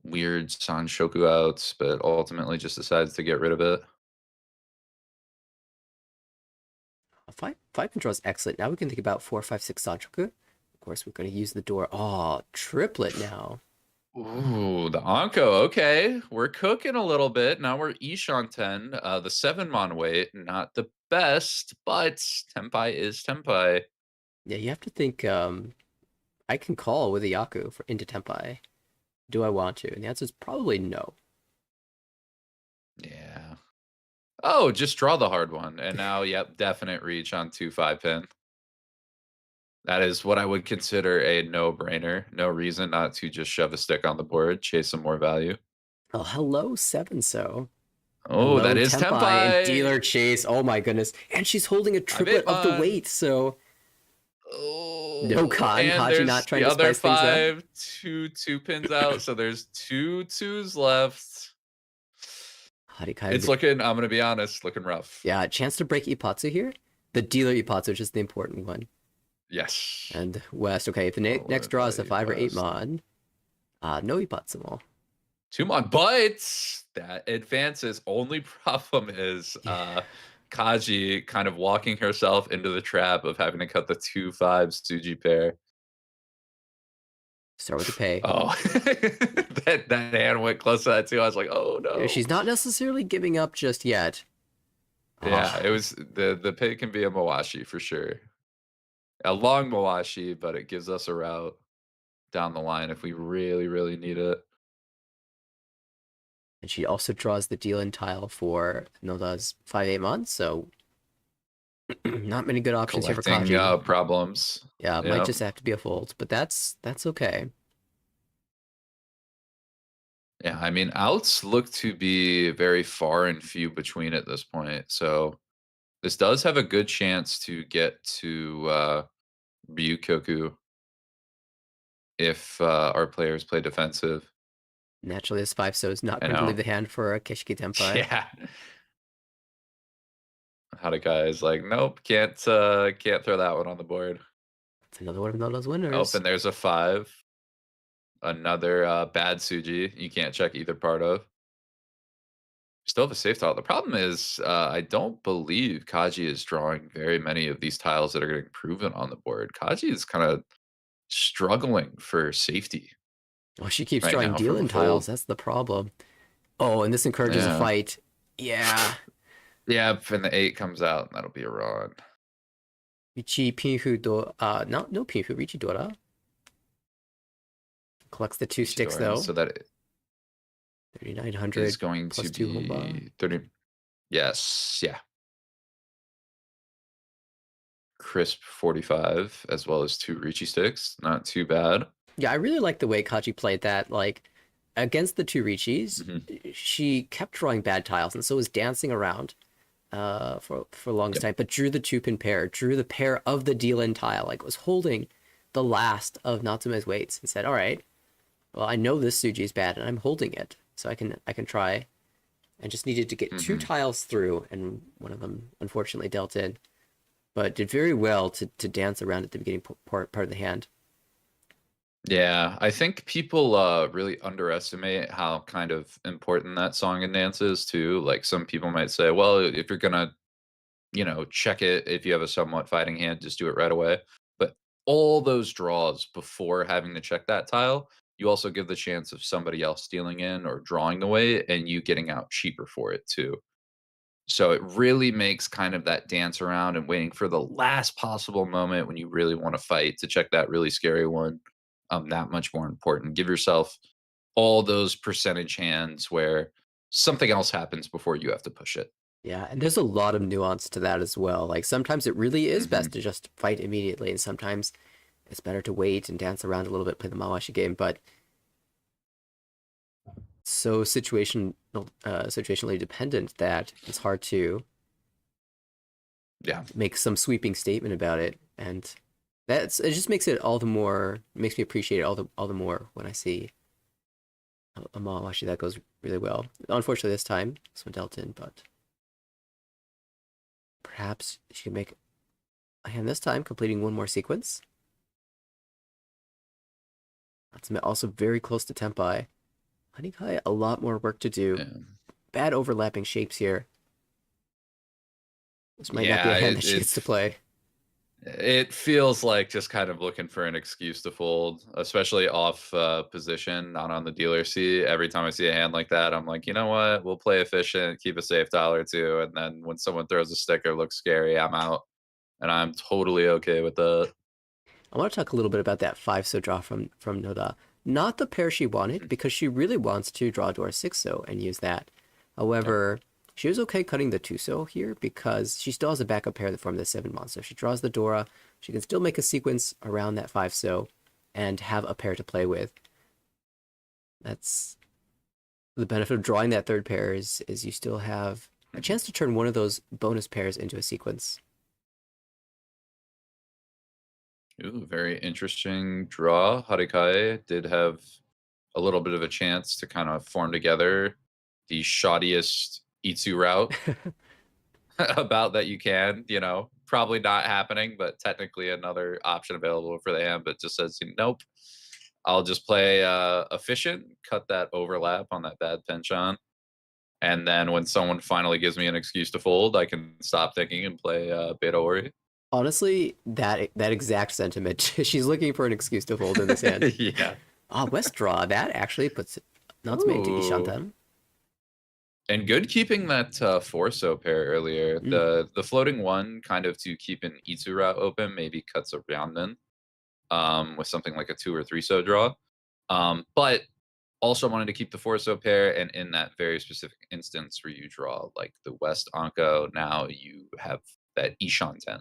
weird Sanshoku outs, but ultimately just decides to get rid of it. 5-pin draw is excellent. Now we can think about 4, 5, 6 Sanshoku. Of course, we're going to use the door. Oh, triplet now. Ooh, the Anko. Okay, we're cooking a little bit. Now we're Ishan 10. The 7-mon weight, not the best, but Tempai is Tempai. Yeah, you have to think, I can call with a Yaku into Tempai. Do I want to? And the answer is probably no. Yeah. Oh, just draw the hard one. And now, yep, definite reach on 2-5 pin. That is what I would consider a no-brainer. No reason not to just shove a stick on the board, chase some more value. Oh, hello, Seven So. Oh, Hello, that is Tempai and Tempai. Dealer Chase. Oh my goodness. And she's holding a triplet of the man. weight, so Oh, no con. and Haji there's not trying the to other spice things up. 5, 2 pins out, so there's 2 2s left. It's looking, I'm gonna be honest, looking rough. Yeah, chance to break Ipatsu here. The Dealer Ipatsu, which is the important one. Yes. And West, okay, if the next draw is a 5 or 8 mon, no Ipatsu mo. 2 mon, but that advances. Only problem is Kaji kind of walking herself into the trap of having to cut the 2-5 Tsuji pair. Start with the pay. Oh, that hand went close to that too. I was like, oh no. She's not necessarily giving up just yet. Yeah, it was the pay can be a Mawashi for sure. A long Mawashi, but it gives us a route down the line if we really, really need it. And she also draws the deal-in tile for Noda's 5-8 months, so not many good options here for Kaji. Problems. Yeah, it might just have to be a fold, but that's okay. Yeah, I mean, outs look to be very far and few between at this point, so this does have a good chance to get to Ryukoku if our players play defensive. Naturally, this 5 so is not going to leave the hand for a Kishiki Tempai. Yeah. Hadakai is like, nope, can't throw that one on the board. It's another one of Noda's winners. Oh, and there's a 5. Another bad Tsuji you can't check either part of. Still have a safe tile. The problem is I don't believe Kaji is drawing very many of these tiles that are getting proven on the board. Kaji is kind of struggling for safety. Well, she keeps drawing deal-in tiles. That's the problem. Oh, and this encourages a fight. Yeah. Yeah, and the 8 comes out, and that'll be a run. Riichi Pinfu do no Pinfu, Riichi Dora. Collects the 2 sticks though. So that 3,900 is going to be 30. Yes, yeah. Crisp 45 as well as 2 Riichi sticks. Not too bad. Yeah, I really like the way Kaji played that. Like against the 2 Riichis, she kept drawing bad tiles and so was dancing around for the longest time, but drew the 2-pin pair, drew the pair of the deal-in tile, like was holding the last of Natsume's weights and said, all right, well, I know this Tsuji is bad and I'm holding it, so I can try. And just needed to get 2 tiles through, and one of them unfortunately dealt in, but did very well to dance around at the beginning part of the hand. Yeah, I think people really underestimate how kind of important that song and dance is too. Like some people might say, well, if you're gonna, check it, if you have a somewhat fighting hand, just do it right away. But all those draws before having to check that tile, you also give the chance of somebody else stealing in or drawing the way and you getting out cheaper for it too. So it really makes kind of that dance around and waiting for the last possible moment when you really want to fight to check that really scary one that much more important. Give yourself all those percentage hands where something else happens before you have to push it. Yeah, and there's a lot of nuance to that as well. Like sometimes it really is best to just fight immediately, and sometimes it's better to wait and dance around a little bit, play the Mawashi game, but so situationally dependent that it's hard to make some sweeping statement about it, and it just makes it all the more, makes me appreciate it all the more when I see a Mawashi that goes really well. Unfortunately this time this one dealt in, but perhaps she can make a hand this time, completing one more sequence. That's also very close to Tempai. Hanikai, a lot more work to do. Yeah. Bad overlapping shapes here. This might not be a hand that she gets to play. It feels like just kind of looking for an excuse to fold, especially off position, not on the dealer seat. Every time I see a hand like that, I'm like, you know what? We'll play efficient, keep a safe tile or two, and then when someone throws a sticker, looks scary, I'm out. And I'm totally okay with that. I want to talk a little bit about that 5-so draw from Noda. Not the pair she wanted, because she really wants to draw door 6-so and use that. However, She was okay cutting the Tuso here because she still has a backup pair that formed the 7-mon. So if she draws the Dora, she can still make a sequence around that 5-so and have a pair to play with. That's the benefit of drawing that third pair is you still have a chance to turn one of those bonus pairs into a sequence. Ooh, very interesting draw. Harikai did have a little bit of a chance to kind of form together the shoddiest Itsu route about that you can, probably not happening, but technically another option available for the hand, but just says, nope, I'll just play efficient, cut that overlap on that bad penchant. And then when someone finally gives me an excuse to fold, I can stop thinking and play Beta Ori. Honestly, that exact sentiment. She's looking for an excuse to fold in this hand. Yeah. West draw. That actually puts Natsume into Ishanten. And good keeping that 4-so pair earlier. The floating one kind of to keep an Itsu route open, maybe cuts around then with something like a 2 or 3-so draw. But also wanted to keep the 4-so pair, and in that very specific instance where you draw like the West Anko, now you have that Ishanten.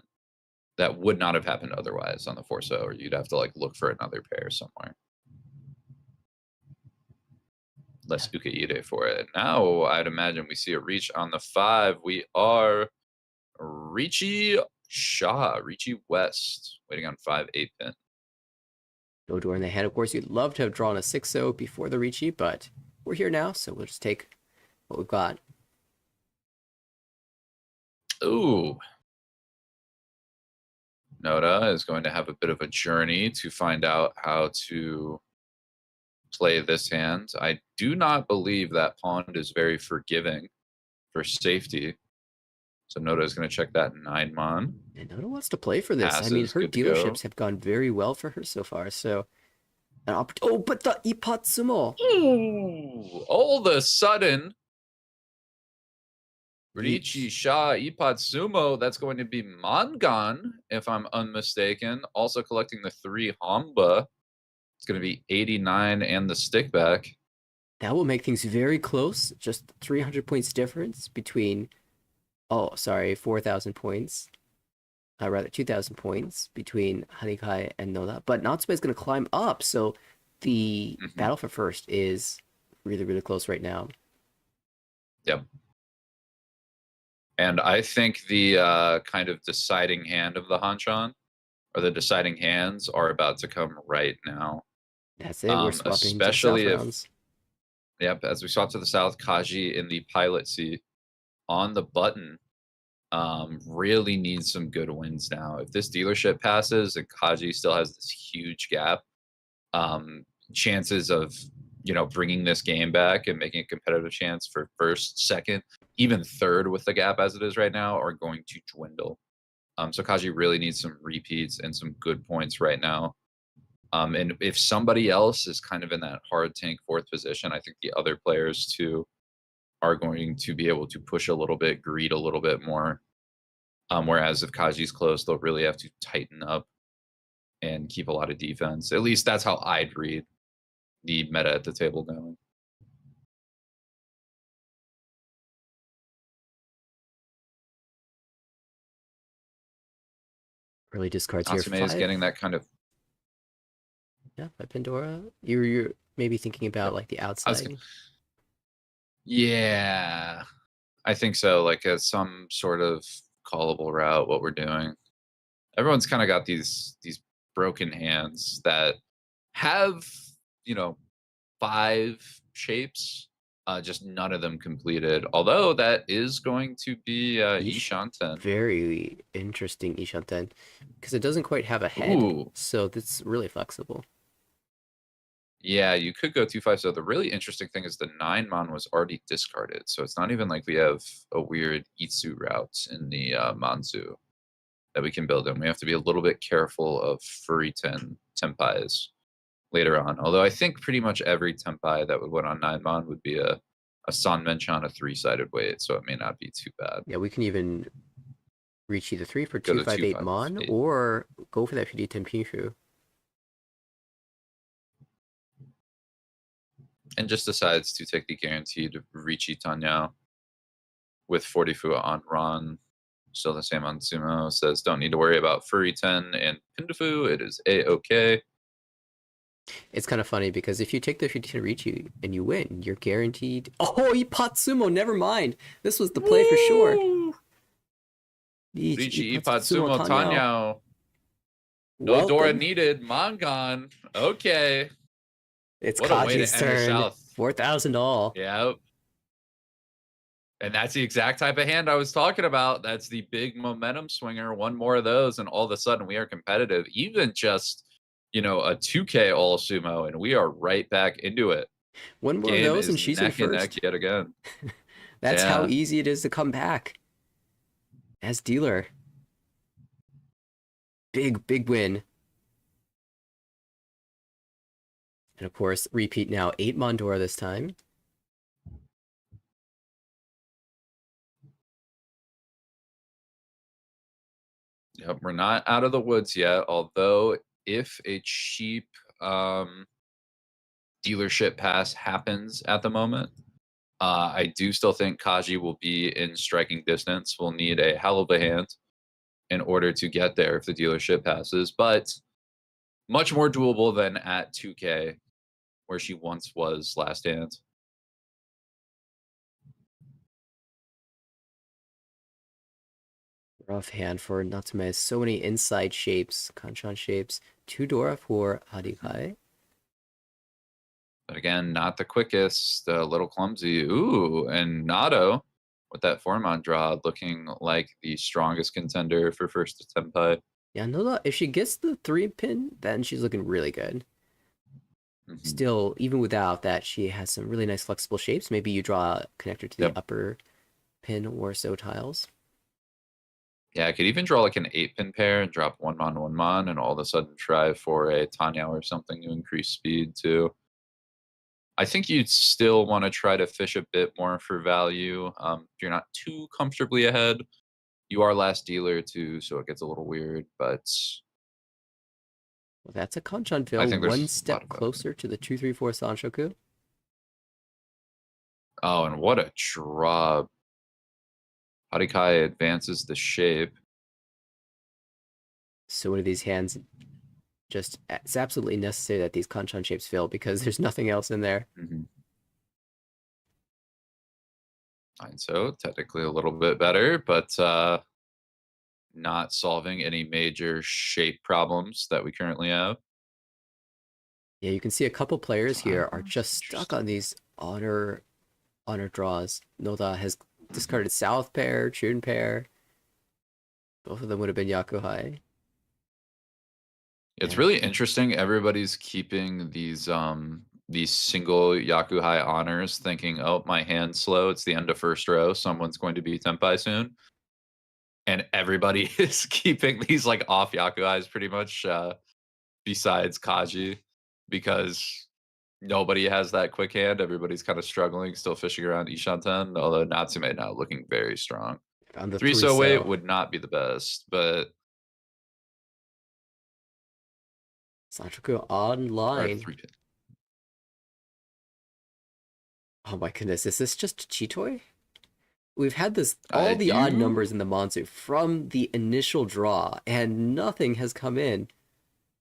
That would not have happened otherwise on the 4-so, or you'd have to like look for another pair somewhere. Less Ukaide for it. Now I'd imagine we see a reach on the 5. We are Riichi West, waiting on 5-8 pin. No door in the hand. Of course, you'd love to have drawn a 6-so before the Riichi, but we're here now, so we'll just take what we've got. Ooh. Noda is going to have a bit of a journey to find out how to play this hand. I do not believe that pawn is very forgiving for safety. So Noda is going to check that 9-mon. And Noda wants to play for this. Passes, I mean, her good to dealerships go. have gone very well for her so far. So, but the Ipatsumo. Ooh, all of a sudden, Riichi Ipatsumo, that's going to be Mangan, if I'm unmistaken. Also collecting the 3 Hamba. It's going to be 89 and the stick back. That will make things very close. Just 300 points difference between, 4,000 points. Rather, 2,000 points between Harikai and Noda. But Natsume is going to climb up, so the battle for first is really, really close right now. Yep. And I think the kind of deciding hand of the Hanchan, or the deciding hands, are about to come right now. That's it. We're swapping especially to if, rounds. Yep, as we swap to the south, Kaji in the pilot seat on the button really needs some good wins now. If this dealership passes and Kaji still has this huge gap, chances of bringing this game back and making a competitive chance for first, second, even third with the gap as it is right now are going to dwindle. So Kaji really needs some repeats and some good points right now. And if somebody else is kind of in that hard tank 4th position, I think the other players too are going to be able to push a little bit, greed a little bit more. Whereas if Kaji's close, they'll really have to tighten up and keep a lot of defense. At least that's how I'd read the meta at the table going. Early discards here. Natsume is getting that kind of... Yeah, by Pandora. You're maybe thinking about like the outside. Yeah, I think so. Like as some sort of callable route, what we're doing. Everyone's kind of got these broken hands that have 5 shapes, just none of them completed. Although that is going to be Ishanten. Very interesting Ishanten, because it doesn't quite have a head, so that's really flexible. Yeah, you could go 2-5. So the really interesting thing is the 9-mon was already discarded. So it's not even like we have a weird Itsu route in the Manzu that we can build in. We have to be a little bit careful of Furry Tenpais later on. Although I think pretty much every Tenpai that would win on 9-mon would be a Sanmenchan, a 3-sided weight. So it may not be too bad. Yeah, we can even reach either 3 for 258 mon, or go for that 50 Pinshu. And just decides to take the guaranteed Riichi Tanyao with 40 fu on Ron. Still the same on Sumo. Says don't need to worry about Furry 10 and Pindafu. It is A-okay. It's kind of funny because if you take the 15 Riichi and you win, you're guaranteed. Oh, Ippat Sumo. Never mind. This was the play for sure. Riichi Ippat Sumo Tateniu. No Dora needed. Mangan. Okay. It's what a way to Kaji's end the turn. South. 4,000 all. Yep. And that's the exact type of hand I was talking about. That's the big momentum swinger. One more of those, and all of a sudden we are competitive. Even just, a 2K all sumo, and we are right back into it. One more of those, and she's in first. Neck yet again. That's how easy it is to come back as dealer. Big win. And of course, repeat now, 8 Mondora this time. Yep, we're not out of the woods yet, although if a cheap dealership pass happens at the moment, I do still think Kaji will be in striking distance. We'll need a hell of a hand in order to get there if the dealership passes, but much more doable than at 2K, where she once was last hand. Rough hand for Natsume. So many inside shapes, Kanchan shapes. 2 Dora for Harikai. But again, not the quickest, a little clumsy. Ooh, and Nato with that Formon draw looking like the strongest contender for first Tenpai. Yeah, Noda, if she gets the 3-pin, then she's looking really good. Still, even without that, she has some really nice flexible shapes. Maybe you draw a connector to the upper pin or so tiles. Yeah, I could even draw like an 8-pin pair and drop 1-mon, and all of a sudden try for a Tanya or something to increase speed too. I think you'd still want to try to fish a bit more for value. If you're not too comfortably ahead, you are last dealer too, so it gets a little weird, but... Well, that's a Kanchan fail, one step closer to the 2-3-4 Sanshoku. Oh, and what a draw. Harikai advances the shape. So many of these hands, it's absolutely necessary that these Kanchan shapes fail because there's nothing else in there. And so technically a little bit better, but not solving any major shape problems that we currently have. Yeah, you can see a couple players here are just stuck on these honor draws. Noda has discarded South pair, Chun pair. Both of them would have been Yakuhai. It's really interesting. Everybody's keeping these single Yakuhai honors, thinking, "Oh, my hand's slow. It's the end of first row. Someone's going to be Tenpai soon." And everybody is keeping these like off Yakuhais pretty much, besides Kaji, because nobody has that quick hand. Everybody's kind of struggling, still fishing around Ishanten, although Natsume now looking very strong. Found the 3-so weight would not be the best, but... Sanchoku online. Oh my goodness, is this just Chitoi? We've had this all the odd numbers in the Monsu from the initial draw, and nothing has come in.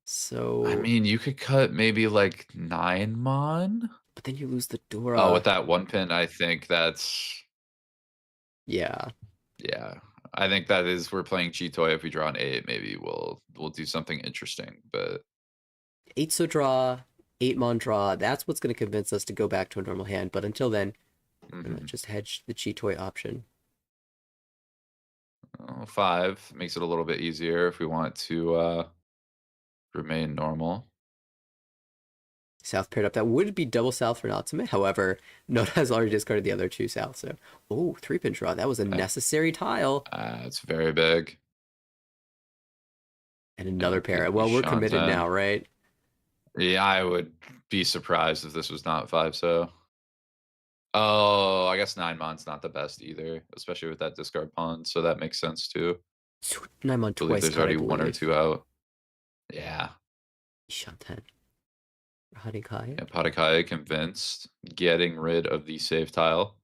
So I mean, you could cut maybe like 9 mon, but then you lose the Dora. Oh, with that 1-pin, I think that's yeah. I think that is we're playing Chitoi. If we draw an 8, maybe we'll do something interesting. But 8-so draw, 8-mon draw. That's what's going to convince us to go back to a normal hand. But until then, we're going to just hedge the Chitoi option. 5 makes it a little bit easier if we want to remain normal. South paired up. That would be double South for Natsume. However, Noda has already discarded the other 2 South. So, 3-pin draw. That was a necessary tile. It's very big. And another pair. Well, we're committed now, right? Yeah, I would be surprised if this was not 5-so. Oh, I guess 9-mon's not the best either, especially with that discard pawn. So that makes sense too. 9-mon twice. There's already 1 or 2 out. Yeah. Ishanten. Harikai. Yeah, Harikai convinced, getting rid of the save tile.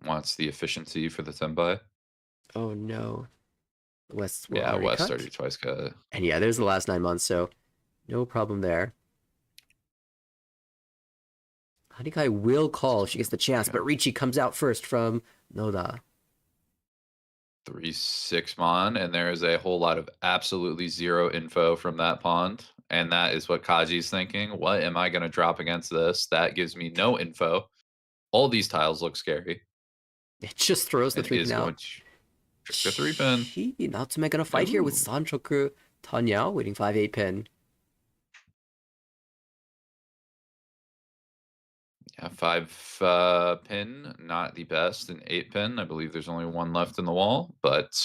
wants the efficiency for the tenpai. Oh no. West will Yeah, already West cut. already twice cut. And yeah, there's the last 9 months, so no problem there. Hanikai will call if she gets the chance, but Riichi comes out first from Noda. 3-6 mon, and there is a whole lot of absolutely zero info from that pond. And that is what Kaji's thinking. What am I going to drop against this? That gives me no info. All these tiles look scary. It just throws the And 3 is pin going out. to trick the 3 pin. Natsume gonna fight here with Sanchoku Tanyao waiting 5-8 pin. Yeah, 5 pin, not the best. An 8 pin, I believe there's only one left in the wall, but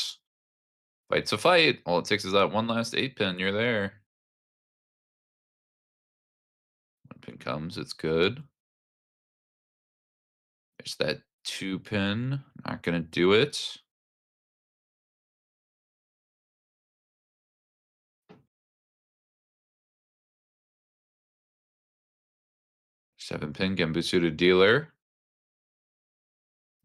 fight's a fight. All it takes is that one last 8 pin. You're there. One pin comes, it's good. There's that 2 pin, not gonna do it. Seven pin Genbutsu to dealer.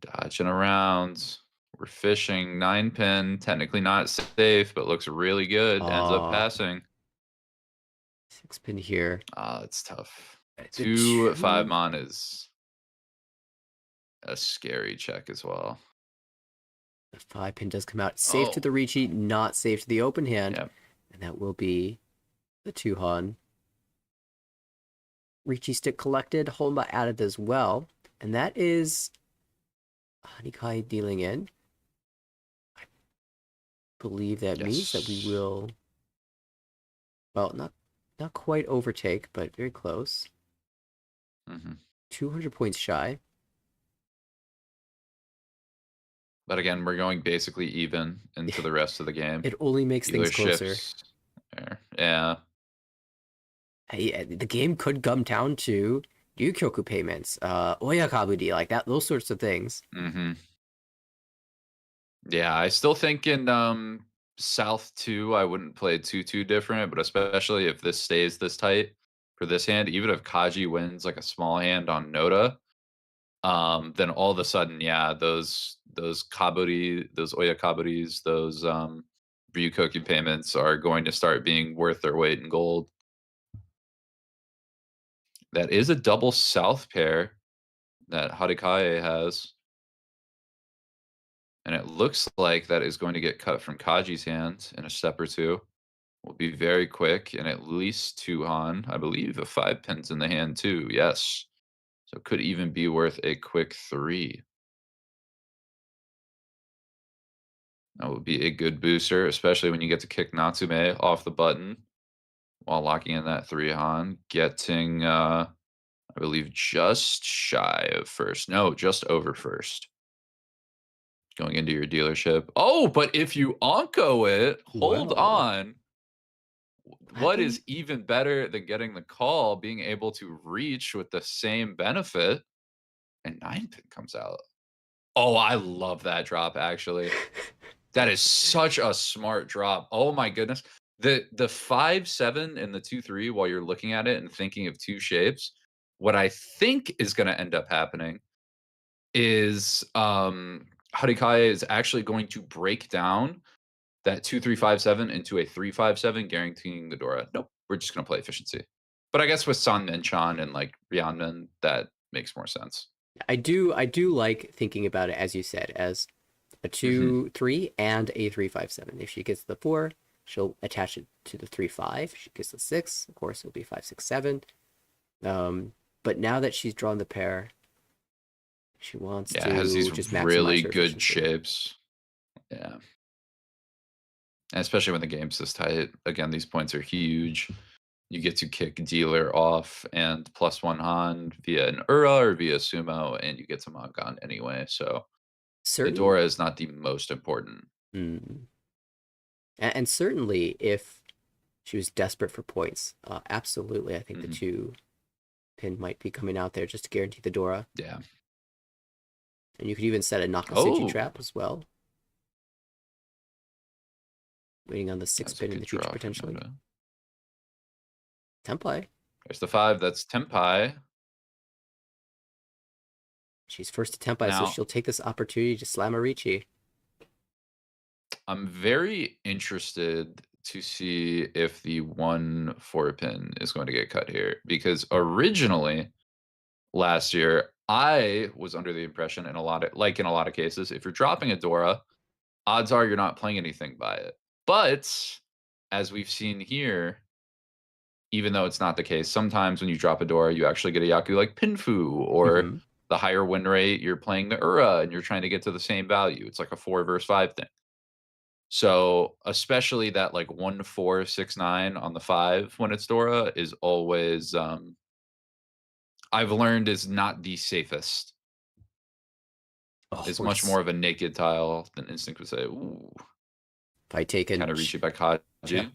Dodging around. We're fishing 9 pin. Technically not safe, but looks really good. Ends up passing. 6 pin here. It's tough. The 2 2 5 mon is a scary check as well. The 5 pin does come out. Safe to the Riichi, not safe to the open hand. Yep. And that will be the 2 Han. Riichi stick collected. Honba added as well. And that is Hanikai dealing in. I believe that means that we will... Well, not quite overtake, but very close. 200 points shy. But again, we're going basically even into the rest of the game. It only makes things closer. Yeah. Hey, the game could come down to Ryukyoku payments, Oyakabudi, like that, those sorts of things. Yeah, I still think in South 2, I wouldn't play too different, but especially if this stays this tight for this hand, even if Kaji wins like a small hand on Noda, then all of a sudden, yeah, those kaburi, those Oyakaburis, those Ryukoku payments are going to start being worth their weight in gold. That is a double south pair that Harikaye has. And it looks like that is going to get cut from Kaji's hand in a step or two. Will be very quick and at least 2 Han. I believe a 5 pins in the hand too. Yes. So could even be worth a quick 3. That would be a good booster, especially when you get to kick Natsume off the button while locking in that 3 Han. Getting, I believe, just shy of first. No, just over first. Going into your dealership. Oh, but if you Onko it, hold on. What is even better than getting the call, being able to reach with the same benefit, and 9 pin comes out. Oh, I love that drop, actually. That is such a smart drop. Oh my goodness. The 5-7 and the 2-3, while you're looking at it and thinking of 2 shapes, what I think is going to end up happening is Harikaye is actually going to break down that 2-3-5-7 into a 3-5-7, guaranteeing the Dora. Nope, we're just gonna play efficiency. But I guess with San Menchan and like Ryanmen, that makes more sense. I do like thinking about it, as you said, as a 2-3 and a 3-5-7. If she gets the 4, she'll attach it to the 3-5. If she gets the 6, of course, it'll be 5-6-7. But now that she's drawn the pair, she wants to has these just maximize really her good efficiency. shapes. Yeah. And especially when the game's this tight. Again, these points are huge. You get to kick dealer off and +1 Han via an Ura or via Sumo, and you get to Magan anyway. So the Dora is not the most important. And certainly, if she was desperate for points, absolutely, I think the 2 pin might be coming out there just to guarantee the Dora. Yeah. And you could even set a Nakasuchi trap as well. Waiting on the 6 pin in the future, potentially. Tenpai. There's the 5. That's Tenpai. She's first to Tenpai, so Now, she'll take this opportunity to slam a Riichi. I'm very interested to see if the 1-4 pin is going to get cut here, because originally last year I was under the impression in a lot of cases, if you're dropping a Dora, odds are you're not playing anything by it. But as we've seen here, even though it's not the case, sometimes when you drop a Dora, you actually get a Yaku like Pinfu, or Mhm. the higher win rate, you're playing the Ura and you're trying to get to the same value. It's like a 4 versus 5 thing. So especially that like 1-4-6-9 on the 5 when it's Dora is always I've learned is not the safest. Oh, It's we're much more of a naked tile than Instinct would say. Ooh, fight taken. kind of reach it by Kaji. Yeah.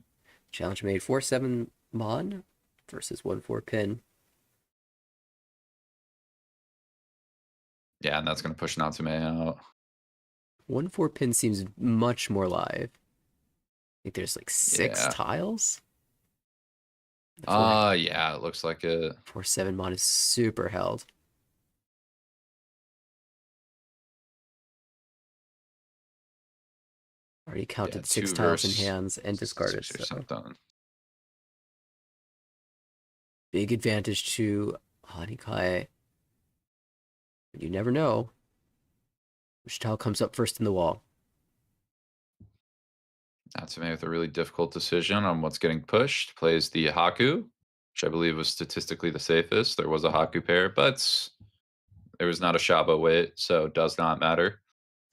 Challenge made 4-7 Mon versus 1-4 pin. Yeah, and that's gonna push Natsume out. 1-4 pin seems much more live. I think there's like 6 Yeah. tiles. Yeah, it looks like it. 4-7 Mon is super held. Already counted 6 tiles in hands and discarded. Or So something. big advantage to Hanikai. You never know which tile comes up first in the wall. Natsume with a really difficult decision on what's getting pushed. Plays the Haku, which I believe was statistically the safest. There was a Haku pair, but there was not a Shaba wait, so it does not matter.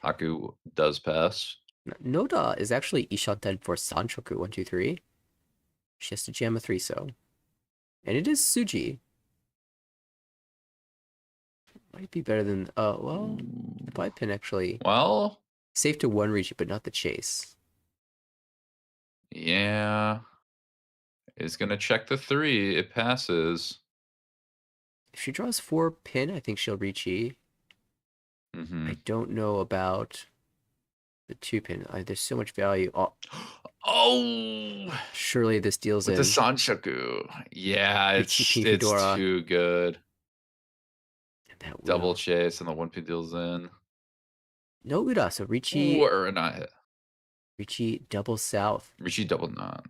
Haku does pass. Noda is actually Ishanten for Sanchoku 1, 2, 3. She has to jam a 3 so. And it is Suji. Might be better than well, 5 pin actually. Well, Safe to 1 Riichi, but not the chase. yeah. Is gonna check the 3. It passes. If she draws 4 pin, I think she'll Riichi. Mm-hmm. I don't know about the 2 pin. There's so much value. Oh, Surely this deals with in. the Sanshoku. Yeah, it's Riichi Pinfudora. too good. That Double will. chase and the 1 P deals in. No Uda, so Riichi. Or not hit. Riichi double south. Riichi double not.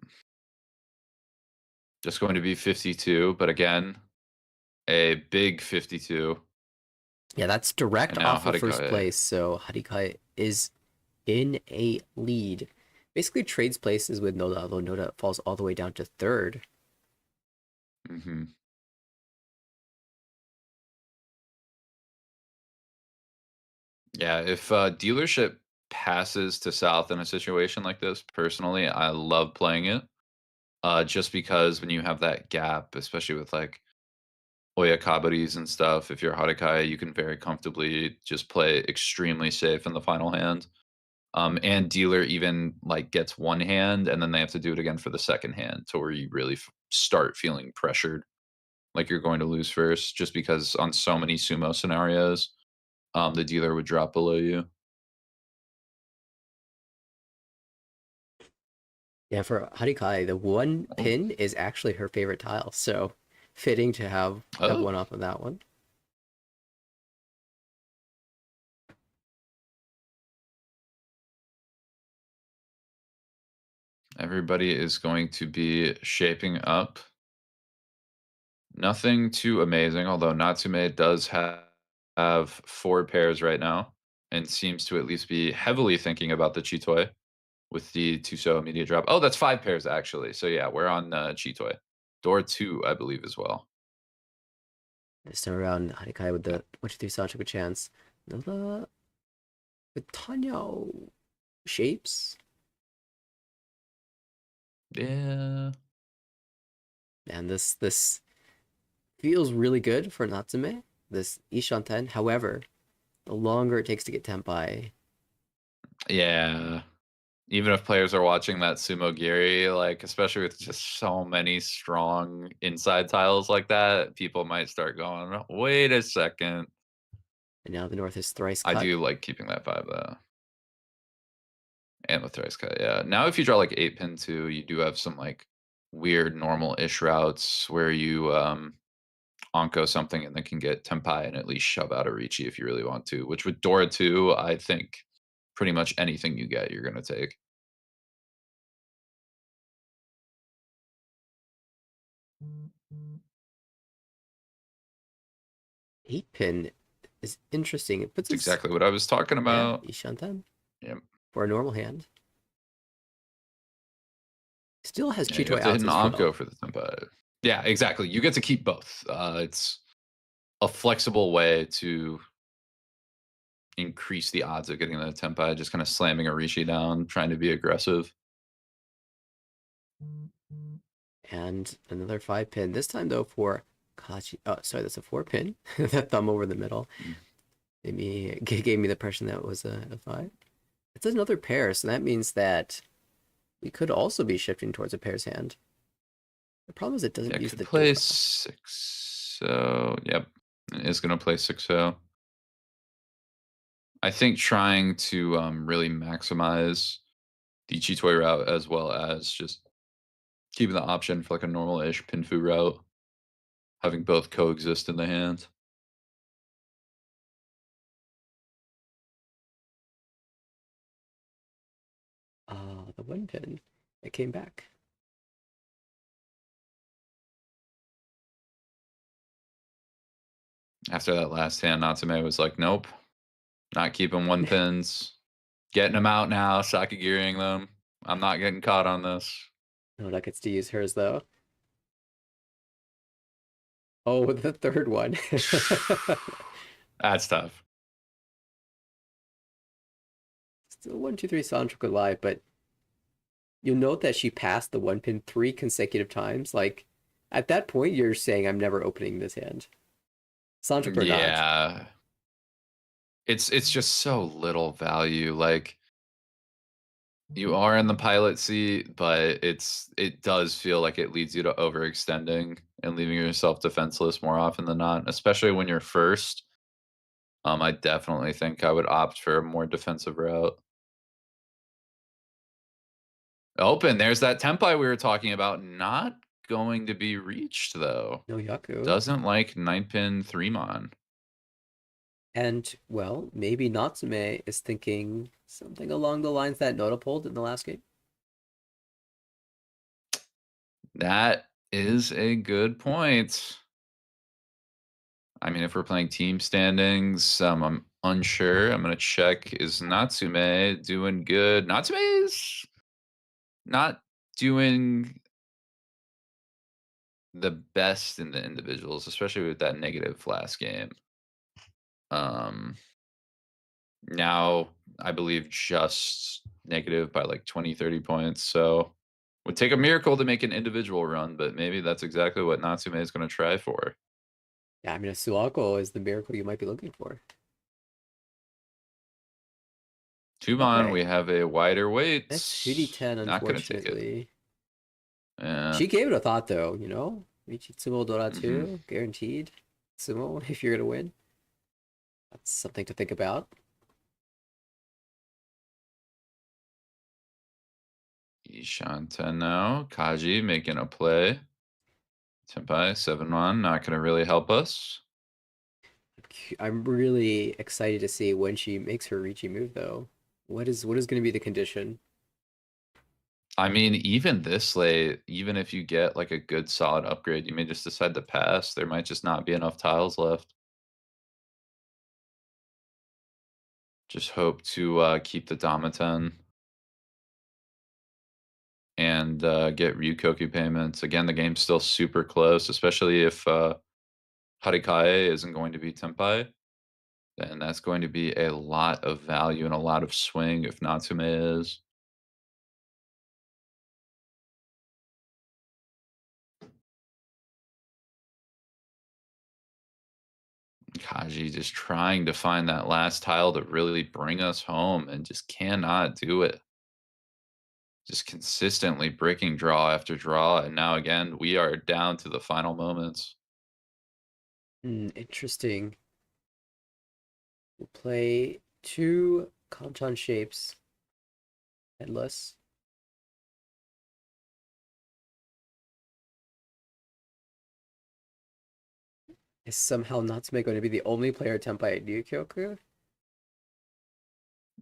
Just going to be 52, but again, a big 52. Yeah, that's direct And now off of first Harikai. place. So Harikai is in a lead. Basically trades places with Noda, although Noda falls all the way down to 3rd. Mm-hmm. Yeah, if dealership passes to south in a situation like this, personally, I love playing it. Just because when you have that gap, especially with like Oyakabaris and stuff, if you're Harikai, you can very comfortably just play extremely safe in the final hand. And dealer even like gets one hand and then they have to do it again for the second hand to where you really start feeling pressured like you're going to lose first, just because on so many sumo scenarios, the dealer would drop below you. Yeah, for Harikai, the 1 pin is actually her favorite tile. So fitting to have one off of that one. Everybody is going to be shaping up. Nothing too amazing, although Natsume does have 4 pairs right now and seems to at least be heavily thinking about the Chitoi with the Tuso immediate drop. Oh, that's 5 pairs actually. So yeah, we're on Chitoi. Door 2, I believe, as well. This time around, Harikai with the 1, 2, 3 Sanchoku chance. Noda with Tanya shapes. Yeah. And this feels really good for Natsume, this Ishanten. However, the longer it takes to get Tenpai. Yeah. Even if players are watching that Sumo Giri, like, especially with just so many strong inside tiles like that, people might start going, wait a second. And now the North is thrice I cut. do like keeping that 5, though. And with thrice cut, yeah. Now if you draw, like, 8 pin 2, you do have some, like, weird normal-ish routes where you Anko something and then can get Tenpai and at least shove out a Riichi if you really want to, which with Dora 2, I think pretty much anything you get, you're going to take. Eight pin is interesting. It puts That's us, exactly what I was talking yeah, about. Ishantan Yep. for a normal hand. Still has Yeah, you Chitoy have to hit outs an as Anko well. for the Tenpai. Yeah, exactly. You get to keep both. It's a flexible way to increase the odds of getting the Tenpai, just kind of slamming a Riichi down, trying to be aggressive. And another 5 pin. This time though for Kachi. Oh, sorry, that's a 4 pin. That thumb over the middle. Gave me the impression that was a 5. It's another pair, so that means that we could also be shifting towards a pair's hand. The problem is it doesn't Yeah, use could the play Dora. 6. So, yep, it's going to play 6-0. I think trying to really maximize the Chitoy route as well as just keeping the option for like a normal-ish Pinfu route, having both coexist in the hand. The 1 pin. It came back. After that last hand, Natsume was like, nope, not keeping 1 pins. Getting them out now, Sakigiring them. I'm not getting caught on this. No, that gets to use hers though. Oh, the third one. That's tough. Still 1, 2, 3 Sancho could lie, but you'll note that she passed the 1 pin 3 consecutive times. Like, at that point, you're saying, I'm never opening this hand. Sancho or not. Yeah. It's just so little value. Like, you are in the pilot seat, but it does feel like it leads you to overextending and leaving yourself defenseless more often than not, especially when you're first. I definitely think I would opt for a more defensive route. Open, there's that Tenpai we were talking about. Not going to be reached, though. No Yaku. Doesn't like 9-pin 3-mon. And, well, maybe Natsume is thinking something along the lines that Noda pulled in the last game. That is a good point. I mean, if we're playing team standings, I'm unsure. I'm going to check. Is Natsume doing good? Natsume is not doing the best in the individuals, especially with that negative last game. Now, I believe just negative by like 20, 30 points. So would take a miracle to make an individual run, but maybe that's exactly what Natsume is going to try for. Yeah, I mean, a Suako is the miracle you might be looking for. 2-mon, Okay. we have a wider weight. That's 2d10, Not going to take it. unfortunately. Yeah. She gave it a thought, though, you know? Riichi Tsumo Dora 2, Mm-hmm. guaranteed. Tsumo, if you're going to win. That's something to think about. Ishanten now. Kaji making a play. Tenpai, 7-mon, not going to really help us. I'm really excited to see when she makes her Riichi move, though. What is going to be the condition? I mean, even this late, even if you get like a good solid upgrade, you may just decide to pass. There might just not be enough tiles left. Just hope to keep the Damaten and get Ryukoku payments. Again, the game's still super close, especially if Harikae isn't going to be Tenpai. Then that's going to be a lot of value and a lot of swing if Natsume is. Kaji just trying to find that last tile to really bring us home and just cannot do it. Just consistently breaking draw after draw. And now again, we are down to the final moments. Interesting. We'll play 2 Kantan shapes. Headless. Is somehow Natsume going to be the only player Tenpai Ryukyoku?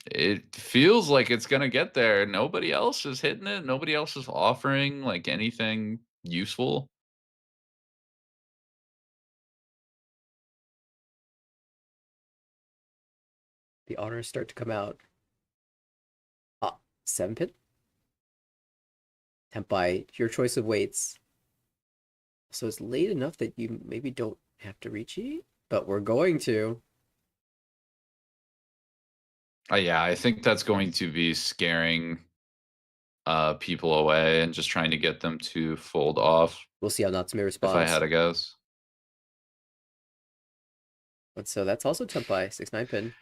It feels like it's gonna get there. Nobody else is hitting it. Nobody else is offering like anything useful. The honors start to come out. 7 pin? Tenpai, your choice of weights. So it's late enough that you maybe don't have to Riichi, but we're going to. Yeah, I think that's going to be scaring people away and just trying to get them to fold off, We'll see how Natsume if I responds. had to guess. But so that's also Tenpai, 6-9 pin.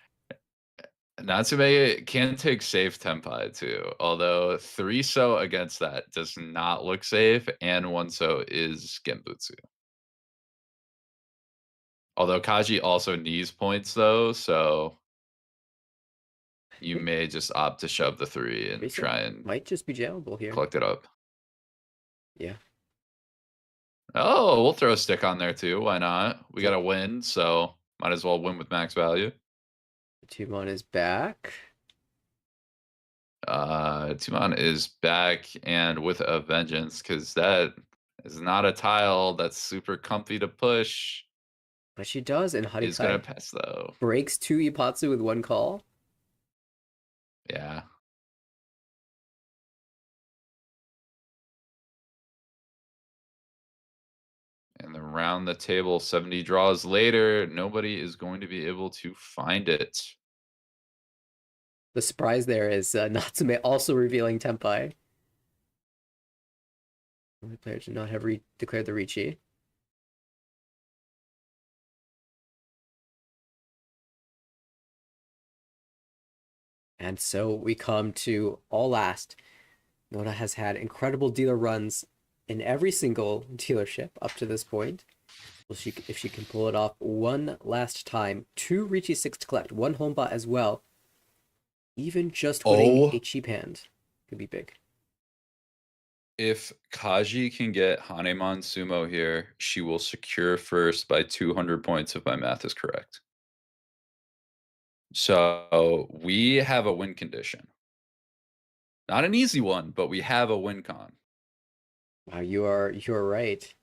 Natsume can take safe Tenpai too, although 3-so against that does not look safe, and 1-so is Genbutsu. Although Kaji also needs points though, so you may just opt to shove the 3 and Basically, try and might just be jammable here. collect it up. Yeah. Oh, we'll throw a stick on there too. Why not? We Yep. got to win, so might as well win with max value. Tumon is back. Tumon is back and with a vengeance, because that is not a tile that's super comfy to push. But she does, and Is gonna Harikai pass though. breaks 2 Ipatsu with 1 call. Yeah. And then round the table, 70 draws later, nobody is going to be able to find it. The surprise there is Natsume also revealing Tenpai. Only player to not have declared the Riichi. And so we come to all last. Noda has had incredible dealer runs in every single dealership up to this point. If she can pull it off one last time, 2 Riichi 6 to collect, 1 Homba as well. Even just winning a cheap hand could be big. If Kaji can get Hanemon Sumo here, she will secure first by 200 points if my math is correct. So we have a win condition. Not an easy one, but we have a win con. Wow, you're right.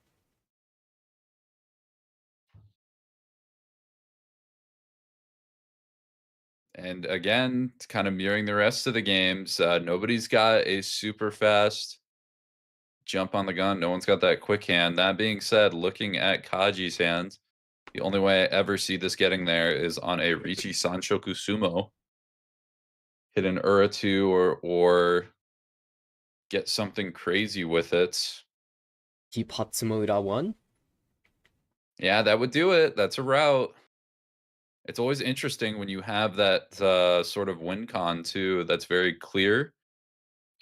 And again, it's kind of mirroring the rest of the games. Nobody's got a super fast jump on the gun. No one's got that quick hand. That being said, looking at Kaji's hand, the only way I ever see this getting there is on a Riichi Sanshoku Sumo. Hit an Ura-2 or get something crazy with it. Hipatsumura 1? Yeah, that would do it. That's a route. It's always interesting when you have that sort of win con too that's very clear,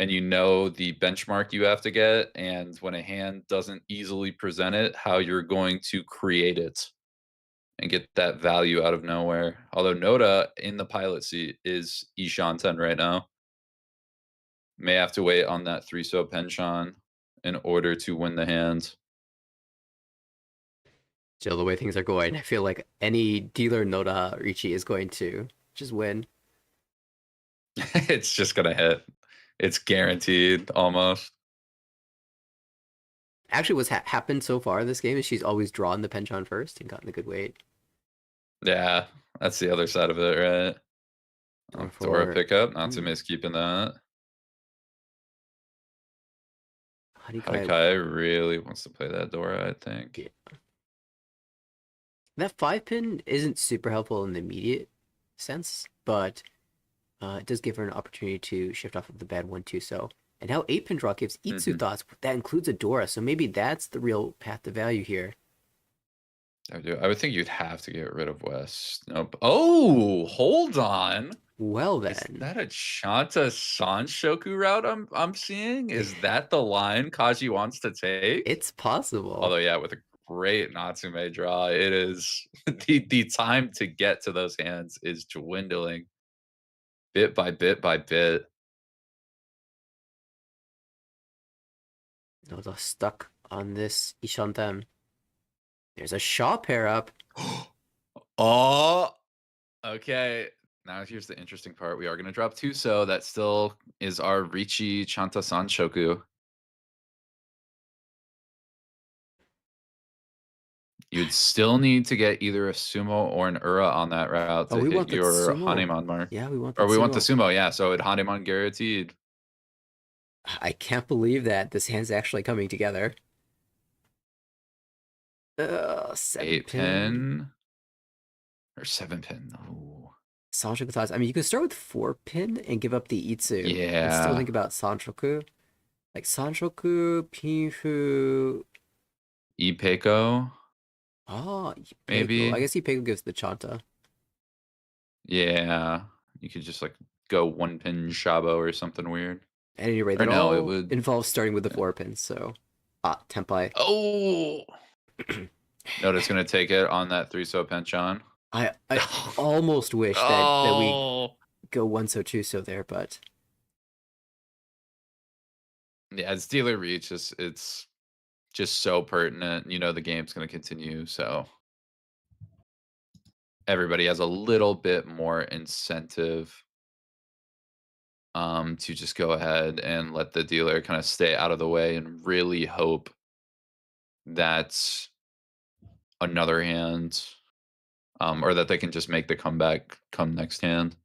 and you know the benchmark you have to get, and when a hand doesn't easily present it, how you're going to create it and get that value out of nowhere. Although Noda in the pilot seat is Ishan 10 right now. May have to wait on that 3-so penchant in order to win the hand. Still, the way things are going, I feel like any dealer Noda Riichi is going to just win. It's just gonna hit. It's guaranteed almost. Actually, what's happened so far in this game is she's always drawn the penchant first and gotten a good weight. Yeah, that's the other side of it, right? Oh, Dora pickup. Natsume's keeping that. Harikai really wants to play that Dora, I think. Yeah. That 5 pin isn't super helpful in the immediate sense, but it does give her an opportunity to shift off of the bad 1-2. So, and now 8 pin draw gives Itsu thoughts. That includes a Dora, so maybe that's the real path to value here. I would think you'd have to get rid of West. Nope. Oh, hold on. Well then, Is that a Shanta Sanshoku route I'm seeing? Is that the line Kaji wants to take? It's possible. Although, yeah, with a great Natsume draw, it is the time to get to those hands is dwindling bit by bit by bit. No, they're stuck on this Ishanten. There's a Shaw pair up. Oh, okay. Now here's the interesting part. We are going to drop two, so that still is our Riichi Chanta Sanshoku. You'd still need to get either a sumo or an ura on that route to we hit want the your sumo. Hanemon mark. Yeah, we want Or that we want the sumo. sumo, yeah. So it Hanemon guaranteed. I can't believe that this hand's actually coming together. 7 8 pin. pin. Or 7 pin. Ooh. Sanshoku thoughts. I mean, you could start with 4 pin and give up the Itsu. And still Yeah. think about Sanshoku. Like Sanshoku, Pinfu. Ipeiko. Oh, Maybe. I guess Ipeiko gives the Chanta. Yeah. You could just like go 1 pin Shabo or something weird. At any rate, Or that no, it all would. involves starting with the 4 pins. So, Tenpai. Oh! Noda's going to take it on that 3-so penchon. I almost wish that we go 1-so 2-so there, but yeah, it's dealer reach. It's just so pertinent. You know the game's going to continue, so everybody has a little bit more incentive to just go ahead and let the dealer kind of stay out of the way and really hope that another hand or that they can just make the comeback come next hand.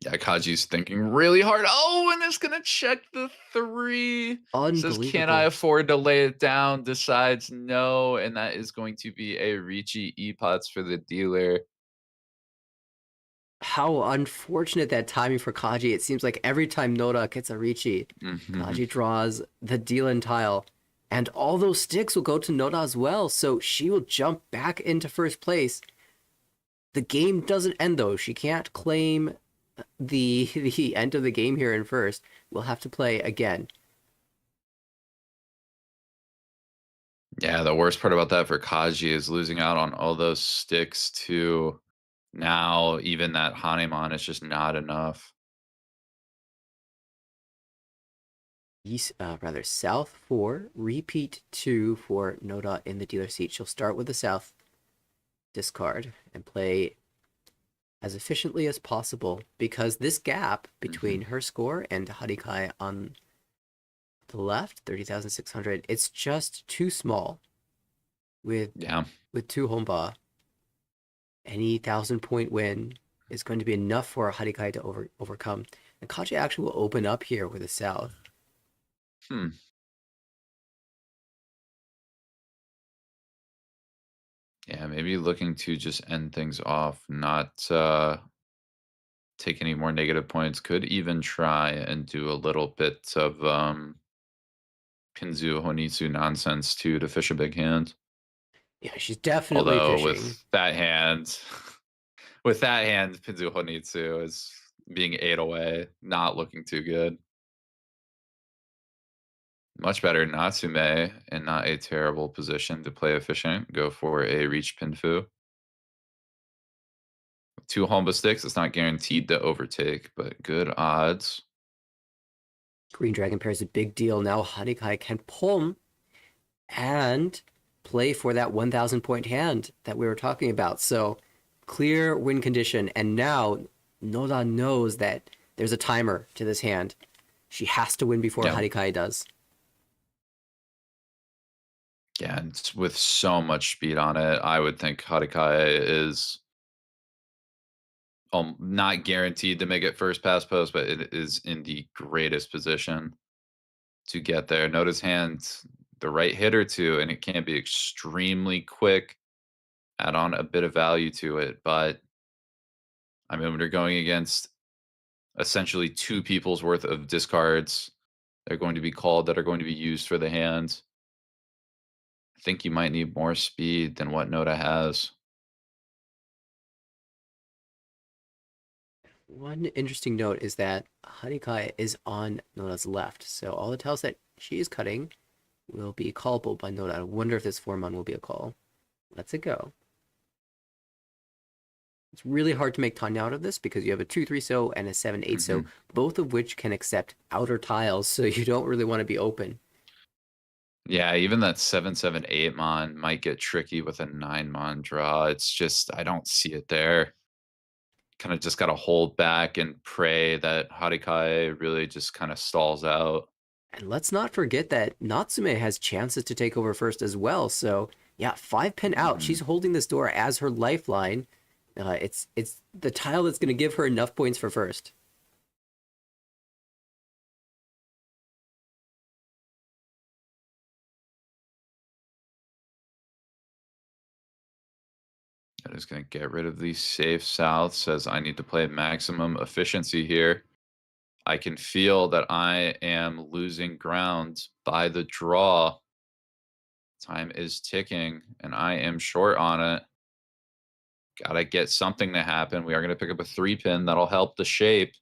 Yeah, Kaji's thinking really hard. Oh, and it's gonna check the 3. Says, can I unbelievable. afford to lay it down? Decides no, and that is going to be a Riichi E-Pots for the dealer. How unfortunate that timing for Kaji. It seems like every time Noda gets a Riichi, Kaji draws the deal-in tile. And all those sticks will go to Noda as well, so she will jump back into first place. The game doesn't end, though. She can't claim the end of the game here in first. We'll have to play again. Yeah, the worst part about that for Kaji is losing out on all those sticks to now even that Hanemon is just not enough. South 4, repeat 2 for Noda in the dealer seat. She'll start with the South discard and play as efficiently as possible because this gap between her score and Harikai on the left, 30,600, it's just too small. With 2 Honba, any 1,000-point win is going to be enough for Harikai to overcome. And Kaji actually will open up here with the South. Yeah, maybe looking to just end things off, not take any more negative points. Could even try and do a little bit of Pinzu Honitsu nonsense too to fish a big hand. Yeah, she's definitely Although fishing. with that hand, Pinzu Honitsu is being 8 away, not looking too good. Much better Natsume in not a terrible position to play efficient. Go for a reach Pinfu. 2 Honba sticks, it's not guaranteed to overtake, but good odds. Green Dragon pair is a big deal. Now Harikai can pull and play for that 1,000-point hand that we were talking about. So clear win condition. And now Noda knows that there's a timer to this hand. She has to win before Harikai does. Yeah, and with so much speed on it, I would think Harikai is not guaranteed to make it first pass post, but it is in the greatest position to get there. Notice hand, the right hit or two, and it can be extremely quick. Add on a bit of value to it, but I mean, when you're going against essentially 2 people's worth of discards, they're going to be called that are going to be used for the hand. I think you might need more speed than what Noda has. One interesting note is that Harikai is on Noda's left, so all the tiles that she is cutting will be callable by Noda. I wonder if this 4-mon will be a call. Let's it go. It's really hard to make Tanya out of this because you have a 2-3-so and a 7-8-so, both of which can accept outer tiles, so you don't really want to be open. Yeah, even that 7-7-8 mon might get tricky with a 9 mon draw. It's just I don't see it there. Kind of just got to hold back and pray that Harikai really just kind of stalls out. And let's not forget that Natsume has chances to take over first as well. So yeah, 5-pin out. She's holding this door as her lifeline. It's the tile that's going to give her enough points for first. That is going to get rid of the safe south. Says I need to play maximum efficiency here. I can feel that I am losing ground by the draw. Time is ticking, and I am short on it. Gotta get something to happen. We are going to pick up a 3-pin. That'll help the shape.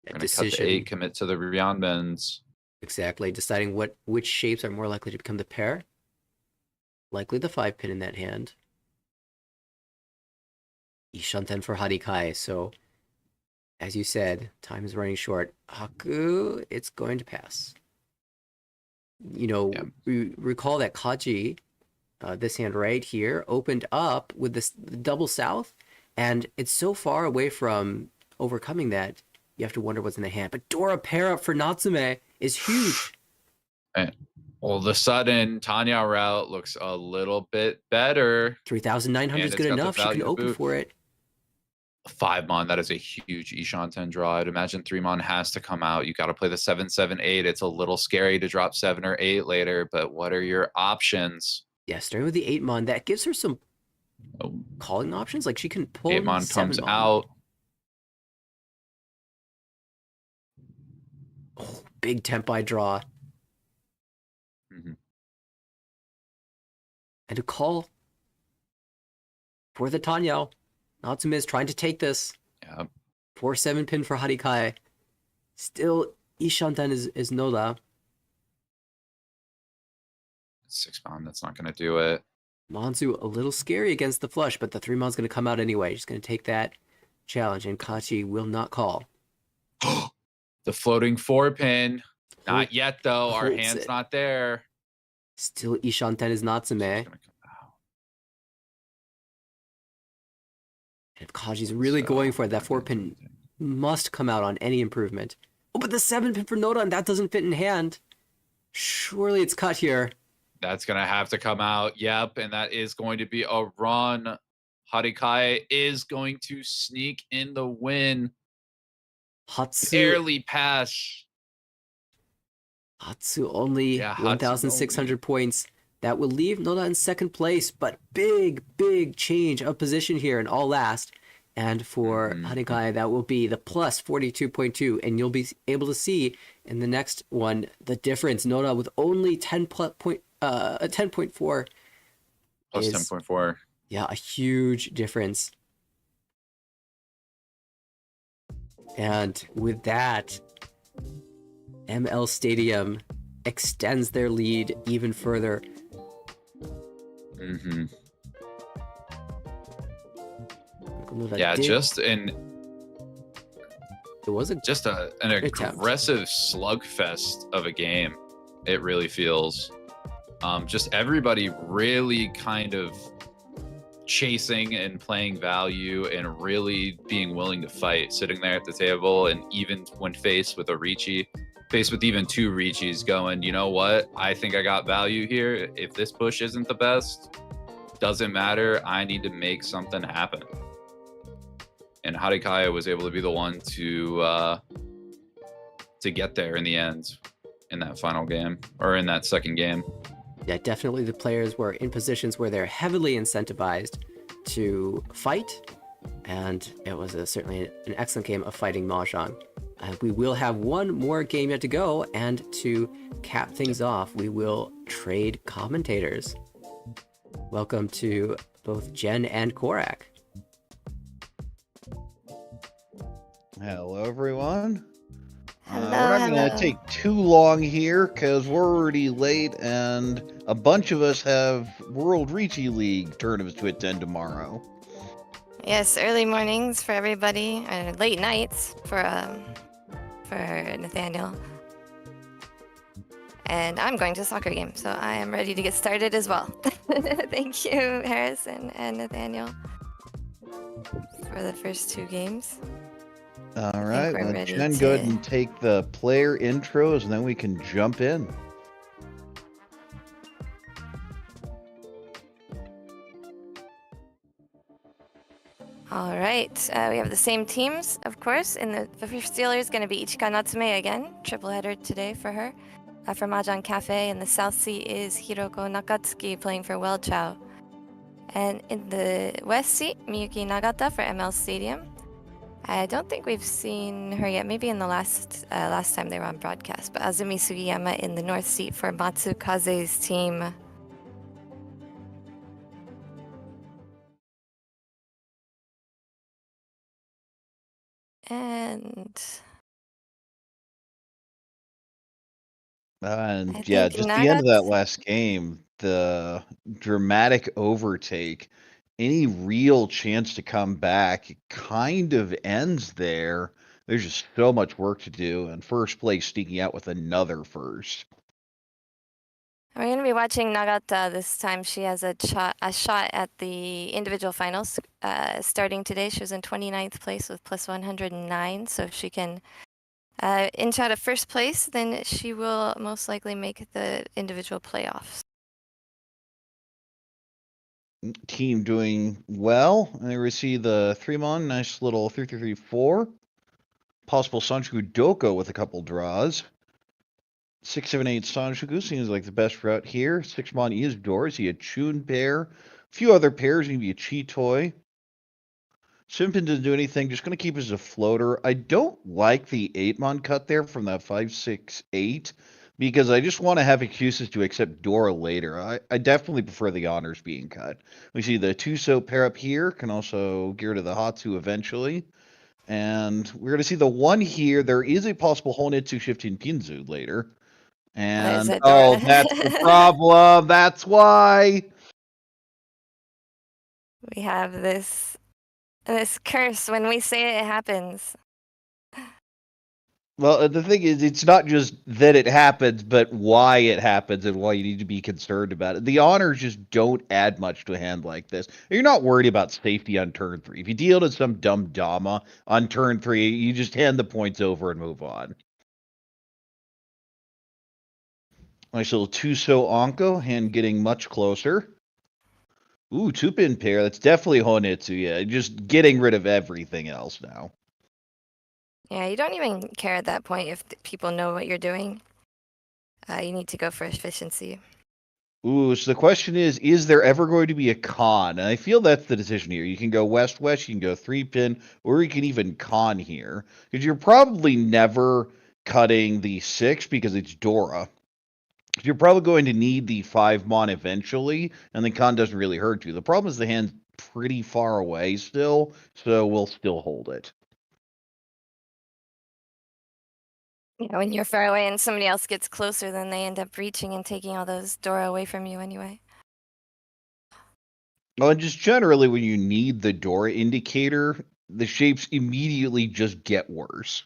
We're going to cut the 8, commit to the Ryanbens. Exactly. Deciding which shapes are more likely to become the pair. Likely the 5-pin in that hand. Ishanten for Harikai. So, as you said, time is running short. Haku, it's going to pass. You know, we recall that Kaji, this hand right here, opened up with this double south, and it's so far away from overcoming that, you have to wonder what's in the hand. But Dora pair up for Natsume is huge. And all of a sudden, Tanya route looks a little bit better. 3,900 is good enough. She can open for it. 5 mon, that is a huge Ishanten draw. I'd imagine 3 mon has to come out. You got to play the 7-7-8. It's a little scary to drop 7 or 8 later, but what are your options? Yeah, starting with the 8 mon, that gives her some calling options. Like she can pull 8 mon comes out. Oh, big tempi draw. And to call for the Tanya. Natsume is trying to take this. Yeah. 4-7 pin for Harikai. Still, Ishanten is Noda. 6 mon, that's not going to do it. Manzu a little scary against the flush, but the 3 mon's going to come out anyway. She's going to take that challenge, and Kachi will not call. The floating 4-pin. Not yet, though. Our hand's not there. Still, Ishanten is Natsume. If Kaji's really going for it, that 4-pin must come out on any improvement. Oh, but the 7-pin for Noda, and that doesn't fit in hand. Surely it's cut here. That's going to have to come out. Yep, and that is going to be a run. Harikai is going to sneak in the win. Hatsu. Barely pass. Hatsu only 1,600 points. That will leave Noda in second place, but big change of position here in all last. And for Harikai, that will be the plus 42.2, and you'll be able to see in the next one the difference. Noda with only 10.4. Plus 10.4. Yeah, a huge difference. And with that, ML Stadium extends their lead even further. Yeah, just an aggressive slugfest of a game. It really feels. Just everybody really kind of chasing and playing value and really being willing to fight, sitting there at the table, and even when faced with a Riichi, faced with even 2 Riichis, going, you know what? I think I got value here. If this push isn't the best, doesn't matter. I need to make something happen. And Harikai was able to be the one to get there in the end, in that final game, or in that second game. Yeah, definitely the players were in positions where they're heavily incentivized to fight, and it was certainly an excellent game of fighting Mahjong. We will have one more game yet to go, and to cap things off, we will trade commentators. Welcome to both Jenn and Corak. Hello, everyone. Hello, we're not going to take too long here because we're already late, and a bunch of us have World Riichi League tournaments to attend tomorrow. Yes, early mornings for everybody, and late nights for Nathanael. And I'm going to a soccer game, so I am ready to get started as well. Thank you, Harrison and Nathaniel, for the first 2 games. All right, we're well, ready Jen, go ahead to- and take the player intros, and then we can jump in. All right, we have the same teams, of course. In the first dealer is going to be Ichika Natsume again, triple header today for her. For Mahjong Cafe, in the South Seat is Hiroko Nakatsuki playing for Well Chow. And in the West Seat, Miyuki Nagata for ML Stadium. I don't think we've seen her yet, maybe in the last time they were on broadcast, but Azumi Sugiyama in the North Seat for Matsukaze's team. And I yeah, think just the end of that Nagatsu- last game, the dramatic overtake, any real chance to come back kind of ends there. There's just so much work to do, and first place sneaking out with another first. We're going to be watching Nagata this time. She has a shot at the individual finals starting today. She was in 29th place with plus 109, so if she can inch out of first place, then she will most likely make the individual playoffs. Team doing well. And there we see the 3-mon, nice little 3-3-3-4. Possible Sanjuku Doko with a couple draws. 6-7-8 Sanjuku seems like the best route here. 6-mon is Dorsey, a Chun pair. A few other pairs, maybe a Chi-Toy. Simpin doesn't do anything, just going to keep as a floater. I don't like the 8-mon cut there from that 5-6-8 because I just want to have excuses to accept Dora later. I definitely prefer the honors being cut. We see the Tuso pair up here, can also gear to the Hatsu eventually. And we're going to see the 1 here. There is a possible Honetsu shifting Pinzu later. There's And a Dora. that's the problem. That's why. We have this curse. When we say it, it happens. Well, the thing is, it's not just that it happens, but why it happens and why you need to be concerned about it. The honors just don't add much to a hand like this. You're not worried about safety on turn 3. If you deal to some dumb Dama on turn 3, you just hand the points over and move on. Nice little Tuso Onko, hand getting much closer. Ooh, 2-pin pair. That's definitely Honetsu, yeah. Just getting rid of everything else now. Yeah, you don't even care at that point if people know what you're doing. You need to go for efficiency. Ooh, so the question is there ever going to be a con? And I feel that's the decision here. You can go west-west, you can go 3-pin, or you can even con here. Because you're probably never cutting the 6 because it's Dora. You're probably going to need the 5-mon eventually, and the con doesn't really hurt you. The problem is the hand's pretty far away still, so we'll still hold it. Yeah, when you're far away and somebody else gets closer, then they end up reaching and taking all those Dora away from you anyway. Well, and just generally, when you need the Dora indicator, the shapes immediately just get worse.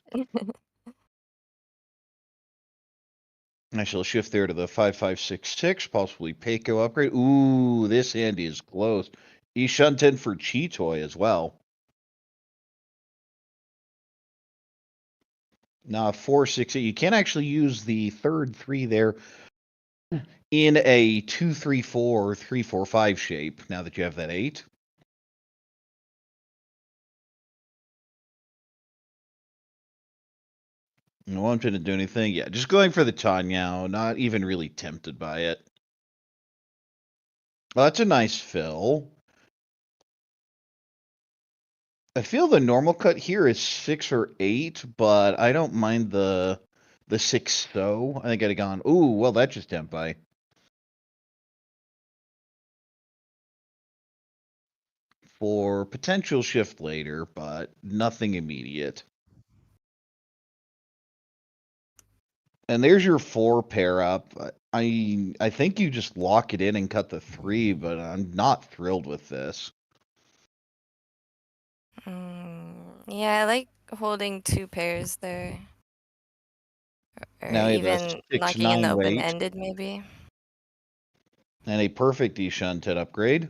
Nice little shift there to the 5-5-6-6, possibly Peiko upgrade. Ooh, this hand is close. Ishunten for Chi-Toy as well. Now 4-6-8. You can't actually use the third 3 there in a 2-3-4 or 3-4-5 shape now that you have that 8. No one didn't do anything. Yeah, just going for the Tanyao, not even really tempted by it. Well, that's a nice fill. I feel the normal cut here is 6 or 8, but I don't mind the 6 so. I think I'd have gone, ooh, well, that's just temp by. For potential shift later, but nothing immediate. And there's your 4 pair up. I think you just lock it in and cut the 3, but I'm not thrilled with this. Yeah, I like holding 2 pairs there. Or Now we have a even 6, knocking in the 9 weight. open-ended, maybe. And a perfect Ishunten upgrade.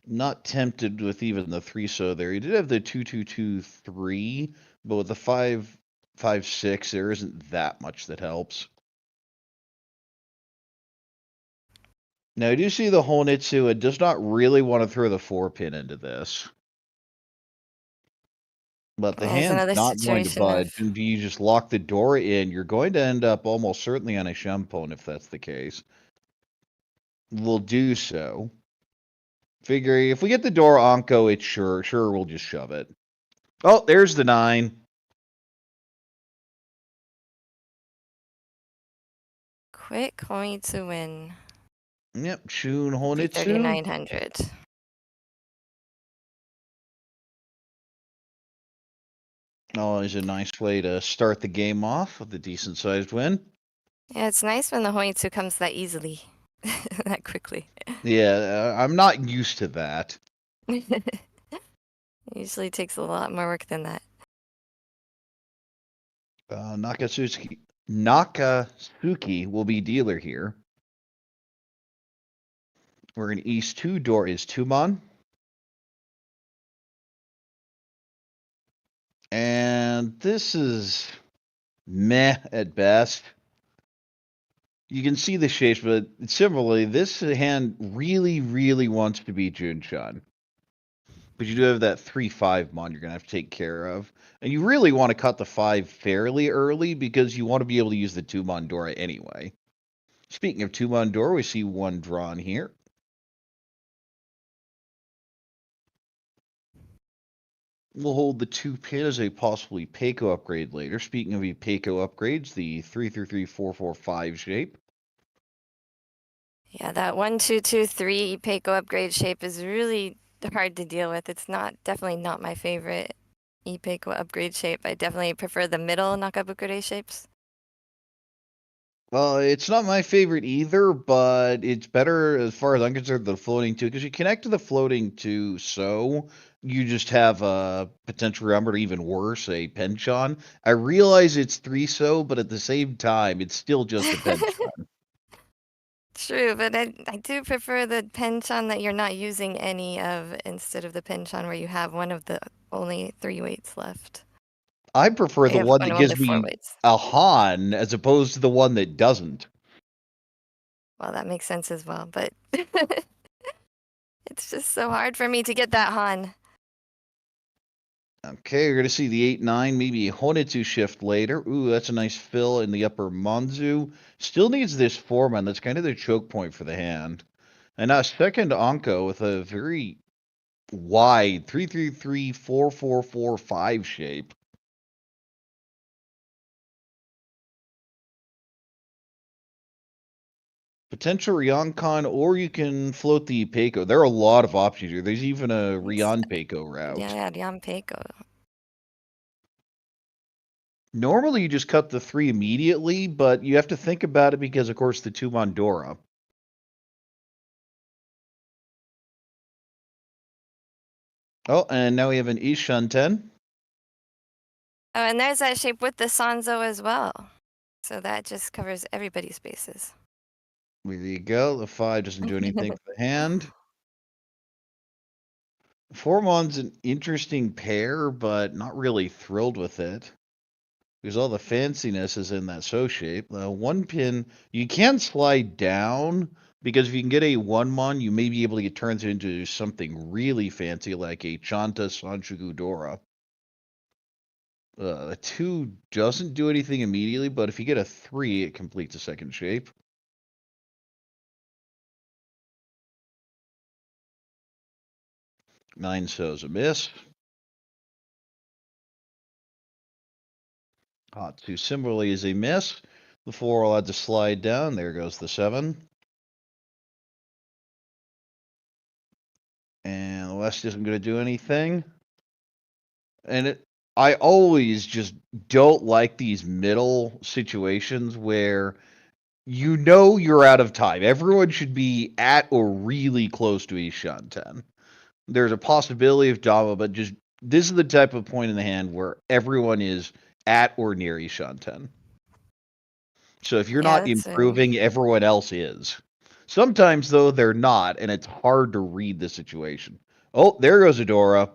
Not tempted with even the 3-so there. He did have the 2-2-2-3, but with the 5-5-6, there isn't that much that helps. Now, I do see the Honitsu. It does not really want to throw the 4-pin into this. But the Yeah, there's hand's another not going to situation budge. of And you just lock the door in, you're going to end up almost certainly on a Shumpon if that's the case. We'll do so. Figure if we get the door Anko, it's sure we'll just shove it. Oh, there's the 9. quick going to win. Yep, Shun Honitsu. 3,900. Always a nice way to start the game off with a decent sized win. Yeah, it's nice when the Hoitsu comes that easily, that quickly. Yeah, I'm not used to that. Usually takes a lot more work than that. Nakasuki will be dealer here. We're in East 2. Door is Tumon. And this is meh at best. You can see the shapes, but similarly, this hand really, really wants to be Junshan. But you do have that 3-5 mon you're going to have to take care of. And you really want to cut the 5 fairly early because you want to be able to use the 2-mon Dora anyway. Speaking of 2-mon Dora, we see one drawn here. We'll hold the 2-pin as a possibly Peiko upgrade later. Speaking of Peiko upgrades, the 3-3-3-4-4-5 shape. Yeah, that 1-2-2-3 Peiko upgrade shape is really hard to deal with. It's definitely not my favorite Peiko upgrade shape. I definitely prefer the middle Nakabukure shapes. Well, it's not my favorite either, but it's better as far as I'm concerned than the floating 2, because you connect to the floating 2, so you just have a potential remember or even worse, a penchon. I realize it's 3-so, but at the same time, it's still just a penchon. True, but I do prefer the penchon that you're not using any of instead of the penchon where you have one of the only 3 weights left. I prefer the have one that only gives 4 me weights. a Han as opposed to the one that doesn't. Well, that makes sense as well, but it's just so hard for me to get that Han. Okay, we're going to see the 8-9, maybe a Honitsu shift later. Ooh, that's a nice fill in the upper Monzu. Still needs this 4-man. That's kind of the choke point for the hand. And now second Anko with a very wide 3-3-3-4-4-4-5 shape. Potential Ryonkon, or you can float the Peiko. There are a lot of options here. There's even a Ryon Peiko route. Yeah, Ryan Peiko. Normally you just cut the 3 immediately, but you have to think about it because, of course, the 2 Mondora. Oh, and now we have an Ishunten. Oh, and there's that shape with the Sanzo as well. So that just covers everybody's bases. There you go. The 5 doesn't do anything for the hand. 4-mon's an interesting pair, but not really thrilled with it. Because all the fanciness is in that so shape. 1-pin, you can slide down, because if you can get a 1-mon, you may be able to get turns into something really fancy, like a Chanta Sanshuku Dora. 2 doesn't do anything immediately, but if you get a 3, it completes a second shape. Nine so's a miss. Hot 2 similarly is a miss. The 4 will have to slide down. There goes the 7. And the West isn't going to do anything. And I always just don't like these middle situations where you know you're out of time. Everyone should be at or really close to Ishanten. There's a possibility of Dama, but just this is the type of point in the hand where everyone is at or near Ishanten. So if you're Yeah, not that's improving, everyone else is. Sometimes, though, they're not, and it's hard to read the situation. Oh, there goes Adora.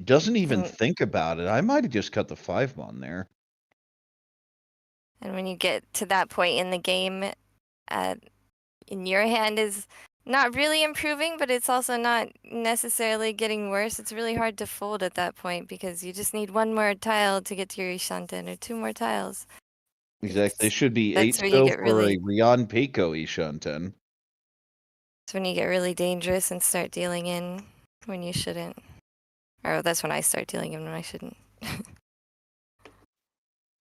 Doesn't even think about it. I might have just cut the 5-mon there. And when you get to that point in the game, in your hand is not really improving, but it's also not necessarily getting worse. It's really hard to fold at that point because you just need one more tile to get to your Ishanten or 2 more tiles. Exactly. They should be 8 That's where you so get for really. a Rion Peiko Ishanten. That's when you get really dangerous and start dealing in when you shouldn't. Or that's when I start dealing in when I shouldn't.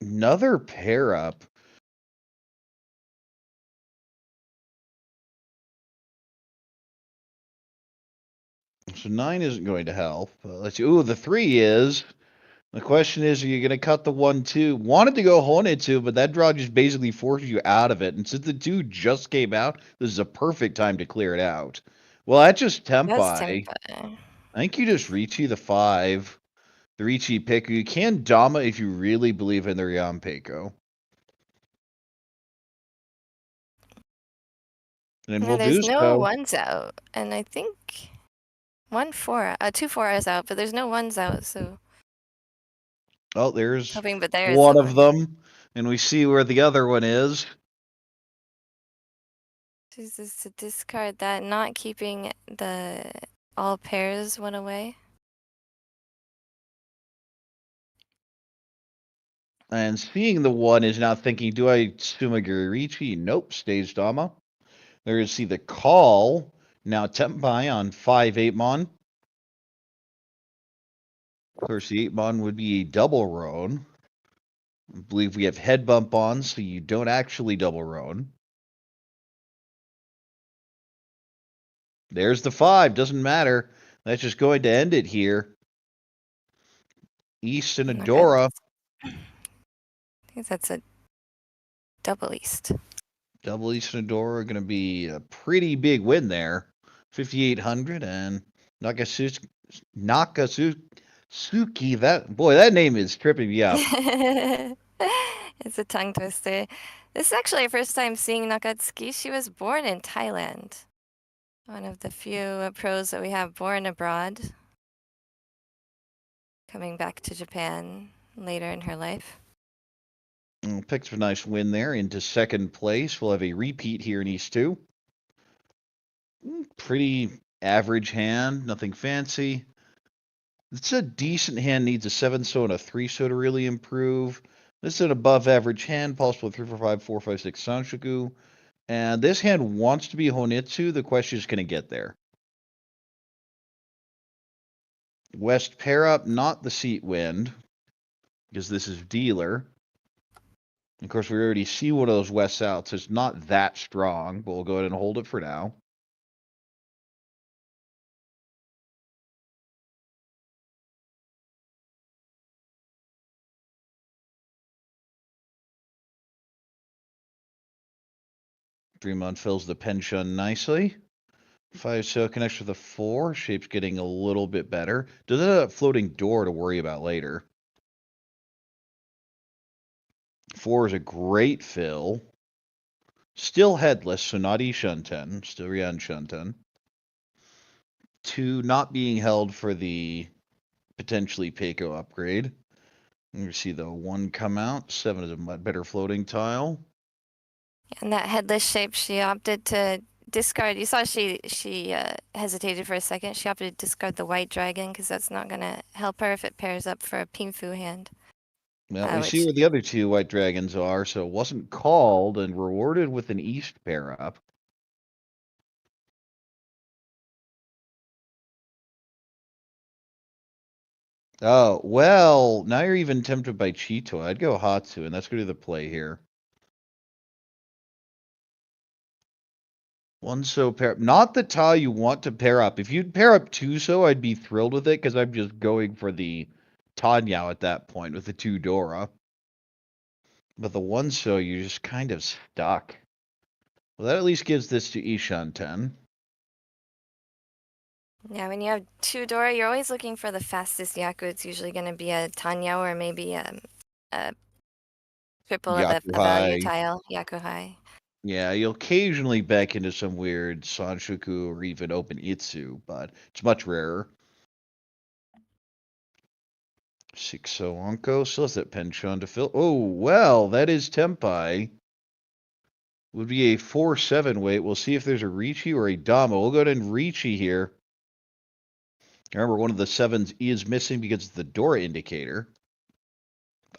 Another pair up. So 9 isn't going to help. Let's see. Ooh, the 3 is. The question is, are you going to cut the 1-2? Wanted to go Honetsu, but that draw just basically forces you out of it. And since the 2 just came out, this is a perfect time to clear it out. Well, that just That's Tempai. Tempai. I think you just Riichi the 5. The Riichi Peiko. You can Dama if you really believe in the Rion Peiko. And then we'll there's do no so. 1s out, and I think 2 4s out, but there's no 1s out, so Oh, there's hoping, but there's one the of 1. them. And we see where the other one is. Chooses to discard that, not keeping the all pairs 1 away. And seeing the 1 is now thinking, do I Sumagiri Riichi? Nope, stays Dama. There is see the call. Now Tempai on 5-8-mon. Of course, the 8-mon would be a double roan. I believe we have head bump on, so you don't actually double roan. There's the 5. Doesn't matter. That's just going to end it here. East and Adora. I think that's a double East. Double East and Adora are going to be a pretty big win there. 5,800 and Nakasuki. That name is tripping me up. It's a tongue twister. This is actually our first time seeing Nakatsuki. She was born in Thailand. One of the few pros that we have born abroad. Coming back to Japan later in her life. Picks up a nice win there into second place. We'll have a repeat here in East 2. Pretty average hand, nothing fancy. It's a decent hand, needs a 7-so and a 3-so to really improve. This is an above average hand, possible 3, 4, 5, 4, 5, 6 Sanshoku. And this hand wants to be Honitsu. The question is, can it get there? West pair up, not the seat wind, because this is dealer. Of course, we already see one of those West outs. So it's not that strong, but we'll go ahead and hold it for now. Dreamon fills the pension nicely. 5-so connects with a 4. Shape's getting a little bit better. Does it have a floating door to worry about later? 4 is a great fill. Still headless, so not Ishunten. Still Rian Shunten. 2 not being held for the potentially Peiko upgrade. You see the 1 come out. 7 is a much better floating tile. And that headless shape, she opted to discard. You saw she hesitated for a second. She opted to discard the white dragon because that's not going to help her if it pairs up for a Pinfu hand. Well, we see where the other 2 white dragons are, so it wasn't called and rewarded with an East pair up. Oh, well, now you're even tempted by Cheeto. I'd go Hatsu, and that's going to be the play here. 1-so pair. Not the tile you want to pair up. If you'd pair up 2-so, I'd be thrilled with it, because I'm just going for the Tanyao at that point with the 2 Dora. But the one so you're just kind of stuck. Well, that at least gives this to Ishan 10. Yeah, when you have two Dora, you're always looking for the fastest Yaku. It's usually going to be a Tanya or maybe a triple of a value Yakuhai. tile, Yakuhai. Yeah, you'll occasionally back into some weird Sanshuku or even open Itsu, but it's much rarer. 6-0 Onko, still has that penchant to fill. Oh, well, that is Tempai. Would be a 4-7 weight. We'll see if there's a Riichi or a Dama. We'll go to Riichi here. Remember, one of the 7s is missing because of the Dora indicator.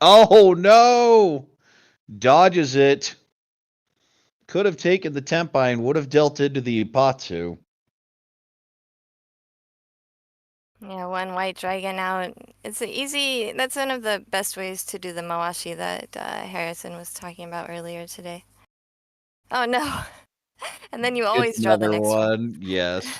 Oh, no! Dodges it. Could have taken the Tempai and would have dealt into the Ipatsu. Yeah, one white dragon out. It's an easy. That's one of the best ways to do the Mawashi that Harrison was talking about earlier today. Oh no! And then you always It's draw the another next one. one. Yes.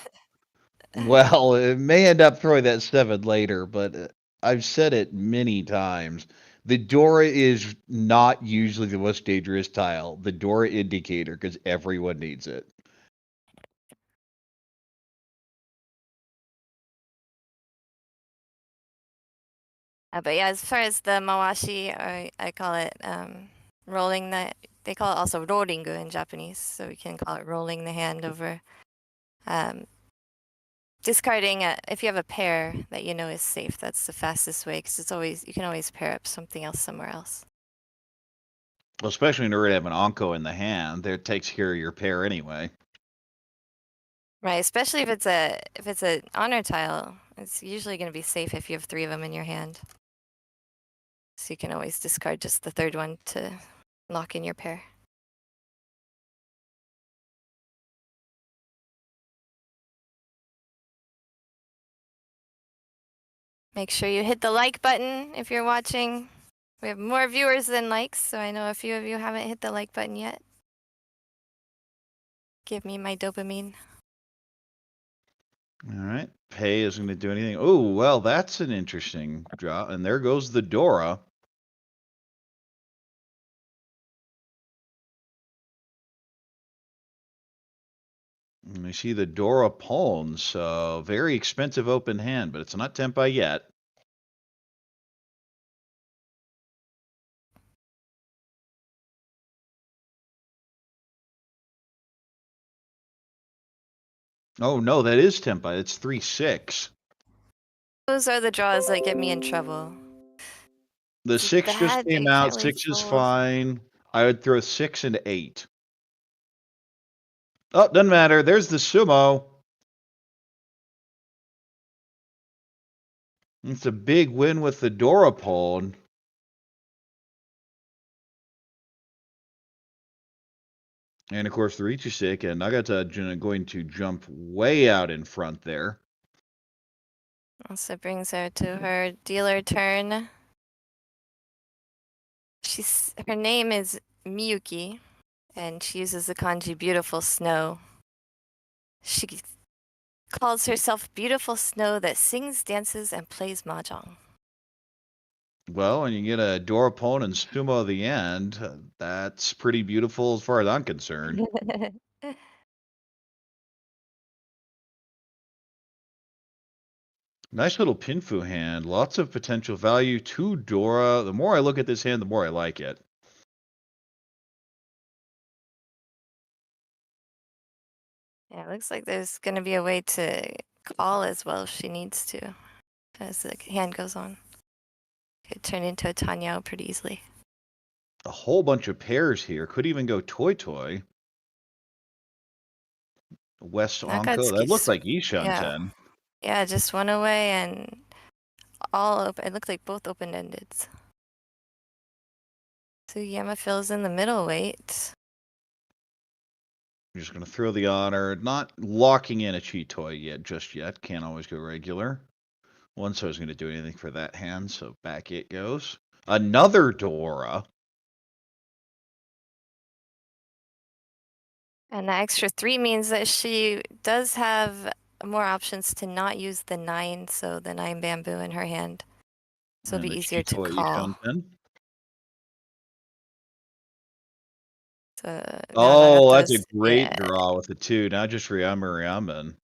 Well, it may end up throwing that 7 later, but I've said it many times. The Dora is not usually the most dangerous tile. The Dora indicator, because everyone needs it. But yeah, as far as the Mawashi, or I call it rolling the. They call it also roringu in Japanese, so we can call it rolling the hand over. Discarding if you have a pair that you know is safe. That's the fastest way because it's always you can always pair up something else somewhere else. Well, especially when you already have an Anko in the hand, that takes care of your pair anyway. Right, especially if it's a honor tile. It's usually going to be safe if you have 3 of them in your hand. So you can always discard just the 3rd one to lock in your pair. Make sure you hit the like button if you're watching. We have more viewers than likes, so I know a few of you haven't hit the like button yet. Give me my dopamine. All right. Pei isn't going to do anything. Oh, well, that's an interesting draw. And there goes the Dora. And we see the Dora Pawn, so very expensive open hand, but it's not Tempai yet. Oh, no, that is Tempai. It's 3-6. Those are the draws that get me in trouble. The It's 6 just bad, but came you out. can't really 6 is fold. fine. I would throw 6 into 8. Oh, doesn't matter. There's the Sumo. It's a big win with the Dora Pawn. And of course, the Riichi stick, and Nagata going to jump way out in front there. Also brings her to her dealer turn. Her name is Miyuki, and she uses the kanji beautiful snow. She calls herself beautiful snow that sings, dances, and plays mahjong. Well, and you get a Dora Pawn and Sumo at the end. That's pretty beautiful as far as I'm concerned. Nice little Pinfu hand. Lots of potential value to Dora. The more I look at this hand, the more I like it. Yeah, it looks like there's going to be a way to call as well if she needs to, as the hand goes on. Could turn into a Tanyao pretty easily. A whole bunch of pairs here. Could even go Toy Toy. West Onko. That looks like Ishan yeah. 10. Yeah, just one away and all open. It looked like both open-ended. Sugiyama fills in the middle weight. I'm just going to throw the honor. Not locking in a cheat toy yet, just yet. Can't always go regular. One so is going to do anything for that hand, so back it goes. Another Dora. And the extra 3 means that she does have more options to not use the 9, so the 9 bamboo in her hand. So it'll be easier to call. Oh, that's a Nagato's- great yeah. draw with the 2. Not just Ryama.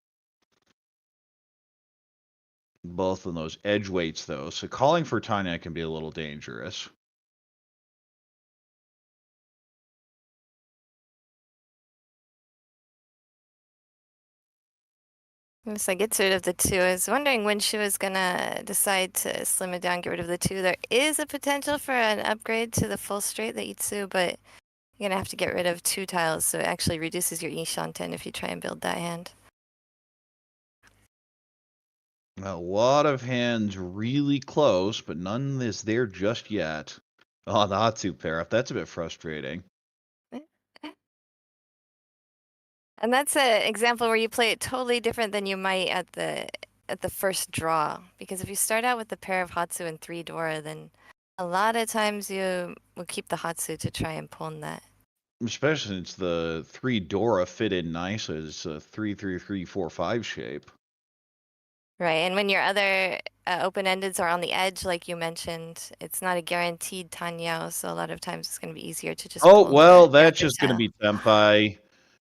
Both of those edge weights, though. So calling for Tanya can be a little dangerous. Once I get rid of the 2, I was wondering when she was gonna decide to slim it down, get rid of the 2. There is a potential for an upgrade to the full straight, the Itsu, but you're gonna have to get rid of 2 tiles, so it actually reduces your Ishanten if you try and build that hand. A lot of hands really close, but none is there just yet. Oh, the Hatsu pair up. That's a bit frustrating. And that's an example where you play it totally different than you might at the first draw. Because if you start out with a pair of Hatsu and 3 Dora, then a lot of times you will keep the Hatsu to try and pawn that. Especially since the 3 Dora fit in nice as a 3-3-3-4-5 shape. Right, and when your other open-endeds are on the edge, like you mentioned, it's not a guaranteed Tanyao, so a lot of times it's going to be easier to just Oh, pawn well, the that's other just going to tile. be Senpai.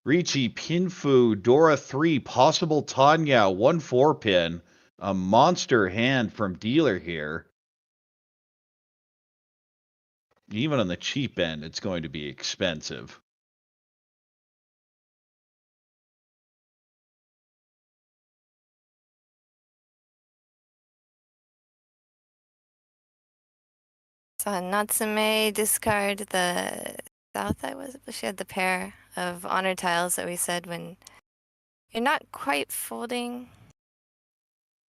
Riichi, Pinfu, Dora 3, possible Tanya, 1-4 pin. A monster hand from dealer here. Even on the cheap end, it's going to be expensive. So Natsume discard the south, she had the pair of honor tiles that we said when you're not quite folding,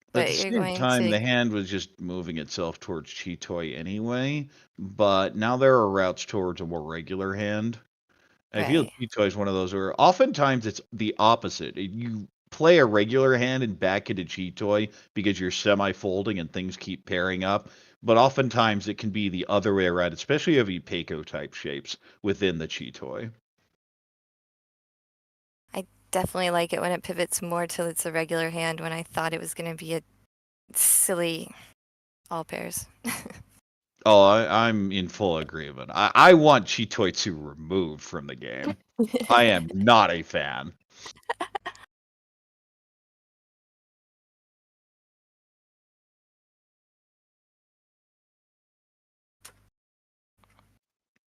At but the you're same going time, to. the hand was just moving itself towards Chitoi anyway, but now there are routes towards a more regular hand. I feel Right. Chitoi is one of those where oftentimes it's the opposite. You play a regular hand and back into Chitoi because you're semi-folding and things keep pairing up, but oftentimes it can be the other way around, especially of Ipeco type shapes within the Chitoi. I definitely like it when it pivots more till it's a regular hand when I thought it was going to be a silly all pairs. Oh, I'm in full agreement. I want Chitoitsu removed from the game. I am not a fan.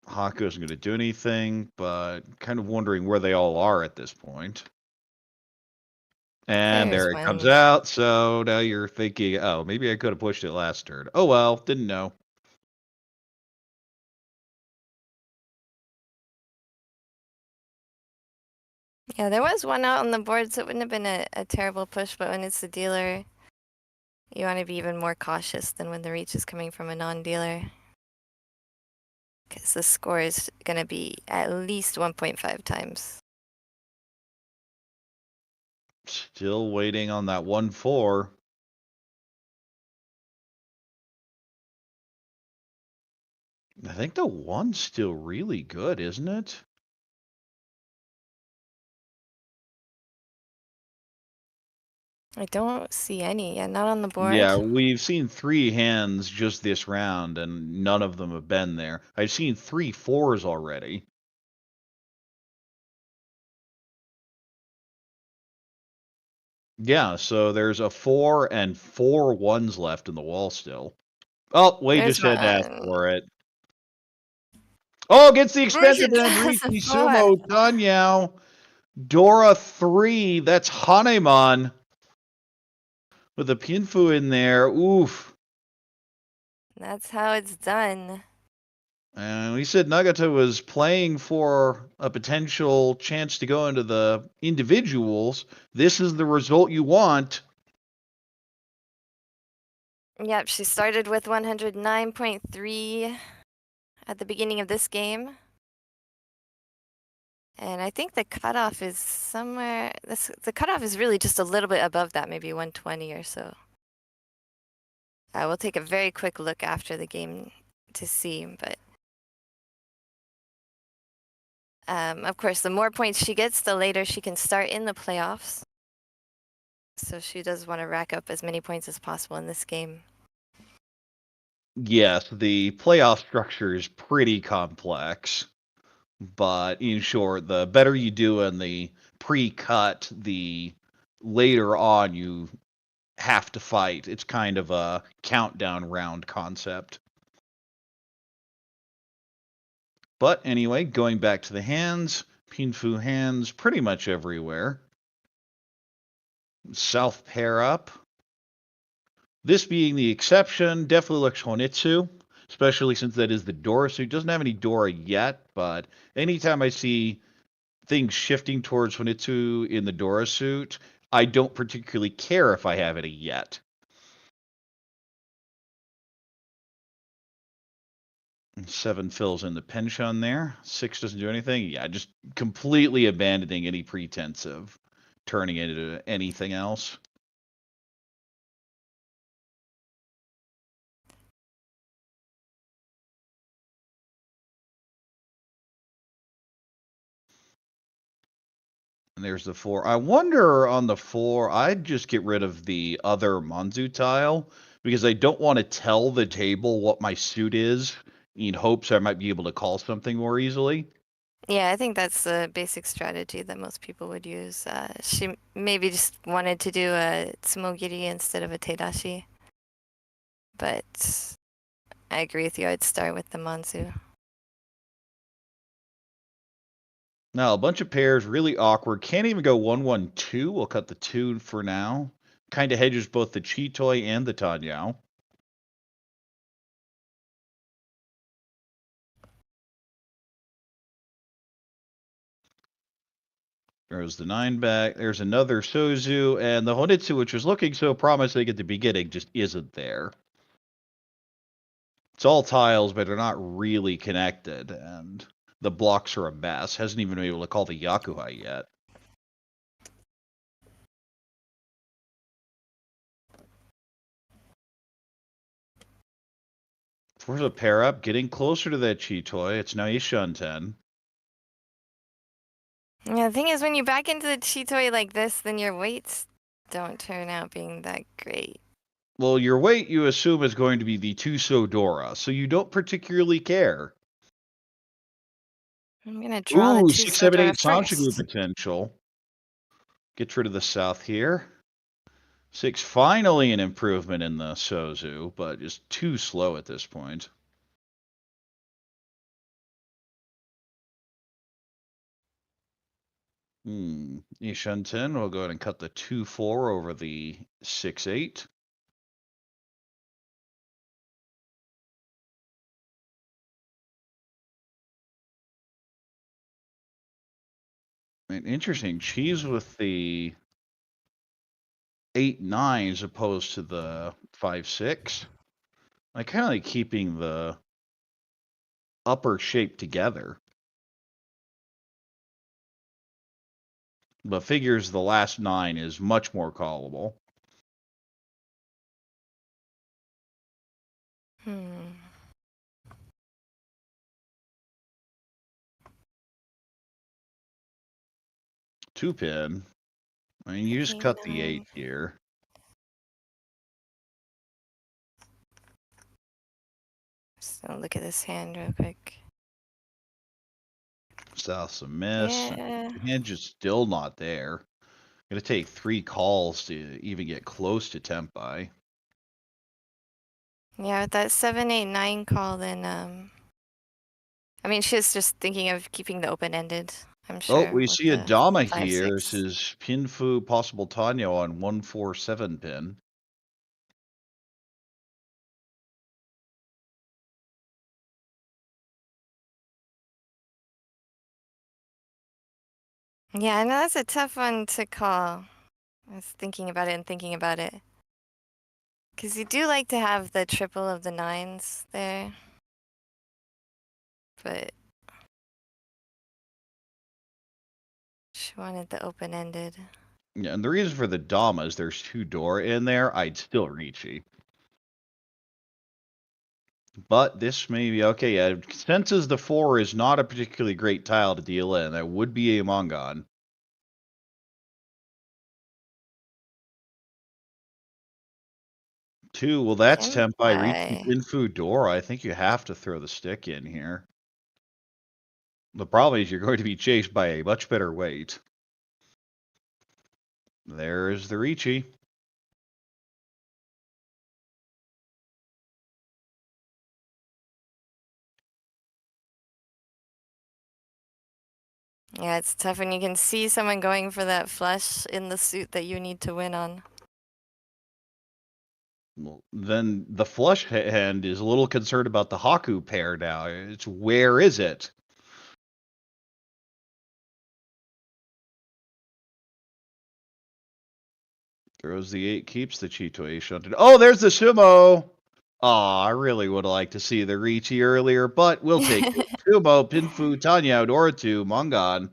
Haku isn't going to do anything, but kind of wondering where they all are at this point. And There's there it comes one. out, so now you're thinking, oh, maybe I could have pushed it last turn. Oh well, didn't know. Yeah, there was one out on the board, so it wouldn't have been a terrible push, but when it's the dealer, you want to be even more cautious than when the reach is coming from a non-dealer. Because the score is going to be at least 1.5 times. Still waiting on that 1-4. I think the 1's still really good, isn't it? I don't see any. Yeah, not on the board. Yeah, we've seen 3 hands just this round, and none of them have been there. I've seen 3 4s already. Yeah, so there's a 4 and 4 1s left in the wall still. Oh, Wei There's just had to ask one. for it. Oh, gets the expensive It end. has a Riichi, 4. Sumo, Tanyao, Dora 3. That's Hanemon with a Pinfu in there. Oof. That's how it's done. And we said Nagata was playing for a potential chance to go into the individuals. This is the result you want. Yep, she started with 109.3 at the beginning of this game. And I think the cutoff is somewhere, the cutoff is really just a little bit above that, maybe 120 or so. We'll take a very quick look after the game to see, but of course, the more points she gets, the later she can start in the playoffs. So she does want to rack up as many points as possible in this game. Yes, the playoff structure is pretty complex. But in short, the better you do in the pre-cut, the later on you have to fight. It's kind of a countdown round concept. But anyway, going back to the hands, Pinfu hands pretty much everywhere. South pair up. This being the exception, definitely looks Honitsu, especially since that is the Dora suit. Doesn't have any Dora yet, but anytime I see things shifting towards Honitsu in the Dora suit, I don't particularly care if I have any yet. And 7 fills in the pension there. 6 doesn't do anything. Yeah, just completely abandoning any pretense of turning it into anything else. And there's the 4. I wonder on the 4, I'd just get rid of the other Manzu tile because I don't want to tell the table what my suit is in hopes I might be able to call something more easily. Yeah, I think that's the basic strategy that most people would use. She maybe just wanted to do a tsumogiri instead of a teidashi. But I agree with you. I'd start with the manzu. Now, a bunch of pairs, really awkward. Can't even go 1-1-2. We'll cut the 2 for now. Kind of hedges both the Chitoi and the Tanyao. There's the 9 back. There's another Sozu. And the Honitsu, which was looking so promising at the beginning, just isn't there. It's all tiles, but they're not really connected. And the blocks are a mess. Hasn't even been able to call the Yakuhai yet. For the pair up, getting closer to that Chitoi. It's now Ishunten. Yeah, the thing is, when you back into the chitoi like this, then your weights don't turn out being that great. Well, your weight you assume is going to be the 2 Sodora, so you don't particularly care. I'm gonna draw the Ooh, 2 6, 7, 8 Sodora Sanchiku first. potential. Gets rid of the south here. 6, finally an improvement in the Sozu, but just too slow at this point. Ishunten, we'll go ahead and cut the 2-4 over the 6-8. Interesting. Cheese with the 8-9 as opposed to the 5-6. I kind of like keeping the upper shape together. But figures the last 9 is much more callable. Hmm. Two pin. I mean, you just cut the 8 9. here. Just gonna look at this hand real quick. South's a miss. Yeah. Hand just still not there. Gonna take 3 calls to even get close to Tempai. Yeah, with that 7-8-9 call, then I mean, she's just thinking of keeping the open-ended. I'm Oh, sure we with see a the Dama 5, here. 6. This is Pinfu possible Tanyo on 1-4-7 pin. Yeah, I know that's a tough one to call. I was thinking about it and thinking about it. Because you do like to have the triple of the 9s there. But she wanted the open-ended. Yeah, and the reason for the Dama is there's 2 door in there. I'd still Riichi. But this may be okay. Yeah, senses the 4 is not a particularly great tile to deal in. That would be a Mongon. Two, well, that's Tempai Riichi Tempai. Pinfu Dora. I think you have to throw the stick in here. The problem is you're going to be chased by a much better weight. There's the Riichi. Yeah, it's tough when you can see someone going for that flush in the suit that you need to win on. Well, then the flush hand is a little concerned about the Haku pair now. It's where is it? Throws the 8, keeps the Chitoe shunted. Oh, there's the Sumo! Aw, I really would like to see the Riichi earlier, but we'll take it. Sumo, Pinfu, Tanya, Doratu, Mongon.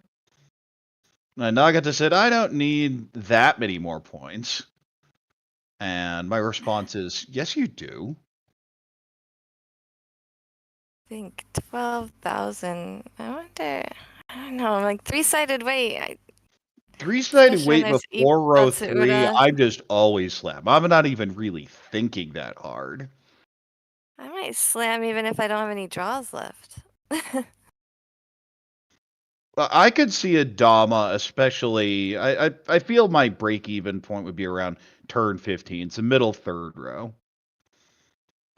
And Nagata said, I don't need that many more points. And my response is, yes, you do. I think 12,000. I wonder. I don't know. Like 3-sided weight. Three-sided Especially when weight there's before row 3, Tatsuura. I'm just always slam. I'm not even really thinking that hard. I might slam even if I don't have any draws left. Well, I could see a Dama, especially. I feel my break-even point would be around turn 15. It's a middle third row.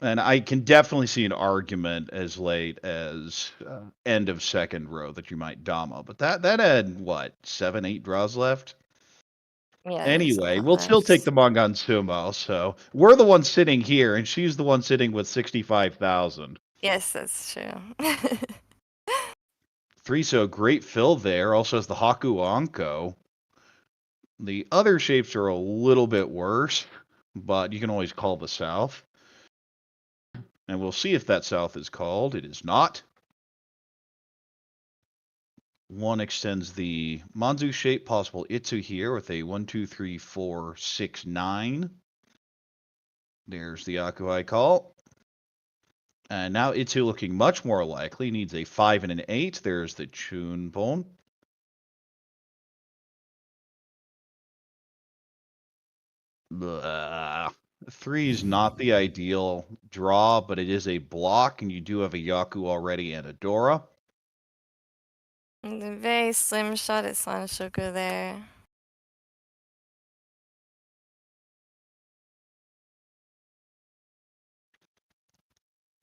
And I can definitely see an argument as late as end of second row that you might Dama. But that had, what, 7, 8 draws left? Yeah. Anyway, we'll still take the Mongon Sumo. So we're the one sitting here, and she's the one sitting with 65,000. Yes, that's true. Suizo, great fill there. Also has the Haku Anko. The other shapes are a little bit worse, but you can always call the south. And we'll see if that south is called. It is not. One extends the Manzu shape, possible Itsu here with a 1, 2, 3, 4, 6, 9. There's the Akuai call. And now Itsu looking much more likely. Needs a 5 and an 8. There's the Chunbon. Blah. 3 is not the ideal draw, but it is a block, and you do have a Yaku already and a Dora. And a very slim shot at Sanshoku there.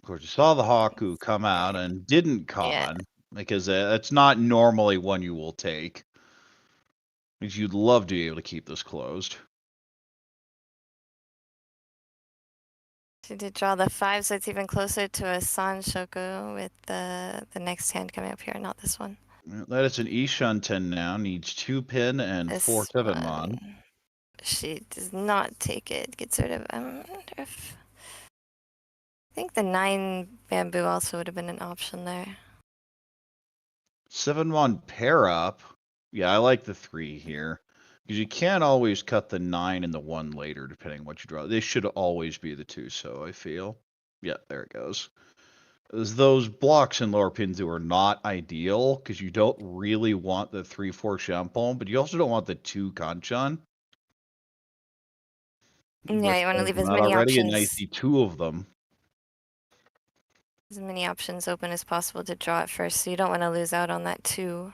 Of course, you saw the Haku come out and didn't con, because that's not normally one you will take. Because you'd love to be able to keep this closed. She did draw the 5, so it's even closer to a Sanshoku with the next hand coming up here, not this one. That is an Ishunten now. Needs 2 pin and This 4 7-mon. one, she does not take it. Gets rid of. I wonder if. I think the 9 bamboo also would have been an option there. 7-mon pair up. Yeah, I like the 3 here. Because you can't always cut the 9 and the 1 later, depending on what you draw. They should always be the 2, so I feel. Yeah, there it goes. As those blocks in lower Pinzu are not ideal, because you don't really want the 3-4 Champon, but you also don't want the 2 Kanchan. Yeah, you want to leave as many already, options. and I see 2 of them. As many options open as possible to draw at first, so you don't want to lose out on that 2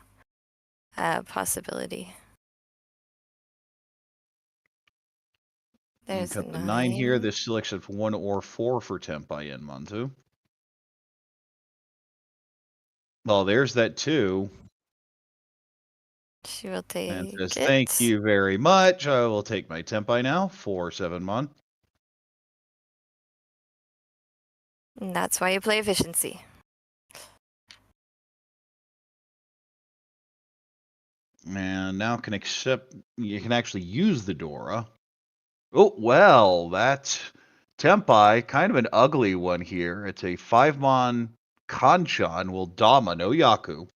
possibility. There's Cut a the 9 here. 9. This still accepts 1 or 4 for Tempai in Manzu. Well, there's that 2. She will take And says, it. thank you very much. I will take my Tempai now for 7-mon. And that's why you play efficiency. And now can accept, you can actually use the Dora. Oh, well, that's Tempai, kind of an ugly one here. It's a 5-mon Kanchan, will Dama, no Yaku.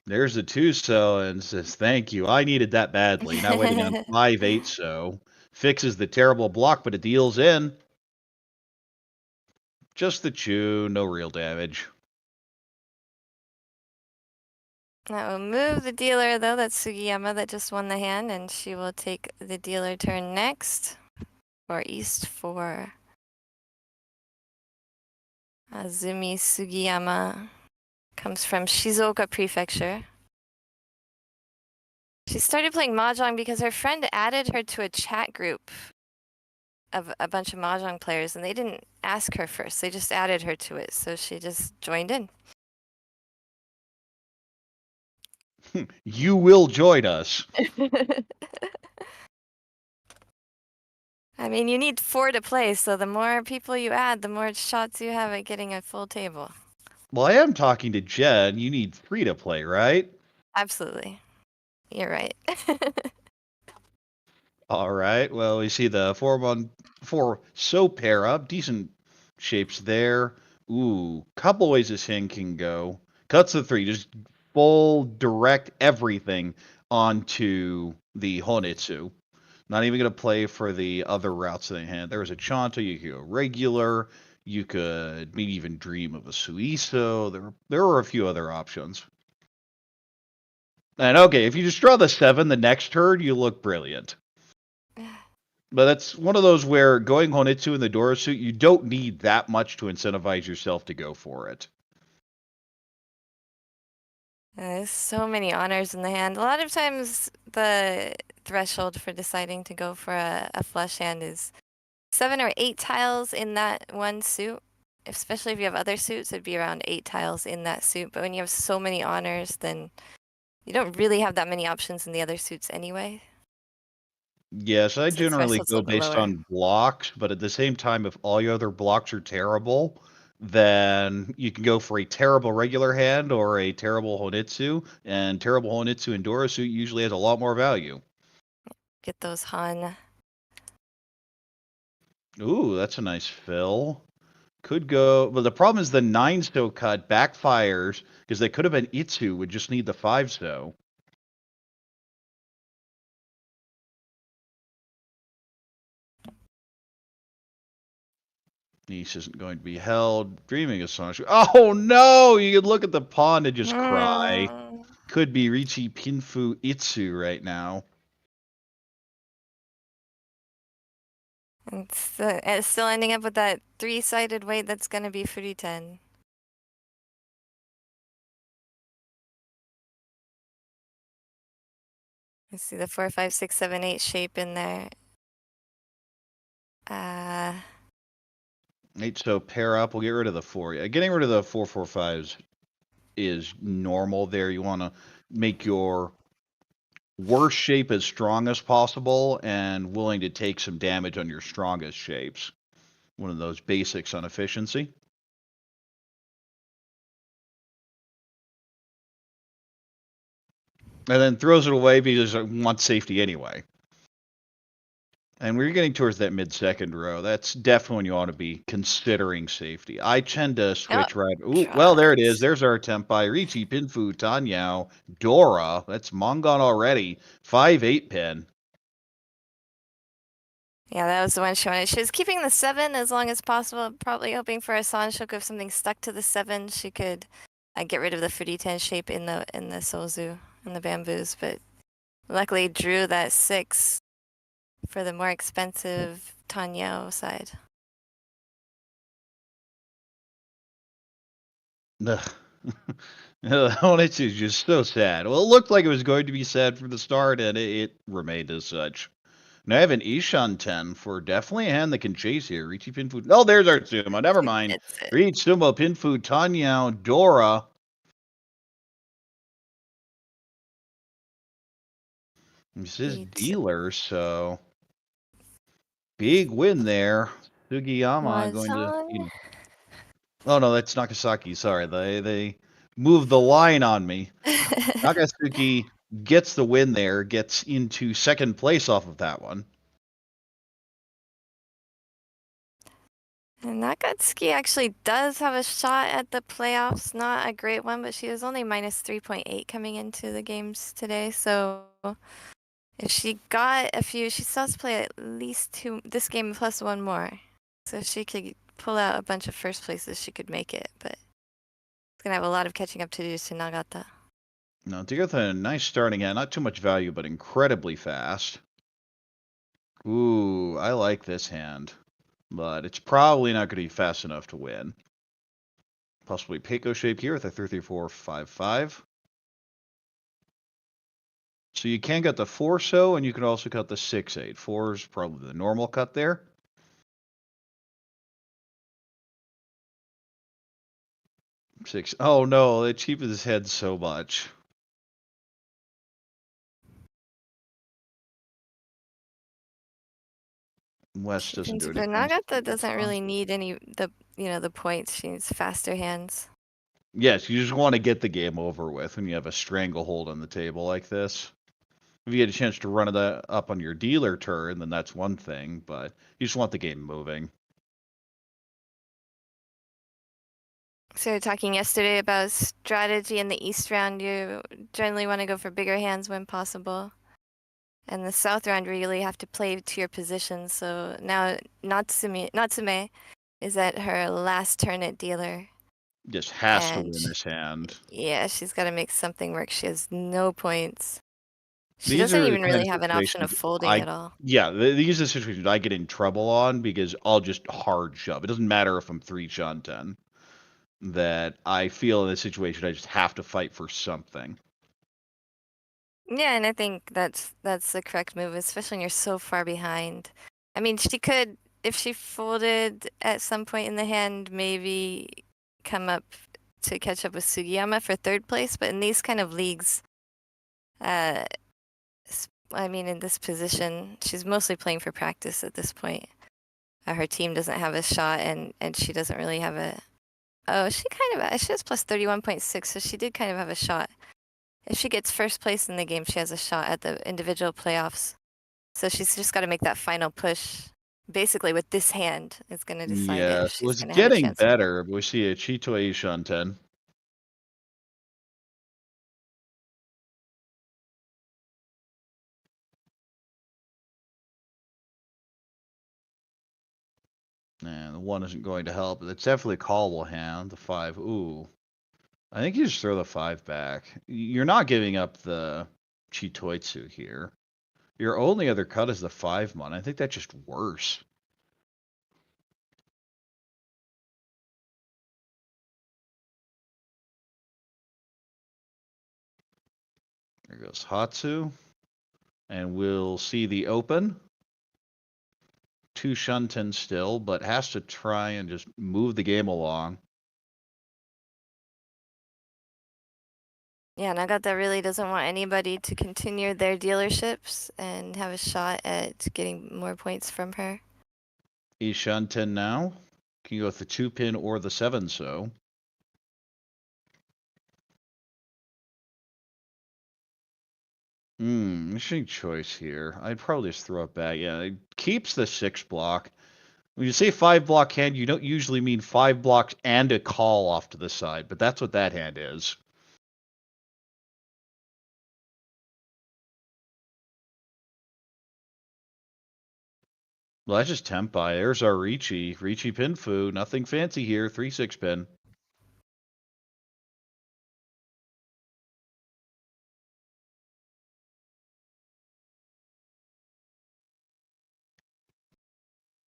There's the 2-so and says, thank you. I needed that badly. Now waiting on 5-8-so. Fixes the terrible block, but it deals in. Just the chew, no real damage. That will move the dealer, though. That's Sugiyama that just won the hand, and she will take the dealer turn next. For East 4. Azumi Sugiyama comes from Shizuoka Prefecture. She started playing Mahjong because her friend added her to a chat group of a bunch of Mahjong players, and they didn't ask her first. They just added her to it, so she just joined in. You will join us. I mean, you need 4 to play, so the more people you add, the more shots you have at getting a full table. Well, I am talking to Jenn. You need 3 to play, right? Absolutely. You're right. All right. Well, we see the 4-1-4 so pair up. Decent shapes there. Ooh, couple ways this hand can go. Cuts the 3. Just full direct everything onto the Honitsu. Not even going to play for the other routes they had. There was a Chanto. You could go regular. You could maybe even dream of a Suizo. There were a few other options. And okay, if you just draw the 7 the next turn, you look brilliant. But that's one of those where going Honitsu in the Dora suit, you don't need that much to incentivize yourself to go for it. There's so many honors in the hand. A lot of times the threshold for deciding to go for a flush hand is 7 or 8 tiles in that one suit. Especially if you have other suits, it'd be around 8 tiles in that suit. But when you have so many honors, then you don't really have that many options in the other suits anyway. Yes, I So the generally threshold's a go little bit based lower. on blocks, but at the same time, if all your other blocks are terrible, then you can go for a terrible regular hand or a terrible Honitsu, and terrible Honitsu and Dora suit usually has a lot more value. Get those Han. Ooh, that's a nice fill. Could go, but the problem is the 9 so cut backfires because they could have been Itsu, would just need the 5 so. Niece isn't going to be held. Dreaming of Sancho. Oh no! You could look at the pawn and just cry. Could be Riichi Pinfu Itsu right now. It's still ending up with that 3-sided weight that's going to be Furi 10. You see the 4, 5, 6, 7, 8 shape in there. 8 so pair up. We'll get rid of the 4. Yeah, getting rid of the 4-4-5s is normal there. You want to make your worst shape as strong as possible and willing to take some damage on your strongest shapes. One of those basics on efficiency. And then throws it away because it wants safety anyway. And we're getting towards that mid-second row. That's definitely when you ought to be considering safety. I tend to switch right. Ooh, well, there it is. There's our attempt by Riichi, Pinfu, Tanyao, Dora. That's Mongon already. 5-8 pin. Yeah, that was the one she wanted. She was keeping the 7 as long as possible, probably hoping for a Sanshoku. If something stuck to the 7, she could get rid of the Furi 10 shape in the Sozu and the bamboos. But luckily drew that 6 for the more expensive Tanyao side. It's just so sad. Well, it looked like it was going to be sad from the start, and it remained as such. Now I have an Ishan 10 for definitely a hand that can chase here. Riichi Pinfu. Oh, there's our Sumo. Never mind. Riichi Sumo, Pinfu, Tanyao, Dora. This is dealer, so big win there. Sugiyama going to. Oh no, that's Nakasaki. Sorry, they moved the line on me. Nakasuki gets the win there, gets into second place off of that one. And Nakatsuki actually does have a shot at the playoffs. Not a great one, but she was only minus 3.8 coming into the games today. So if she got a few, she still has to play at least 2 this game plus 1 more. So if she could pull out a bunch of first places, she could make it. But it's going to have a lot of catching up to do to Nagata. Now, to go with a nice starting hand, not too much value, but incredibly fast. Ooh, I like this hand, but it's probably not going to be fast enough to win. Possibly Peiko shape here with a 3-3-4-5-5. So you can get the 4-so, and you can also cut the 6-8. 4 is probably the normal cut there. Six. Oh no, it cheapens his head so much. West doesn't do But anything. Nagata doesn't really need the points. She needs faster hands. Yes, you just want to get the game over with when you have a stranglehold on the table like this. If you get a chance to run it up on your dealer turn, then that's one thing, but you just want the game moving. So we were talking yesterday about strategy in the East round. You generally want to go for bigger hands when possible. And the South round, you really have to play to your position. So now Natsume is at her last turn at dealer. Just has to And win this hand. yeah, she's got to make something work. She has no points. She These doesn't are the even kind really of have an option of situations folding at all. these are the situations I get in trouble on because I'll just hard shove. It doesn't matter if I'm 3 shunten. That I feel in this situation I just have to fight for something. Yeah, and I think that's the correct move, especially when you're so far behind. I mean, she could, if she folded at some point in the hand, maybe come up to catch up with Sugiyama for third place. But in these kind of leagues, I mean, in this position, she's mostly playing for practice at this point. Her team doesn't have a shot, and she doesn't really have a. Oh, she has plus 31.6, so she did kind of have a shot. If she gets first place in the game, she has a shot at the individual playoffs. So she's just got to make that final push. Basically, with this hand, is going to decide if Yes, she's was going to have a getting chance or not. better, but we see a Chitoei shunten. And the 1 isn't going to help. It's definitely a callable hand. The 5, ooh. I think you just throw the 5 back. You're not giving up the Chitoitsu here. Your only other cut is the 5-mon. I think that's just worse. There goes Hatsu. And we'll see the open. 2 shunten still, but has to try and just move the game along. Yeah, Nagata really doesn't want anybody to continue their dealerships and have a shot at getting more points from her. E shunten now. Can you go with the 2-pin or the 7-so? Interesting choice here. I'd probably just throw it back. Yeah, it keeps the 6 block. When you say 5 block hand, you don't usually mean 5 blocks and a call off to the side, but that's what that hand is. Well, that's just Tempai. There's our Riichi. Riichi Pinfu. Nothing fancy here. 3-6 pin.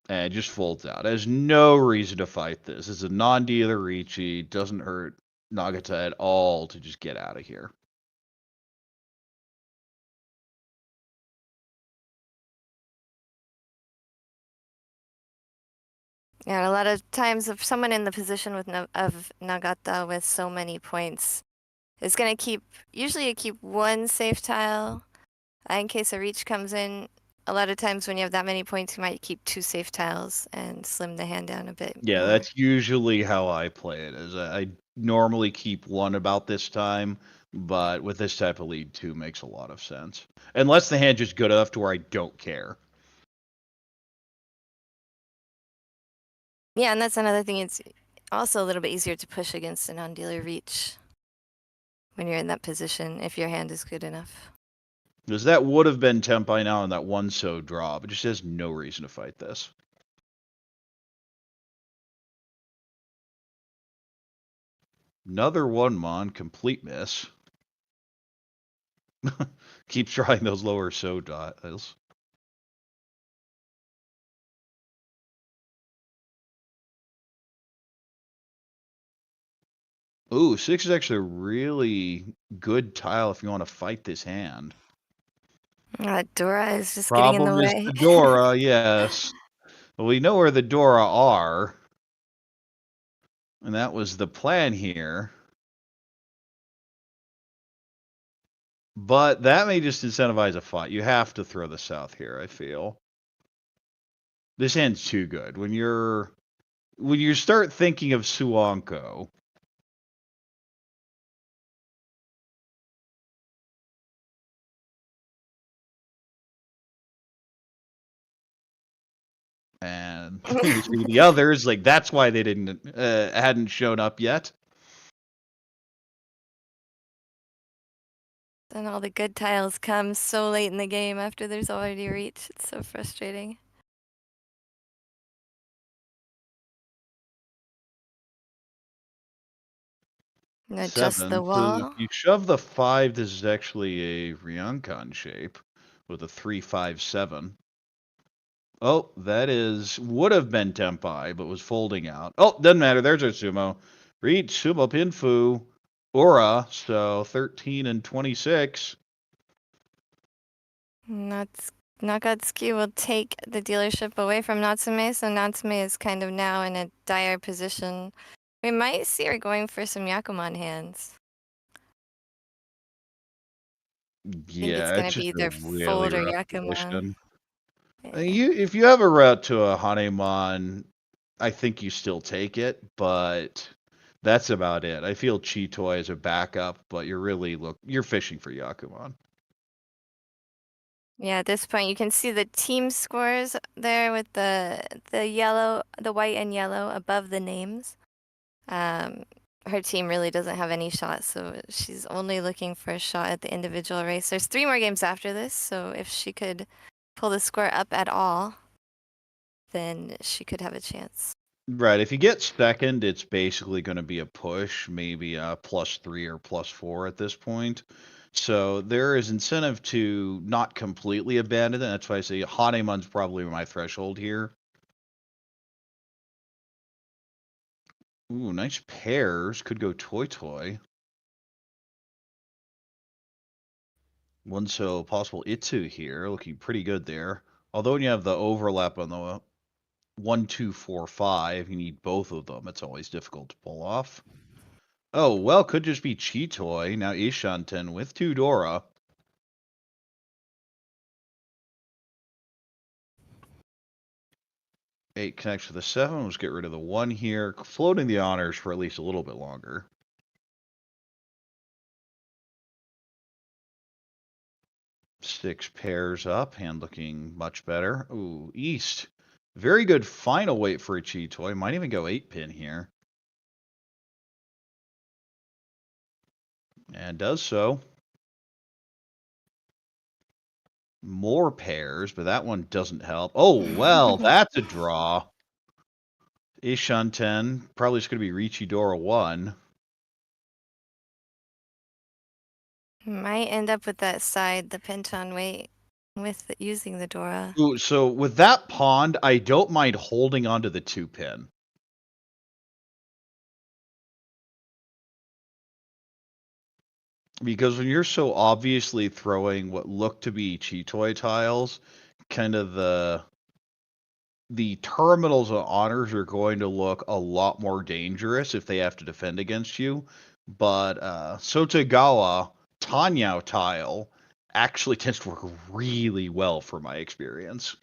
And just folds out. There's no reason to fight this. It's a non-dealer Riichi. Doesn't hurt Nagata at all to just get out of here. Yeah, a lot of times if someone in the position of Nagata with so many points is going to usually you keep one safe tile in case a reach comes in. A lot of times when you have that many points, you might keep 2 safe tiles and slim the hand down a bit Yeah, more. that's usually how I play it. Is I normally keep 1 about this time, but with this type of lead, 2 makes a lot of sense. Unless the hand just good enough to where I don't care. Yeah, and that's another thing. It's also a little bit easier to push against a non-dealer reach when you're in that position if your hand is good enough. Because that would have been Tempai now on that 1-so draw, but just has no reason to fight this. Another 1-mon, complete miss. Keep trying those lower so dials. Ooh, 6 is actually a really good tile if you want to fight this hand. Dora is just getting in the Problem is way. the Dora, yes. Well, we know where the Dora are. And that was the plan here. But that may just incentivize a fight. You have to throw the south here, I feel. This hand's too good. When you start thinking of Suanko, and you see the others, like that's why they hadn't shown up yet. And all the good tiles come so late in the game after there's already reach. It's so frustrating. And adjust 7. the So wall. if you shove the 5, this is actually a Ryokan shape with a 3-5-7. Oh, that would have been Tempai, but was folding out. Oh, doesn't matter. There's our sumo. Reach, sumo, pinfu, aura. So 13 and 26. Nakatsuki will take the dealership away from Natsume, so Natsume is kind of now in a dire position. We might see her going for some Yakuman hands. I think it's Yeah, going it's to be just a either really fold or rough Yakuman. position. If you have a route to a Hanemon, I think you still take it, but that's about it. I feel Chitoi as a backup, but you're fishing for Yakuman. Yeah, at this point you can see the team scores there with the white and yellow above the names. Her team really doesn't have any shots, so she's only looking for a shot at the individual race. There's 3 more games after this, so if she could pull the score up at all, then she could have a chance. Right. If you get second, it's basically going to be a push, maybe a +3 or +4 at this point. So there is incentive to not completely abandon it. That's why I say Hanemon's probably my threshold here. Ooh, nice pairs. Could go Toy Toy. One so possible Itsu here, looking pretty good there. Although when you have the overlap on the 1, 2, 4, 5, you need both of them. It's always difficult to pull off. Oh, well, could just be Chitoi. Now Ishanten with 2 Dora. 8 connects with the 7. Let's get rid of the 1 here. Floating the honors for at least a little bit longer. Six pairs up. Hand looking much better. Ooh, East. Very good final weight for a Chitoi. Might even go 8-pin here. And does so. More pairs, but that one doesn't help. Oh, well, that's a draw. Ishanten. Probably just going to be Riichi Dora 1. Might end up with that side, the Penton weight, with using the Dora. Ooh, so with that pond, I don't mind holding onto the 2-pin. Because when you're so obviously throwing what look to be Chitoi tiles, kind of the terminals and honors are going to look a lot more dangerous if they have to defend against you. But Sotogawa Tanyao tile actually tends to work really well for my experience.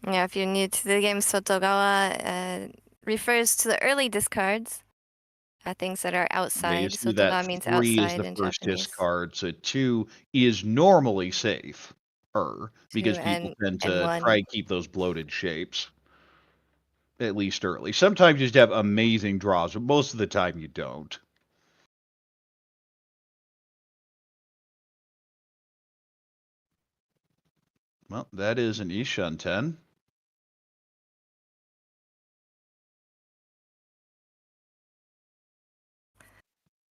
Yeah, if you're new to the game, Sotogawa refers to the early discards, things that are Yeah, you outside. see that Sotogawa means 3 is outside the in first Japanese. discard, so 2 is normally safe. 2 Because people tend and to 1. try and keep those bloated shapes. At least early. Sometimes you just have amazing draws, but most of the time you don't. Well, that is an Ishanten.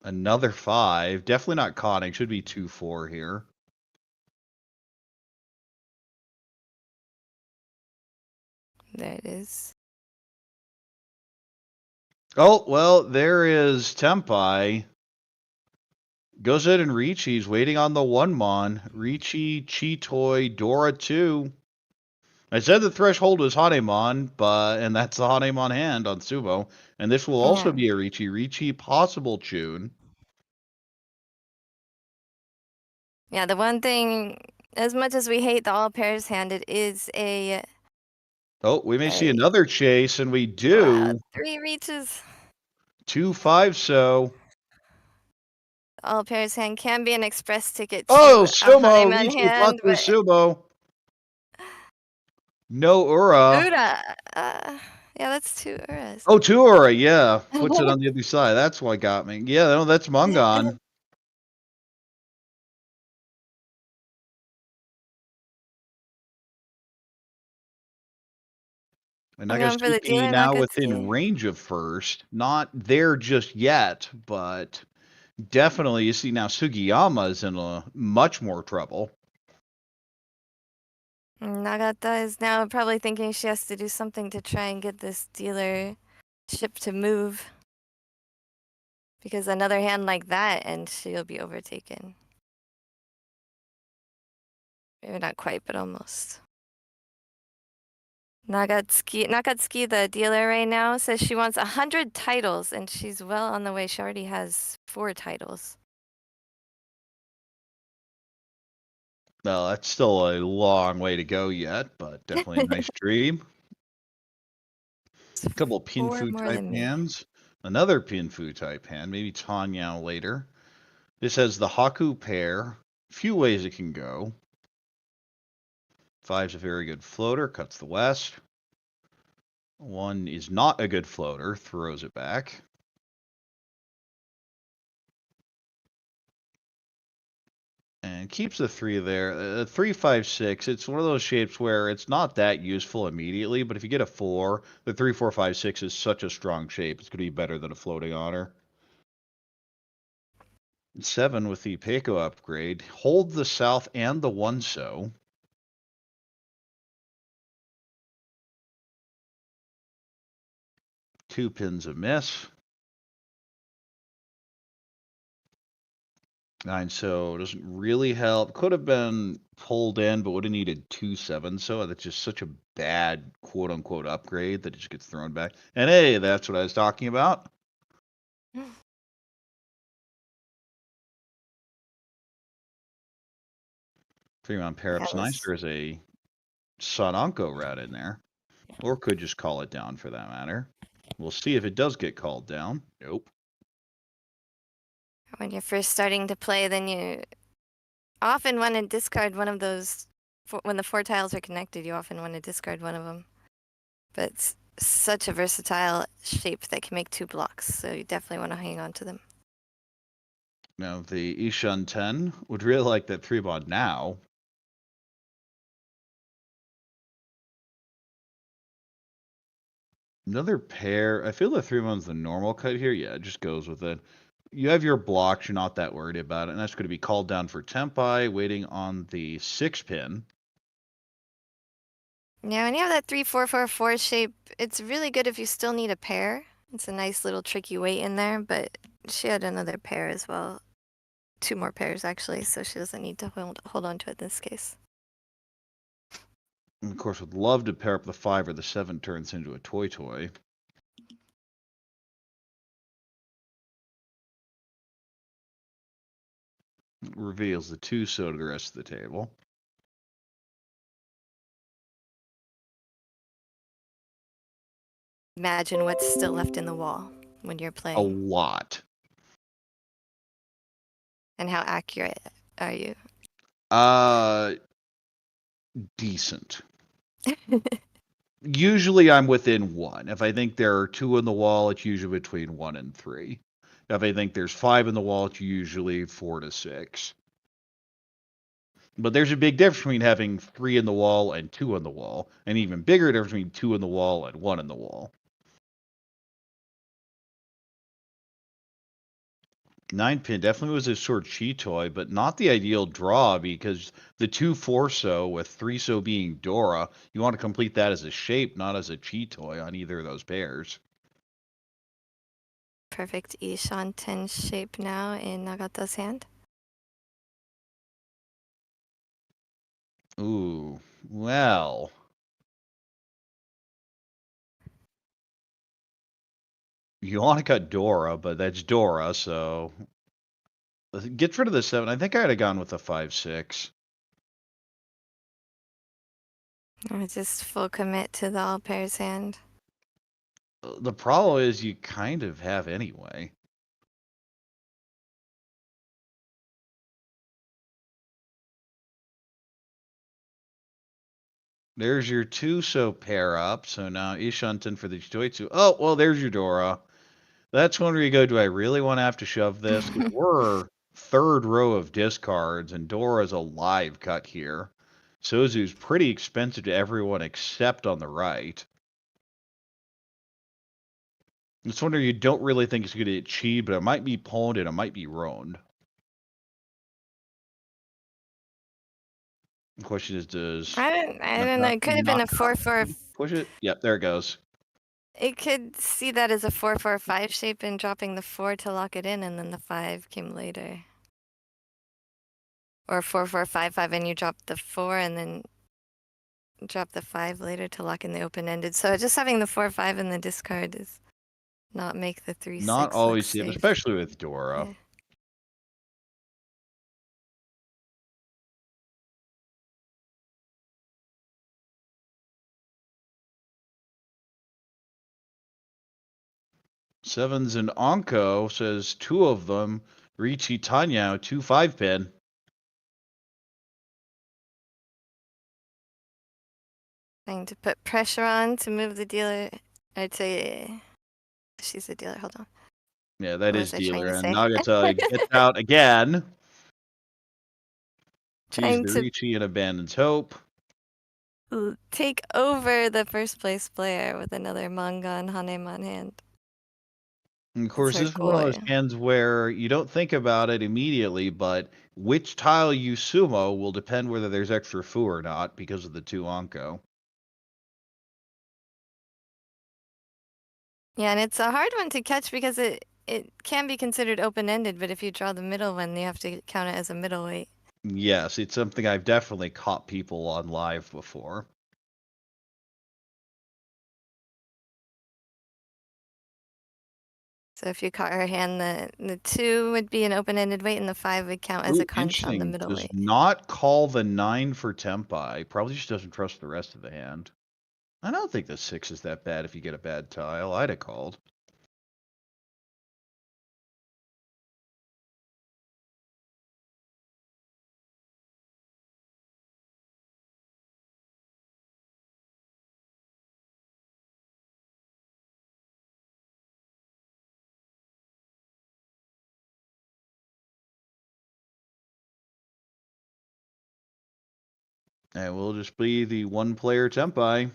Another 5. Definitely not conning. Should be 2-4 here. There it is. Oh, well, there is Tempai. Goes in and Riichi's waiting on the 1-mon. Riichi, Chitoi, Dora 2. I said the threshold was Hanemon, and that's the Hanemon hand on Sumo. And this will also Yeah. be a Riichi. Riichi, possible tune. Yeah, the one thing, as much as we hate the all pairs hand, it is a Oh, we may see Hey. another chase, and we do. wow, 3 reaches. 2-5 so. All pairs hand can be an express ticket to Oh, a Sumo! Haneman Riichi hand, Fatu but Sumo. No Ura. Ura. Yeah, that's 2 Uras. Oh, 2 Ura, yeah. Puts it on the other side. That's what got me. Yeah, no, that's Mungan. And I'm going for the Nagatsuki dealer, now within Nakatsuki. range of first. Not there just yet, but definitely you see now Sugiyama is in a much more trouble. Nagata is now probably thinking she has to do something to try and get this dealer ship to move. Because another hand like that and she'll be overtaken. Maybe not quite, but almost. Nakatsuki, the dealer right now, says she wants 100 titles and she's well on the way. She already has 4 titles. Well, that's still a long way to go yet, but definitely a nice dream. A couple of 4 Pinfu more type than me. hands. Another Pinfu type hand, maybe Tanyao later. This has the Haku pair. Few ways it can go. 5's a very good floater, cuts the west. 1 is not a good floater, throws it back. And keeps the 3 there. 3, 5, 6. It's one of those shapes where it's not that useful immediately, but if you get a 4, the 3, 4, 5, 6 is such a strong shape. It's going to be better than a floating honor. 7 with the Peiko upgrade. Hold the south and the 1-so. Two pins a miss. 9-so doesn't really help. Could have been pulled in, but would have needed 2 7-so. That's just such a bad quote unquote upgrade that it just gets thrown back. And hey, that's what I was talking about. Three-man pair up's nice. There's a Sananko route in there. Or could just call it down for that matter. We'll see if it does get called down. Nope. When you're first starting to play, then you often want to discard one of those. When the 4 tiles are connected, you often want to discard one of them. But it's such a versatile shape that can make 2 blocks, so you definitely want to hang on to them. Now, the Ishan 10 would really like that 3-bod now. Another pair. I feel the 3-mod's the normal cut here. Yeah, it just goes with it. You have your blocks. You're not that worried about it. And that's going to be called down for Tempai, waiting on the 6-pin. Yeah, when you have that 3-4-4-4 shape, it's really good if you still need a pair. It's a nice little tricky weight in there, but she had another pair as well. 2 more pairs, actually, so she doesn't need to hold on to it in this case. And of course, would love to pair up the 5 or the 7 turns into a toy. Reveals the 2-so to the rest of the table. Imagine what's still left in the wall when you're A playing. lot. And how accurate are you? Decent. Usually I'm within 1. If I think there are 2 in the wall, it's usually between 1 and 3. If I think there's 5 in the wall, it's usually 4 to 6. But there's a big difference between having 3 in the wall and 2 in the wall. An even bigger difference between 2 in the wall and 1 in the wall. 9-pin definitely was a sort of cheat toy, but not the ideal draw because the 2-4-so with 3-so being Dora, you want to complete that as a shape, not as a cheat toy on either of those pairs. Perfect Ishan 10 shape now in Nagata's hand. Ooh, well. You want to cut Dora, but that's Dora, so get rid of the 7. I think I'd have gone with the 5-6. Or just full commit to the all pairs hand. The problem is you kind of have anyway. There's your 2-so pair up, so now Ishanten for the Jitoitsu. Oh, well, there's your Dora. That's one where you go, do I really want to have to shove this? 'Cause we're third row of discards, and Dora's a live cut here. Sozu's pretty expensive to everyone except on the right. It's one where you don't really think it's going to get cheat, but it might be pawned and it might be roaned. The question is, does I don't know. It could have been a 4-4. push it? Yep, there it goes. It could see that as a 4-4-5 shape and dropping the 4 to lock it in, and then the 5 came later. Or 4-4-5-5, and you drop the 4 and then drop the 5 later to lock in the open ended. So just having the 4-5 in the discard is not make the 3-6. Not always look safe, safe. especially with Dora. Yeah. Sevens and Onko says 2 of them. Riichi Tanyao, 2 5-pin. Trying to put pressure on to move the dealer. I'd say she's the dealer. Hold on. Yeah, that What is was I trying dealer. to And say? Nagata gets out again. Sees Trying the to Riichi and abandons hope. take over the first place player with another manga and Hanemon hand. And of course, her this is one of goal, those yeah. hands where you don't think about it immediately, but which tile you sumo will depend whether there's extra fu or not because of the 2 Onko. Yeah, and it's a hard one to catch because it can be considered open-ended, but if you draw the middle one, you have to count it as a middleweight. Yes, it's something I've definitely caught people on live before. So if you caught her hand, the 2 would be an open-ended weight, and the 5 would count as Ooh, a conch on the interesting. middle Does weight. not call the 9 for Tempai. Probably just doesn't trust the rest of the hand. I don't think the 6 is that bad if you get a bad tile. I'd have called. And we'll just be the 1-player Tempai.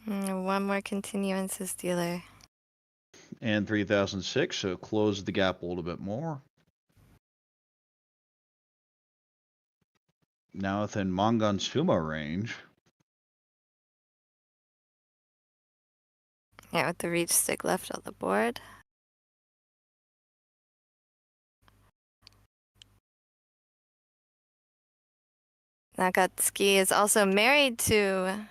One more continuance as dealer. And 3006, so close the gap a little bit more. Now within Mangan sumo range. Yeah, with the reach stick left on the board. Nakatsuki is also married to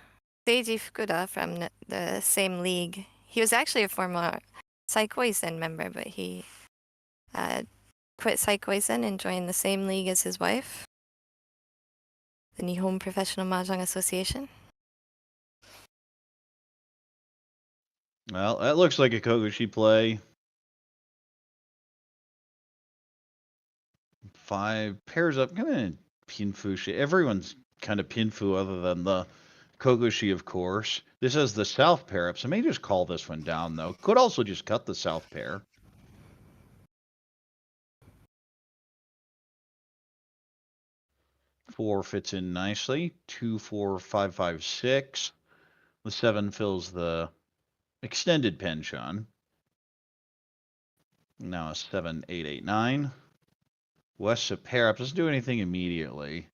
Seiji Fukuda from the same league. He was actually a former Saikoisen member, but he quit Saikoisen and joined the same league as his wife, the Nihon Professional Mahjong Association. Well, that looks like a Kogushi play. 5 pairs up. Kind of pinfu shit. Everyone's kind of pinfu other than the Kogushi, of course. This has the south pair up, so maybe just call this one down, though. Could also just cut the south pair. 4 fits in nicely. 2, 4, 5, 5, 6. The 7 fills the extended penchant. Now a 7, 8, 8, 9. West a pair up. Doesn't do anything immediately.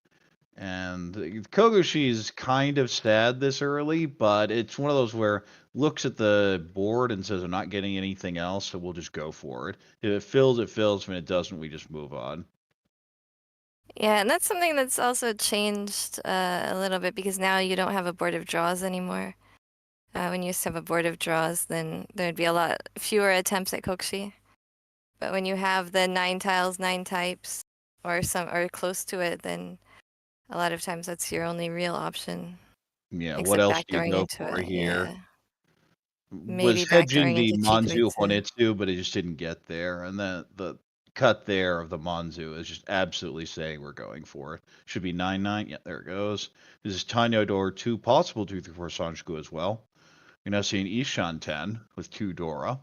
And Kogoshi's kind of sad this early, but it's one of those where looks at the board and says, I'm not getting anything else, so we'll just go for it. If it fills, it fills. When it doesn't, we just move on. Yeah, and that's something that's also changed a little bit because now you don't have a board of draws anymore. When you used to have a board of draws, then there'd be a lot fewer attempts at kokushi. But when you have the 9 tiles, 9 types, or close to it, then a lot of times that's your only real option. Yeah, what Except else do you backdooring go into for it, here? yeah. Was Maybe hedging backdooring the into Manzu Chikuritsu. Honetsu, but it just didn't get there. And the cut there of the Manzu is just absolutely saying we're going for it. Should be 9-9. Yeah, there it goes. This is Tanyo Door 2, possible 2-3-4 Sanjuku as well. You're now seeing Ishan 10 with 2 Dora.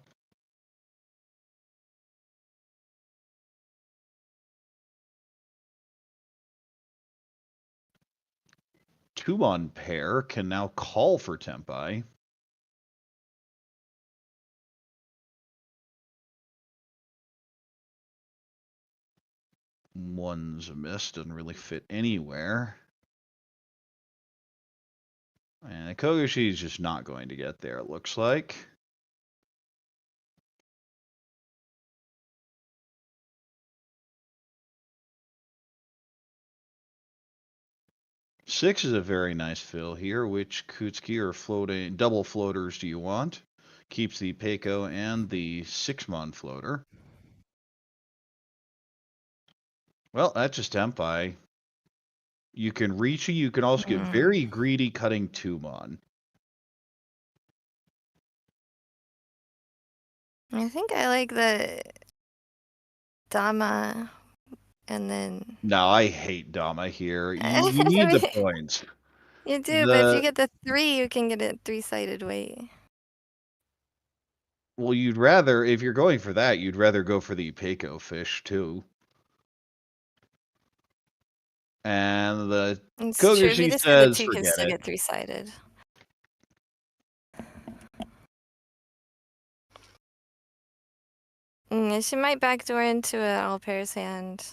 Tumon pair can now call for Tempai. One's a miss, doesn't really fit anywhere. And Kogoshi is just not going to get there, it looks like. Six is a very nice fill here. Which Kutsuki or floating double floaters do you want? Keeps the Peiko and the 6-mon floater. Well, that's just Tempai. You can reach it. You can also get very greedy cutting 2-mon. I think I like the Dama and then No, I hate Dama here. You I need the mean, points. you do, but if you get the 3, you can get a 3-sided weight. Well, you'd rather, if you're going for that, you'd rather go for the Peiko fish too. And the It's true. If you Kogoshi just get the says, 2, you can forget still it. get 3-sided. She might backdoor into an all pairs hand.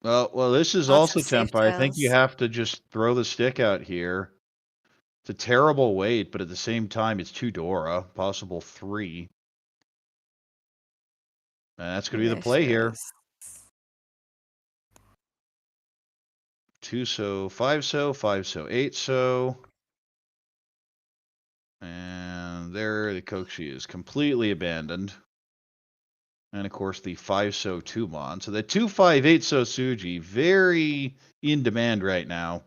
Well, this is Lots also of safe Tempai. I think you tiles. have to just throw the stick out here. It's a terrible weight, but at the same time, it's 2 Dora, possible 3. And that's going to be the Yeah, play sure here. is. 2 so, 5 so, 5 so, 8 so. And there, the Kokushi is completely abandoned. And of course, the 5 so 2-mon. So the 2, 5, 8 so Suji, very in demand right now.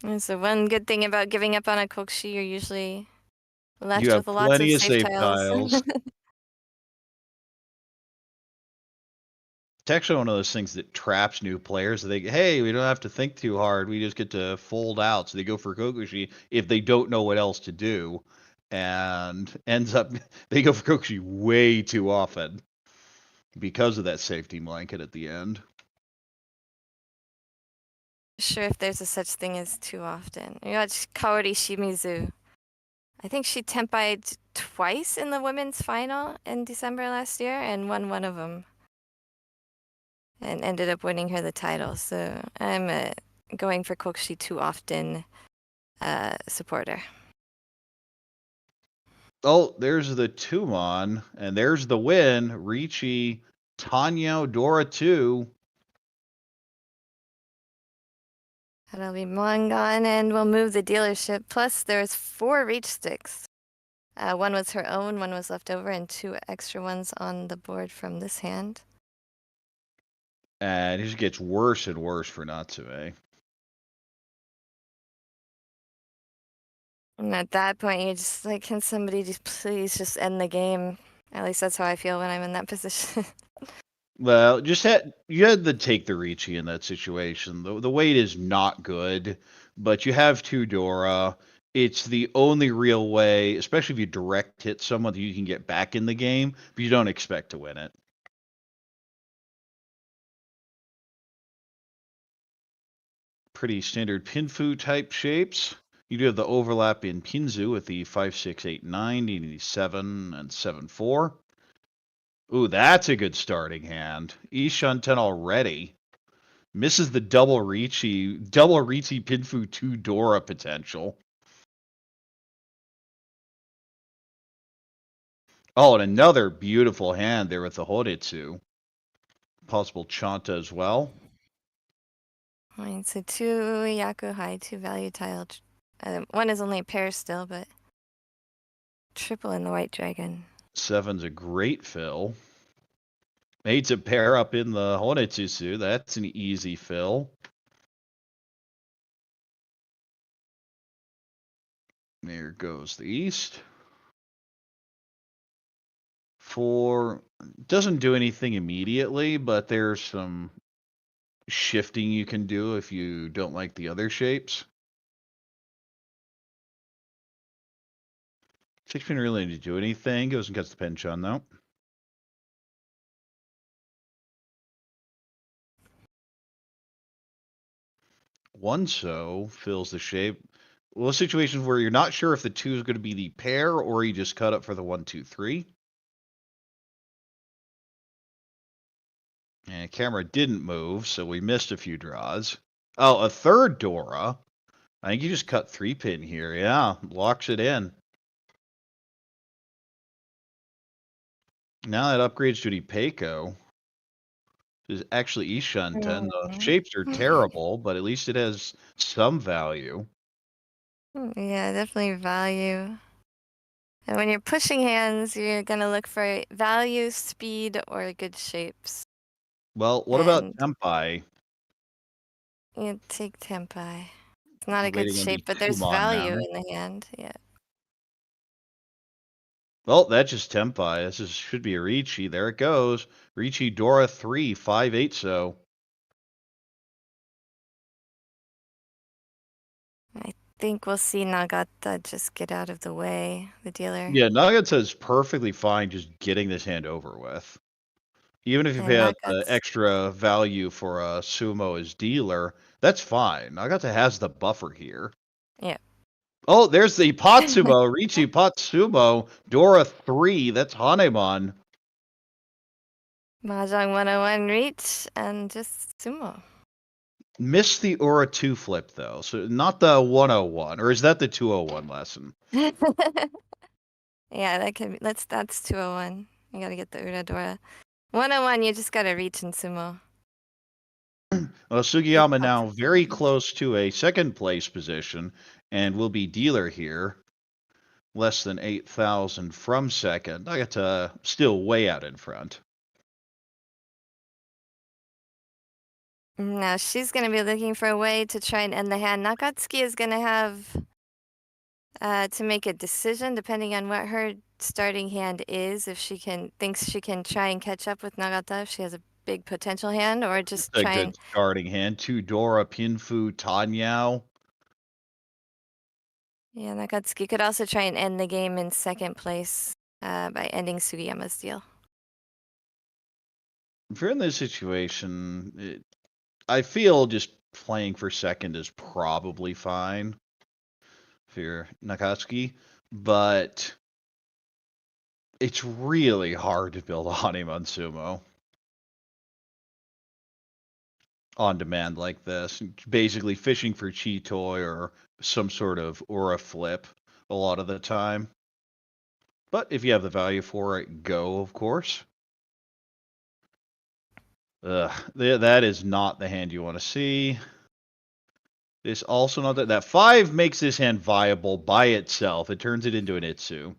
And so one good thing about giving up on a kokushi, you're usually left You have with lots of plenty of safe safe tiles. tiles. It's actually one of those things that traps new players. They, hey, we don't have to think too hard. We just get to fold out. So they go for Kokushi if they don't know what else to do, and ends up they go for Kokushi way too often because of that safety blanket at the end. Sure, if there's a such thing as too often. You watch Kaori Shimizu. I think she tempai'd twice in the women's final in December last year and won one of them. And ended up winning her the title. So I'm a going for kokushi too often supporter. Oh, there's the 2-mon, and there's the win. Riichi, Tanyo, Dora 2. That'll be Mwangan, and we'll move the dealership. Plus, there's 4 reach sticks. One was her own, one was left over, and 2 extra ones on the board from this hand. And it just gets worse and worse for Natsume. And at that point, you're just like, can somebody just please just end the game? At least that's how I feel when I'm in that position. Well, you had to take the Riichi in that situation. The weight is not good, but you have 2 Dora. It's the only real way, especially if you direct hit someone that you can get back in the game, but you don't expect to win it. pretty standard Pinfu type shapes. You do have the overlap in Pinzu with the 5, 6, 8, 9, needing the 7 and 7, 4. Ooh, that's a good starting hand. Ishan 10 already. Misses the double Riichi Pinfu 2 Dora potential. Oh, and another beautiful hand there with the Horitsu. Possible Chanta as well. Alright, so 2 Yaku high, 2 value tile. One is only a pair still, but triple in the white dragon. 7's a great fill. 8's a pair up in the Honetsusu. That's an easy fill. There goes the East. 4 doesn't do anything immediately, but there's some shifting you can do if you don't like the other shapes. 6 didn't really need to do anything. Goes and cuts the Penchon though. One so fills the shape. Well, situations where you're not sure if the 2 is going to be the pair or you just cut up for the 1, 2, 3. And camera didn't move, so we missed a few draws. Oh, a third Dora. I think you just cut 3 pin here. Yeah, locks it in. Now that upgrades to Peiko. Is actually Ishan 10. The shapes are terrible, but at least it has some value. Yeah, definitely value. And when you're pushing hands, you're gonna look for value, speed, or good shapes. Well, what about And Tempai? you take Tempai. It's not a good Waiting on the shape, but there's Kumon value now. in the hand. Yeah. Well, that's just Tempai. This should be a Riichi. There it goes. Riichi Dora 3, 5, 8 so. I think we'll see Nagata just get out of the way, the dealer. Yeah, Nagata is perfectly fine just getting this hand over with. Even if you've And had Nagata's- extra value for a Sumo as dealer, that's fine. Nagata has the buffer here. Yeah. Oh, there's the Patsumo, Riichi Patsumo, Dora 3, that's Hanemon. Mahjong 101 reach and just sumo. Missed the Aura 2 flip, though, so not the 101, or is that the 201 lesson? Yeah, that could be, that's 201. You gotta get the Uradora. 101, you just gotta reach in sumo. Well, Sugiyama now very close to a second place position and will be dealer here. Less than 8,000 from second. Nagata still way out in front. Now she's gonna be looking for a way to try and end the hand. Nakatsuki is gonna have to make a decision depending on what her starting hand is. If she thinks she can try and catch up with Nagata, if she has a big potential hand, or just A try good and starting hand. 2 Dora, Pinfu, Tanyao. yeah, Nakatsuki could also try and end the game in second place by ending Sugiyama's deal. If you're in this situation, I feel just playing for second is probably fine if you're Nakatsuki, but it's really hard to build a Hanemon Sumo on demand like this. Basically fishing for Chitoi or some sort of Aura flip a lot of the time. But if you have the value for it, go, of course. That is not the hand you want to see. This also not that 5 makes this hand viable by itself. It turns it into an Itsu.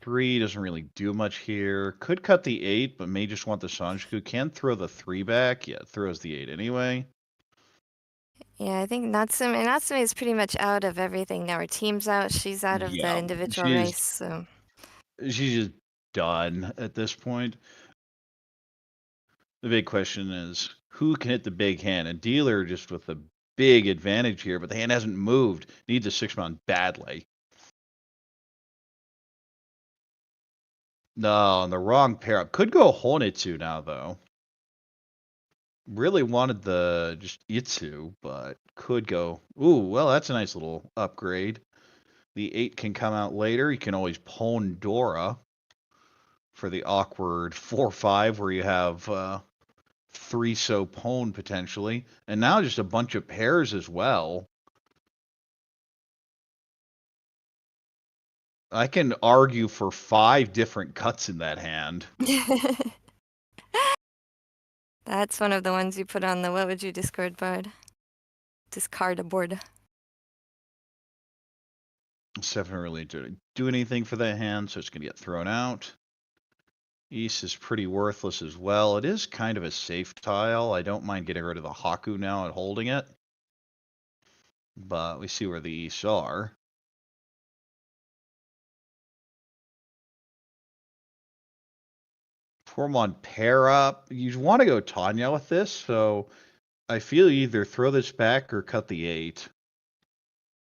Three doesn't really do much here. Could cut the 8, but may just want the Sanjiku. Can throw the 3 back. Yeah, throws the 8 anyway. Yeah, I think Natsume is pretty much out of everything now. Her team's out. She's out of Yeah, the individual she's- race. So She's just done at this point. The big question is, who can hit the big hand? A dealer just with a big advantage here, but the hand hasn't moved. Needs a 6-man badly. No, the wrong pair up. Could go Honitsu now, though. Really wanted the just Itsu, but could go. Ooh, well, that's a nice little upgrade. The 8 can come out later. You can always Pwn Dora for the awkward 4-5 where you have 3 so Pwn potentially. And now just a bunch of pairs as well. I can argue for 5 different cuts in that hand. That's one of the ones you put on the what would you discard board? Discard a board. 7 really do anything for that hand, so it's going to get thrown out. East is pretty worthless as well. It is kind of a safe tile. I don't mind getting rid of the Haku now and holding it. But we see where the East are. Formon pair up. You want to go Tanya with this, so I feel you either throw this back or cut the 8.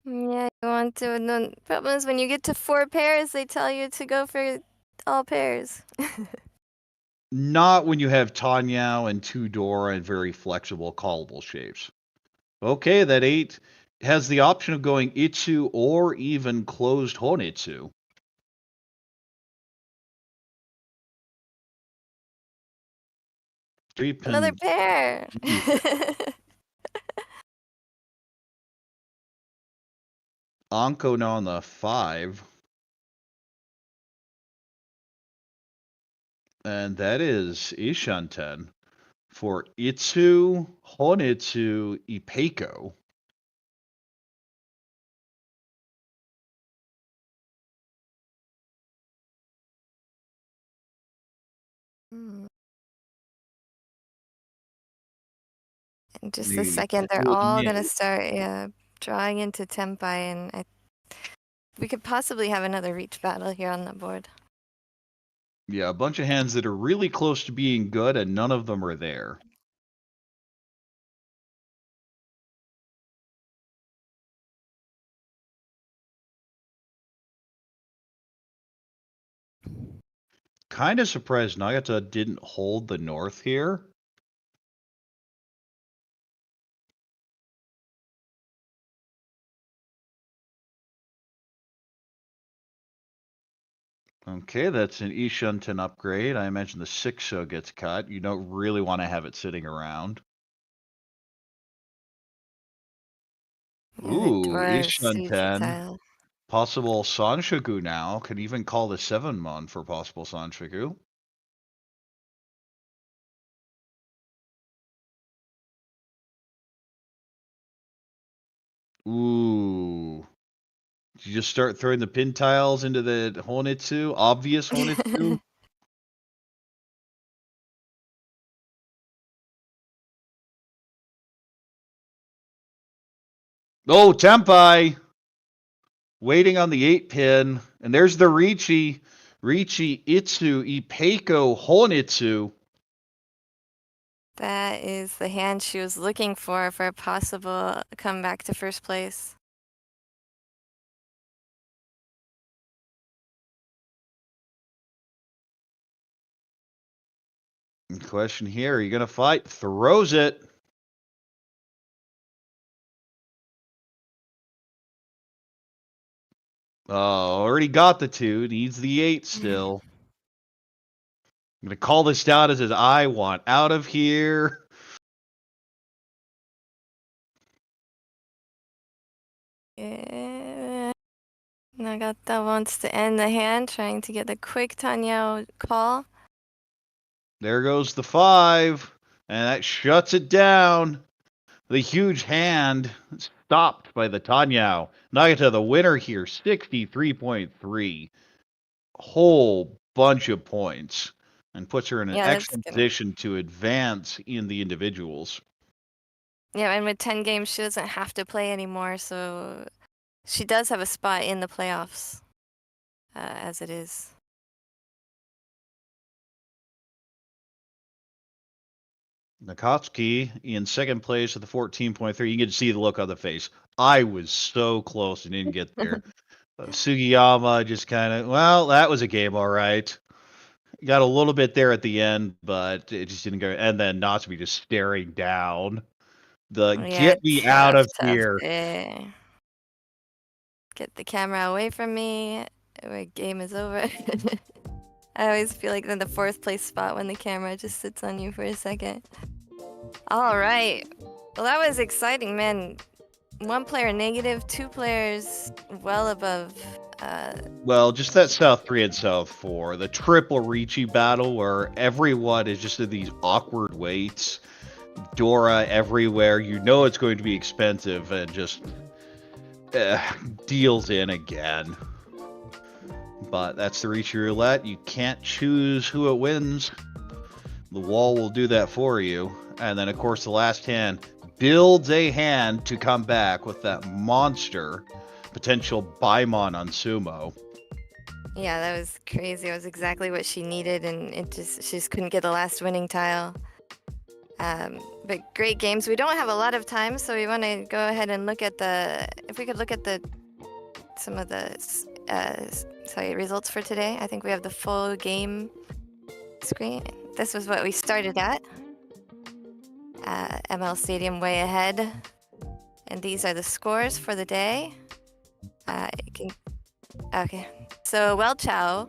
Yeah, you want to. And the problem is when you get to 4 pairs, they tell you to go for all pairs. Not when you have Tanya and 2 Dora and very flexible callable shapes. Okay, that 8 has the option of going Itsu or even closed Honitsu. Another pair. Anko now on the 5. And that is Ishanten for Itsu, Honitsu, Ipeiko. In just a second, they're all gonna start drawing into Tempai, and we could possibly have another reach battle here on the board. Yeah, a bunch of hands that are really close to being good, and none of them are there. Kind of surprised Nagata didn't hold the north here. Okay, that's an Ishanten upgrade. I imagine the 6-0 gets cut. You don't really want to have it sitting around. Ooh, Ishanten. Possible Sanshoku now. Could even call the 7-mon for possible Sanshoku. Ooh. Did you just start throwing the pin tiles into the Honitsu? Obvious Honitsu? Oh, Tempai! Waiting on the 8-pin. And there's the Riichi. Riichi, Itsu, Ipeiko, Honitsu. That is the hand she was looking for a possible comeback to first place. Question here, are you going to fight? Throws it. Oh, already got the 2. Needs the 8 still. I'm going to call this down as his I want out of here. Yeah. Nagata wants to end the hand, trying to get the quick Tanyao call. There goes the 5. And that shuts it down. The huge hand stopped by the Tanyao. Nagata, the winner here, 63.3. Whole bunch of points. And puts her in an excellent position to advance in the individuals. Yeah, and with 10 games, she doesn't have to play anymore, so she does have a spot in the playoffs, as it is. Nakatsuki in second place at the 14.3. You can see the look on the face. I was so close and didn't get there. Sugiyama just kind of, well, that was a game, all right. got a little bit there at the end, but it just didn't go. And then Natsume just staring down. Get me out of here. Day. Get the camera away from me. My game is over. I always feel like in the 4th place spot when the camera just sits on you for a second. All right. Well, that was exciting, man. 1 player negative, 2 players well above. Well, just that South 3 and South 4, the triple Riichi battle where everyone is just in these awkward weights. Dora everywhere. You know it's going to be expensive and just deals in again. But that's the Riichi roulette. You can't choose who it wins. The wall will do that for you. And then, of course, the last hand builds a hand to come back with that monster potential Baimon on Sumo. Yeah, that was crazy. It was exactly what she needed, and she just couldn't get the last winning tile. But great games. We don't have a lot of time, so we want to go ahead and look at if we could look at some of the results for today. I think we have the full game screen. This was what we started at. ML Stadium way ahead. And these are the scores for the day. Okay. So Well Chow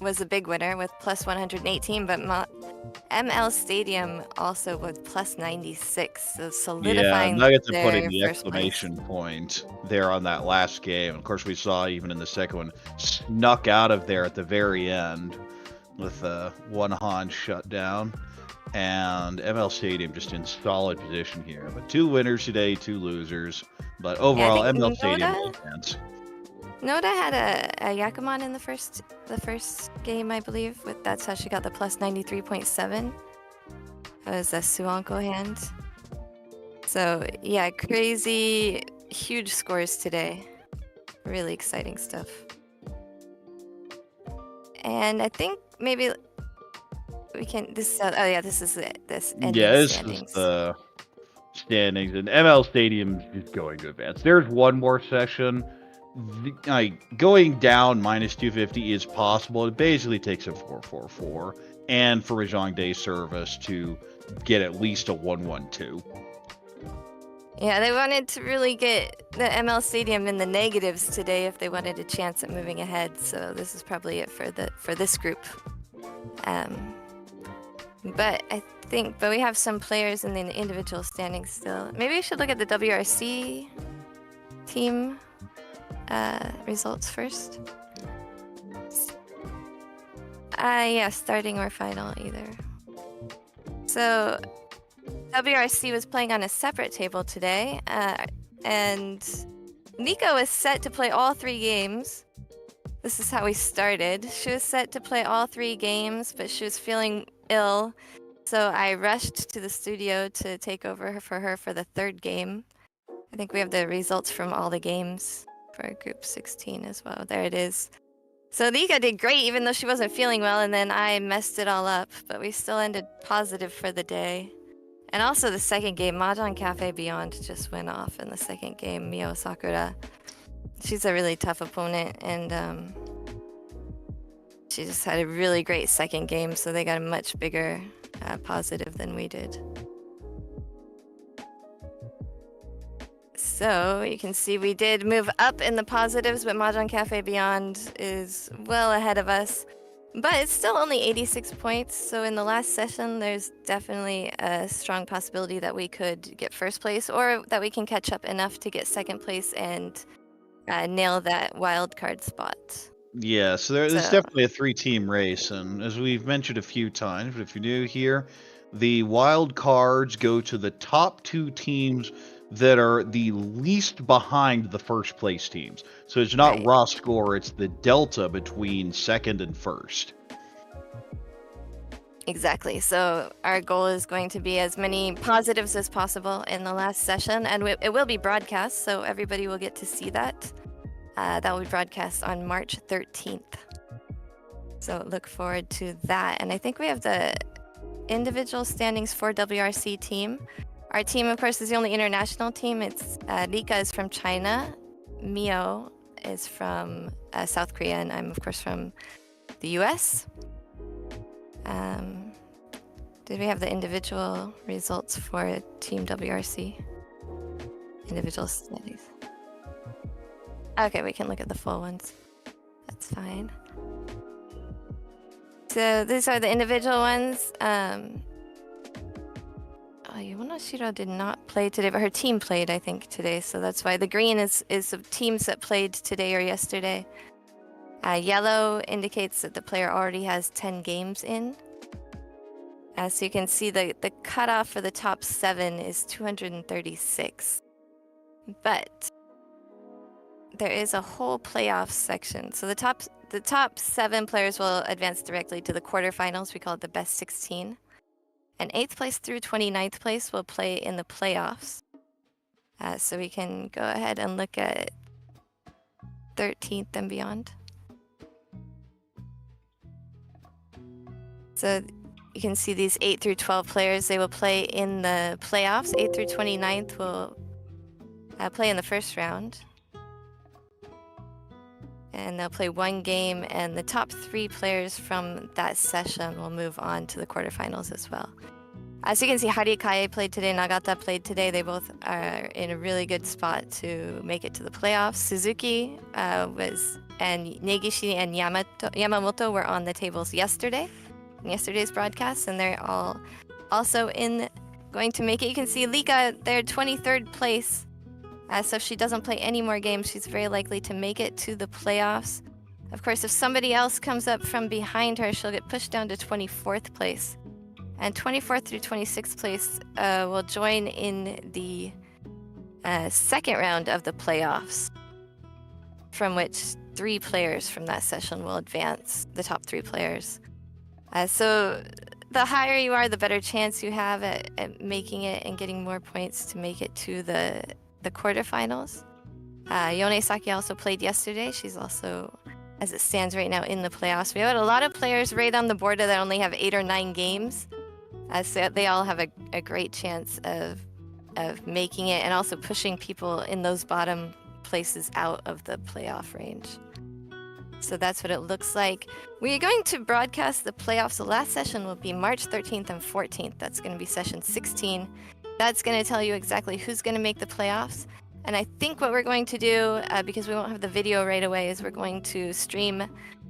was a big winner with plus 118, but ML Stadium also was plus 96, so solidifying. Yeah, Nuggets are putting their the first exclamation place. point there on that last game. Of course, we saw even in the second one, snuck out of there at the very end with one Han shut down. And ML Stadium just in solid position here. But 2 winners today, 2 losers. But overall, I think ML Stadium will advance. Noda had a Yakumon in the first game, I believe. That's how she got the plus 93.7. That was a Suanko hand. So yeah, crazy, huge scores today. Really exciting stuff. And I think maybe we can. This is it. This ending standings. Is the standings, and ML Stadium is going to advance. There's one more session. Going down minus 250 is possible. It basically takes a 4-4-4, and for Mahjong Day service to get at least a 1-1-2. Yeah, they wanted to really get the ML Stadium in the negatives today if they wanted a chance at moving ahead. So this is probably it for this group. But we have some players in the individual standings still. Maybe we should look at the WRC team results first. Yeah, starting or final either. So WRC was playing on a separate table today, and Nico was set to play all 3 games. This is how we started. She was set to play all 3 games, but she was feeling ill, so I rushed to the studio to take over for her for the 3rd game. I think we have the results from all the games for Group 16 as well. There it is. So Nika did great even though she wasn't feeling well, and then I messed it all up, but we still ended positive for the day. And also the second game, Mahjong Cafe Beyond just went off in the second game, Mio Sakura. She's a really tough opponent, and she just had a really great second game, so they got a much bigger positive than we did. So you can see we did move up in the positives, but Mahjong Cafe Beyond is well ahead of us. But it's still only 86 points, so in the last session, there's definitely a strong possibility that we could get first place, or that we can catch up enough to get second place and nail that wild card spot. Yeah, so there's definitely a 3-team race, and as we've mentioned a few times, but if you're new here, the wild cards go to the top 2 teams that are the least behind the first place teams. So it's not raw score, it's the delta between second and first. Exactly. So our goal is going to be as many positives as possible in the last session, and it will be broadcast, so everybody will get to see that. That will be broadcast on March 13th. So look forward to that. And I think we have the individual standings for WRC team. Our team, of course, is the only international team. It's Rika is from China, Mio is from South Korea, and I'm, of course, from the US. Did we have the individual results for Team WRC? Individual studies. Okay, we can look at the full ones. That's fine. So these are the individual ones. Shiro did not play today, but her team played, I think, today. So that's why the green is the teams that played today or yesterday. Yellow indicates that the player already has 10 games in. So you can see the cutoff for the top 7 is 236. But there is a whole playoff section. So the top 7 players will advance directly to the quarterfinals. We call it the best 16. And 8th place through 29th place will play in the playoffs. So we can go ahead and look at 13th and beyond. So you can see these 8 through 12 players. They will play in the playoffs. 8 through 29th will play in the first round. And they'll play 1 game, and the top 3 players from that session will move on to the quarterfinals as well. As you can see, Harikae played today, Nagata played today. They both are in a really good spot to make it to the playoffs. Suzuki and Negishi and Yamamoto were on the tables yesterday, in yesterday's broadcast, and they're all also going to make it. You can see Lika, they're 23rd place. So if she doesn't play any more games, she's very likely to make it to the playoffs. Of course, if somebody else comes up from behind her, she'll get pushed down to 24th place. And 24th through 26th place will join in the second round of the playoffs, from which 3 players from that session will advance, the top 3 players. So the higher you are, the better chance you have at making it and getting more points to make it to the quarterfinals. Yone Saki also played yesterday. She's also, as it stands right now, in the playoffs. We have a lot of players right on the board that only have 8 or 9 games. So they all have a great chance of making it and also pushing people in those bottom places out of the playoff range. So that's what it looks like. We are going to broadcast the playoffs. The last session will be March 13th and 14th. That's going to be session 16. That's going to tell you exactly who's going to make the playoffs. And I think what we're going to do, because we won't have the video right away, is we're going to stream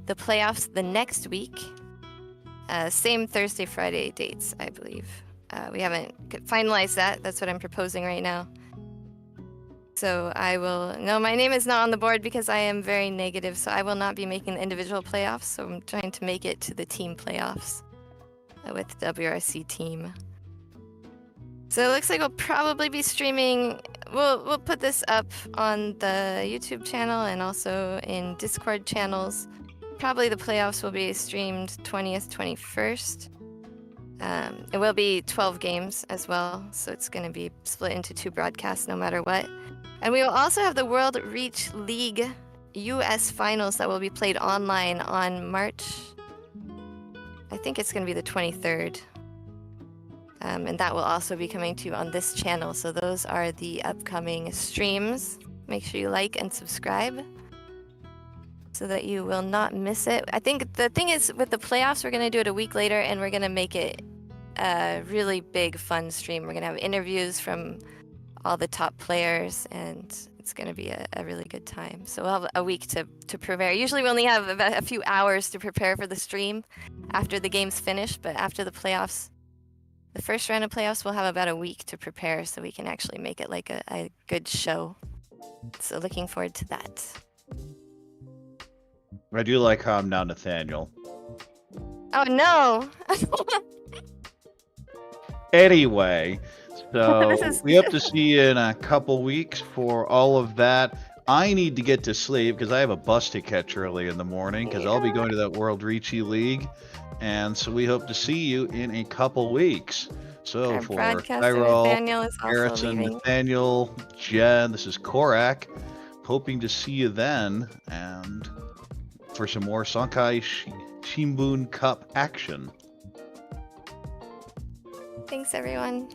the playoffs the next week. Same Thursday, Friday dates, I believe. We haven't finalized that. That's what I'm proposing right now. So no, my name is not on the board because I am very negative, so I will not be making the individual playoffs. So I'm trying to make it to the team playoffs with the WRC team. So it looks like we'll probably be streaming. We'll put this up on the YouTube channel and also in Discord channels. Probably the playoffs will be streamed 20th, 21st. It will be 12 games as well, so it's going to be split into 2 broadcasts no matter what. And we will also have the World Reach League US Finals that will be played online on March, I think it's going to be the 23rd. And that will also be coming to you on this channel. So those are the upcoming streams. Make sure you like and subscribe so that you will not miss it. I think the thing is, with the playoffs, we're going to do it a week later, and we're going to make it a really big, fun stream. We're going to have interviews from all the top players, and it's going to be a really good time. So we'll have a week to prepare. Usually we only have about a few hours to prepare for the stream after the game's finish, but after the playoffs, the first round of playoffs, we'll have about a week to prepare so we can actually make it like a good show. So looking forward to that. I do like how I'm now Nathanael. Oh no! Anyway, so This we hope to see you in a couple weeks for all of that. I need to get to sleep because I have a bus to catch early in the morning because I'll be going to that World Riichi League. And so we hope to see you in a couple weeks. So Our for broadcaster Chiral, Nathanael is also Harrison, leaving. Nathanael, Jenn, this is Corak. Hoping to see you then and for some more Sankei Shimbun Cup action. Thanks, everyone.